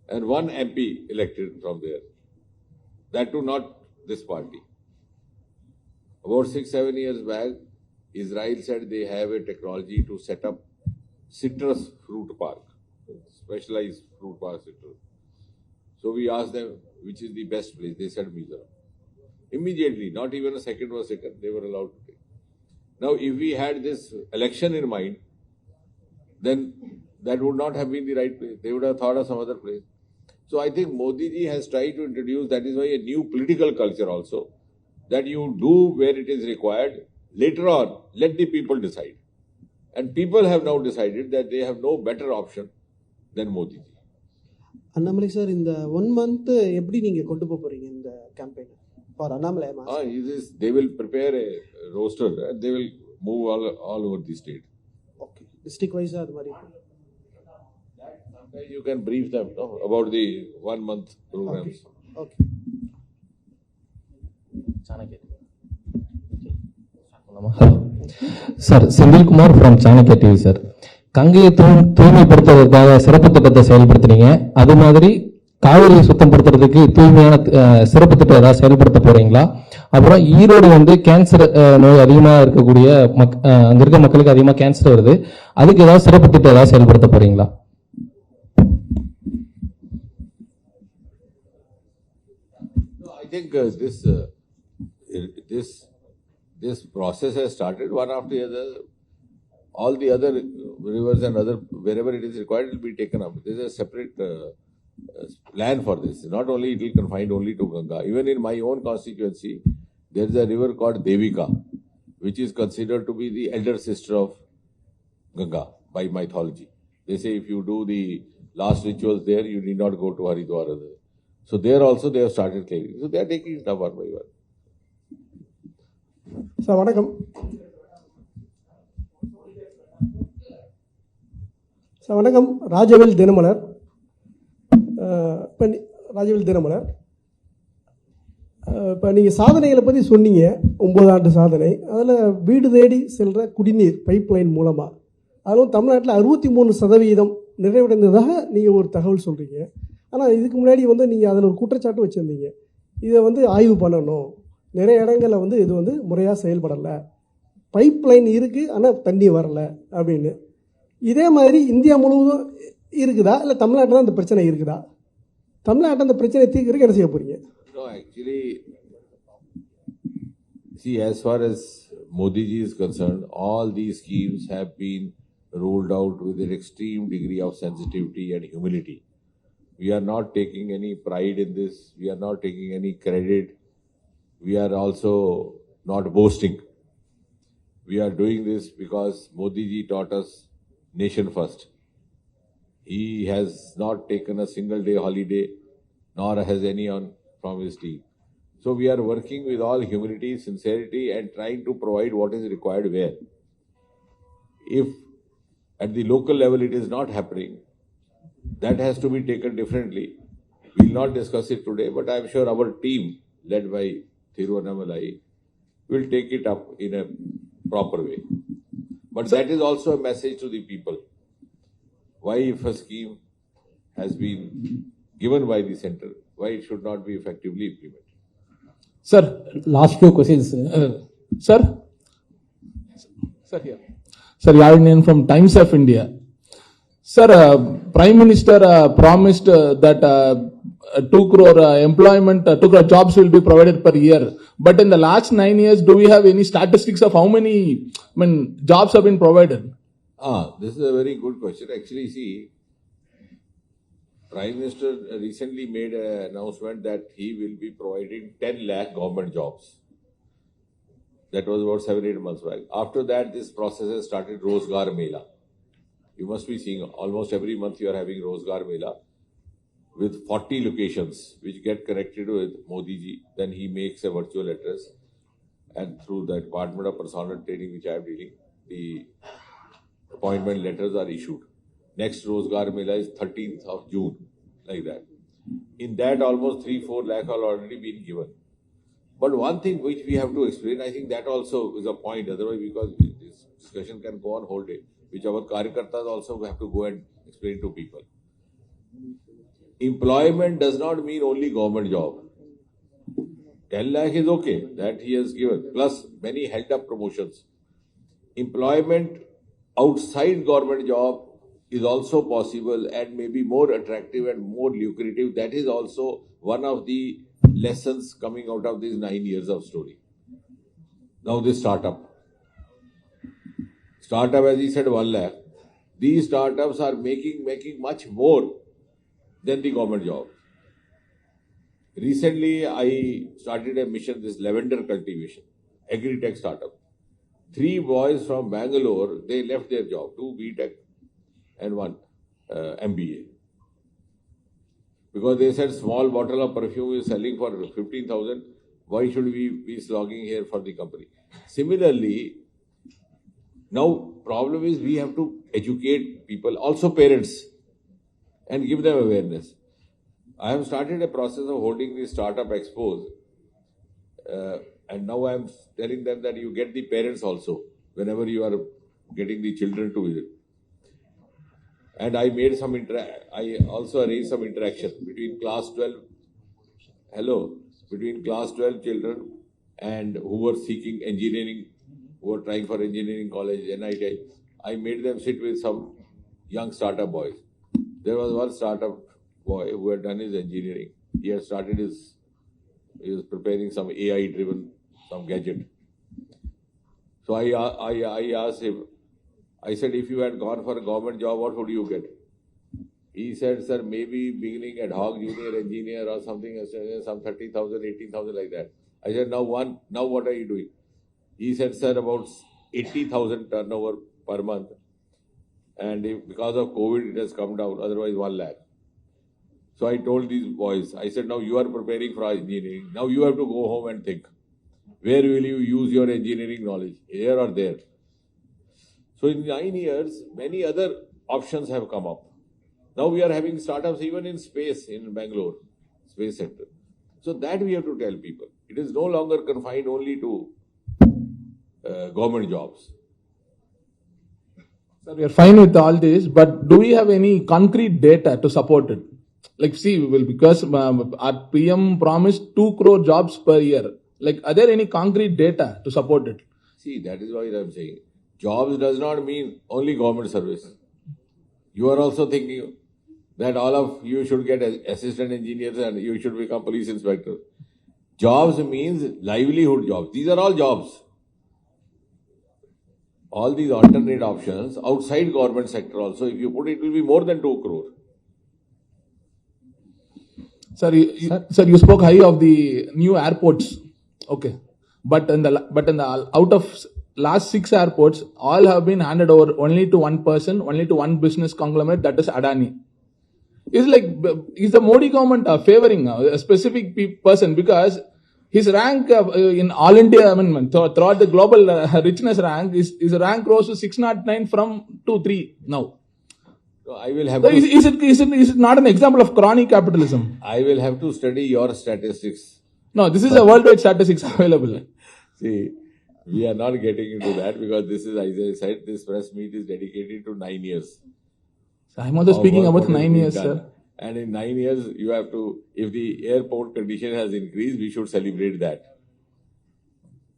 And one MP elected from there. That too not this party. About 6-7 years back, Israel said they have a technology to set up citrus fruit park, specialized fruit park citrus. So we asked them which is the best place. They said Mizoram. Immediately, not even a second or second, they were allowed to take. Now, if we had this election in mind, then that would not have been the right place. They would have thought of some other place. So I think Modi ji has tried to introduce, that is why, a new political culture also, that you do where it is required. Later on, let the people decide. And people have now decided that they have no better option than Modi ji. Annamalai sir, in the 1 month, எப்படி நீங்க கொண்டு போறீங்க இந்த campaign for Annamalai mass? They will prepare a roster and they will move all over the state. Okay. District wise அது மாதிரி. Sometimes you can brief them about the 1 month programs. Okay. Sir, Senthilkumar from Chanakya TV. Sir, கங்கையை தூய்மைப்படுத்துவதற்காக சிறப்பு திட்டத்தை செயல்படுத்துறீங்க. அது மாதிரி காவிரியை சுத்தப்படுத்துறதுக்கு தூய்மையான சிறப்பு திட்டம் ஏதாவது செயல்படுத்த போறீங்களா? அப்புறம் ஈரோடு வந்து கேன்சர் நோய் அதிகமாக இருக்கக்கூடிய அங்க இருக்க மக்களுக்கு அதிகமாக கேன்சர் வருது. அதுக்கு ஏதாவது சிறப்பு திட்டம் ஏதாவது செயல்படுத்த போறீங்களா? I think this process has started one after the other. All the other rivers and other, wherever it is required, it will be taken up. There is a separate plan for this. Not only it will confined only to Ganga. Even in my own constituency, there is a river called Devika, which is considered to be the elder sister of Ganga by mythology. They say if you do the last rituals there, you need not go to Haridwar. So there also they have started clearing. So they are taking it up one by one. Sir வணக்கம். Sir வணக்கம். ராஜவேல் தினமலர். இப்போ நீங்கள் சாதனைகளை பற்றி சொன்னீங்க, 9 ஆண்டு சாதனை. அதில் வீடு தேடி செல்கிற குடிநீர் பைப் லைன் மூலமாக, அதுவும் தமிழ்நாட்டில் 63% நிறைவடைந்ததாக நீங்கள் ஒரு தகவல் சொல்கிறீங்க. ஆனால் இதுக்கு முன்னாடி வந்து நீங்கள் அதில் ஒரு குற்றச்சாட்டு வச்சுருந்தீங்க, இதை வந்து ஆய்வு பண்ணணும், நிறைய இடங்களில் வந்து இது வந்து முறையாக செயல்படலை, பைப் லைன் இருக்குது ஆனால் தண்ணி வரலை அப்படின்னு. இதே மாதிரி இந்தியா முழுவதும் இருக்குதா, இல்லை தமிழ்நாட்டில் தான் இந்த பிரச்சனை இருக்குதா? தமிழ்நாட்டில் அந்த பிரச்சனை தீர்க்கிறதுக்கு என்ன செய்ய போகிறீங்க? No, actually, see, as far as Modi ji is concerned, all these schemes have been ruled out with an extreme degree of sensitivity and humility. We are not taking any pride in this. We are not taking any credit. We are also not boasting. We are doing this because Modi ji taught us nation first. He has not taken a single day holiday, nor has any on from his team. So we are working with all humility, sincerity, and trying to provide what is required where. If at the local level it is not happening, that has to be taken differently. We will not discuss it today, but I am sure our team, led by Thiruvannamalai, will take it up in a proper way. But that is also a message to the people. Why, if a scheme has been given by the center, why it should not be effectively implemented. Sir, last few questions. Sir? Sir, here. Sir, Yadin from Times of India. Sir, Prime Minister promised that 2 crore employment, 2 crore jobs will be provided per year. But in the last 9 years, do we have any statistics of how many jobs have been provided? This is a very good question. Actually, see, Prime Minister recently made an announcement that he will be providing 10 lakh government jobs. That was about 7-8 months back. After that, this process has started Rozgar Mela. You must be seeing almost every month you are having Rozgar Mela with 40 locations which get connected with Modi ji. Then he makes a virtual address, and through the Department of Personnel Training which I am dealing, the appointment letters are issued. Next Rozgar Mela is 13th of June, like that. In that, almost 3-4 lakh are already been given. But one thing which we have to explain, I think that also is a point, otherwise because this discussion can go on whole day, which our Karyakartas also have to go and explain to people. Employment does not mean only government job. 10 lakh is okay, that he has given, plus many held up promotions. Employment outside government job is also possible and may be more attractive and more lucrative. That is also one of the lessons coming out of these 9 years of story. Now this startup, as he said, 1 lakh. These startups are making much more than the government job. Recently, I started a mission, this lavender cultivation, agri-tech startup. 3 boys from Bangalore, they left their job, 2 B.Tech and 1 MBA. Because they said small bottle of perfume is selling for 15,000, why should we be slogging here for the company? Similarly, now problem is we have to educate people, also parents, and give them awareness. I have started a process of holding these startup expos, and now I am telling them that you get the parents also whenever you are getting the children to visit. And I made some I also arranged some interaction between class 12, between class 12 children and who were seeking engineering, who were trying for engineering college, NIT. I made them sit with some young startup boys. There was one startup boy who had done his engineering. He had started he was preparing some AI-driven, some gadget. So I asked him, I said, if you had gone for a government job, what would you get? He said, sir, maybe beginning ad hoc junior engineer or something, some 30,000, 18,000 like that. I said, now what are you doing? He said, sir, about 80,000 turnover per month. And because of COVID, it has come down, otherwise 1 lakh. So I told these boys, I said, now you are preparing for engineering. Now you have to go home and think. Where will you use your engineering knowledge? Here or there? So in 9 years, many other options have come up. Now we are having startups even in space in Bangalore, space center. So that we have to tell people. It is no longer confined only to government jobs. Sir, we are fine with all this, but do we have any concrete data to support it? Like, see, because our PM promised 2 crore jobs per year. Like, are there any concrete data to support it? See, that is why I am saying. Jobs does not mean only government service. You are also thinking that all of you should get assistant engineers and you should become police inspector. Jobs means livelihood jobs. These are all jobs. All these alternate options outside government sector also, if you put it, will be more than 2 crore. Sir, you spoke high of the new airports. Okay. But in the out of last 6 airports, all have been handed over only to one person, only to one business conglomerate, that is Adani. Is the Modi government favoring a specific person? Because his rank in all India, throughout the global richness rank, his rank rose to 609 from 2-3 now. So I will have so is it not an example of crony capitalism? I will have to study your statistics. No, this is a worldwide statistics available. See, we are not getting into that because this is, as I said, this press meet is dedicated to 9 years. So I'm also speaking about 9 years, sir. And in 9 years, you have to, if the airport condition has increased, we should celebrate that.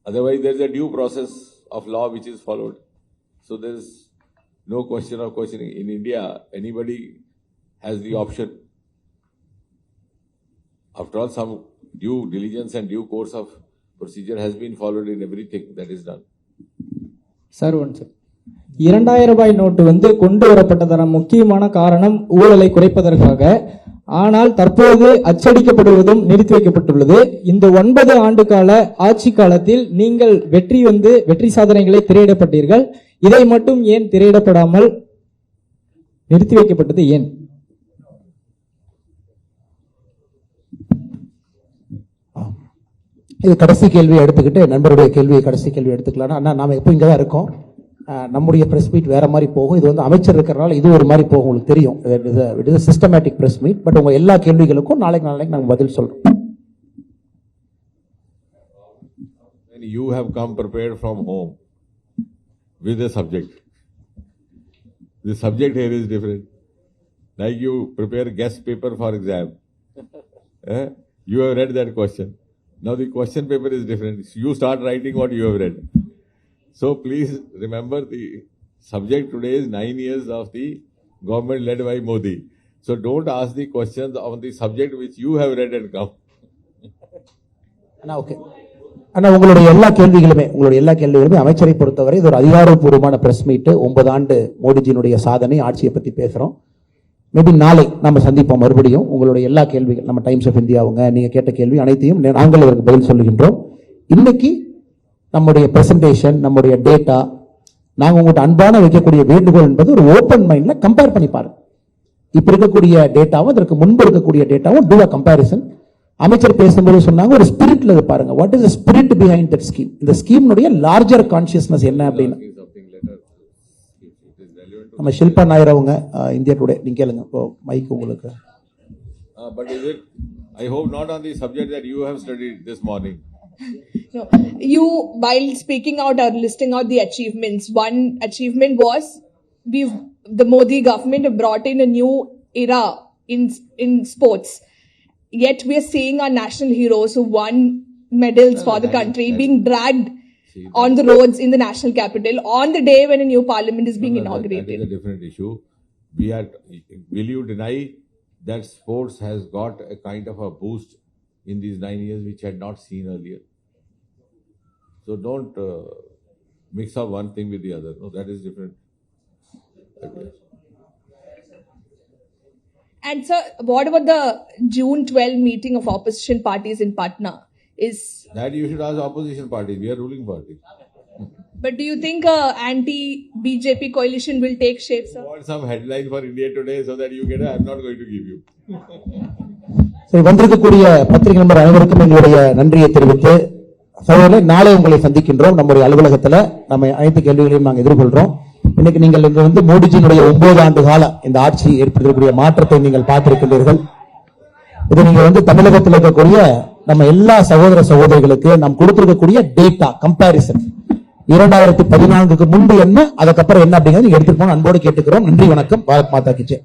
Otherwise, there is a due process of law which is followed. So there is no question of questioning. In India, anybody has the option. After all, some due diligence and due course of procedure has been followed in everything that is done. Sir one sir 2000 ரூபாய் note வந்து கொண்டு வரப்பட்டதான முக்கியமான காரணம் ஊழலை குறைப்பதற்காக. ஆனால் தற்போது அச்சடிக்கப்படுவதும் நிறுத்தி வைக்கப்பட்டுள்ளது. இந்த 9 ஆண்டு கால ஆட்சி காலத்தில் நீங்கள் வெற்றி சாதனைகளை திரையிடப்பட்டீர்கள். இதை மட்டும் ஏன் திரையிடப்படாமல் நிறுத்தி வைக்கப்பட்டது ஏன்? இது கடைசி கேள்வியை எடுத்துக்கிட்டு நண்பருடைய கேள்வியை கடைசி கேள்வி எடுத்துக்கலாம். அண்ணா நாம எப்போ இங்கே தான் இருக்கோம். நம்முடைய பிரஸ் மீட் வேற மாதிரி போகும். இது வந்து அமைச்சர் இருக்கிறனால இது ஒரு மாதிரி போகும். உங்களுக்கு தெரியும், it is systematic press meet. But உங்க எல்லா கேள்விகளுக்கும் நாளைக்கு நாங்க பதில் சொல்றோம். You have come prepared from home with a subject. The subject here is different. Like you prepare guest paper for exam. You have read that question. Now the question paper is different. You start writing what you have read. So please remember the subject today is 9 years of the government led by Modi. So don't ask the questions on the subject which you have read and come. Okay அண்ணா, உங்களுடைய எல்லா கேள்விகளுமே அமைச்சரை பொறுத்தவரை இது ஒரு அதிகாரப்பூர்வமான press meet. 9 ஆண்டு மோடிஜியினுடைய சாதனை ஆட்சியை பத்தி பேசுறோம். மேபி நாளை நம்ம சந்திப்போம் மறுபடியும். உங்களுடைய எல்லா கேள்விகள் நம்ம டைம்ஸ் ஆஃப் இந்தியாவுங்க நீங்க கேட்ட கேள்வி அனைத்தையும் நாங்கள் இதற்கு பதில் சொல்லுகின்றோம். இன்னைக்கு நம்முடைய பிரசன்டேஷன், நம்முடைய டேட்டா, நாங்க உங்கள்கிட்ட அன்பான வைக்கக்கூடிய வேண்டுகோள் என்பது ஒரு ஓப்பன் மைண்ட்ல கம்பேர் பண்ணி பாருங்க. இப்ப இருக்கக்கூடிய டேட்டாவும் அதற்கு முன்பு இருக்கக்கூடிய டேட்டாவும் டூ அ கம்பேரிசன். அமைச்சர் பேசும்போது சொன்னாங்க ஒரு ஸ்பிரிட்ல பாருங்க. What is the spirit behind that scheme? இந்த ஸ்கீம்னுடைய லார்ஜர் கான்சியஸ்னஸ் என்ன அப்படின்னு நம்ம ஷில்பா நாயர் அவங்க இந்தியா டுடே நீங்க கேளுங்க. இப்போ மைக் உங்களுக்கு. But is it, I hope not on the subject that you have studied this morning. No, you, while speaking out or listing out the achievements, one achievement was the Modi government brought in a new era in sports. Yet we are seeing our national heroes who won medals for the country being dragged on the roads in the national capital on the day when a new parliament is being inaugurated. That is a different issue. Will you deny that sports has got a kind of a boost in these 9 years which had not seen earlier? So don't mix up one thing with the other. No, that is different. Okay. And sir, what about the June 12 meeting of opposition parties in Patna? That you should ask opposition parties. We are ruling party. But do you think anti-BJP coalition will take shape, sir? I want some headline for India Today so that you get I'm not going to give you. வந்திருக்கக்கூடிய பத்திரிகை நண்பர் அனைவருக்கும் எங்களுடைய நன்றியை தெரிவித்து சகோதரர்களே, நாளை உங்களை சந்திக்கின்றோம். நம்முடைய அலுவலகத்துல நம்ம அனைத்து கேள்விகளையும் நாங்கள் எதிர்கொள்றோம். இன்னைக்கு நீங்கள் இங்க வந்து மோடிஜியினுடைய 9 ஆண்டு கால இந்த ஆட்சி ஏற்படுத்தக்கூடிய மாற்றத்தை நீங்கள் பார்த்திருக்கின்றீர்கள். இது நீங்க வந்து தமிழகத்தில் இருக்கக்கூடிய நம்ம எல்லா சகோதர சகோதரிகளுக்கு நாம் கொடுத்திருக்கக்கூடிய டேட்டா கம்பாரிசன் 2014க்கு முன்பு என்ன, அதுக்கப்புறம் என்ன அப்படிங்கிறது எடுத்துட்டு போன அன்போடு கேட்டுக்கிறோம். நன்றி, வணக்கம். பாரத் மாதா கி ஜெய்.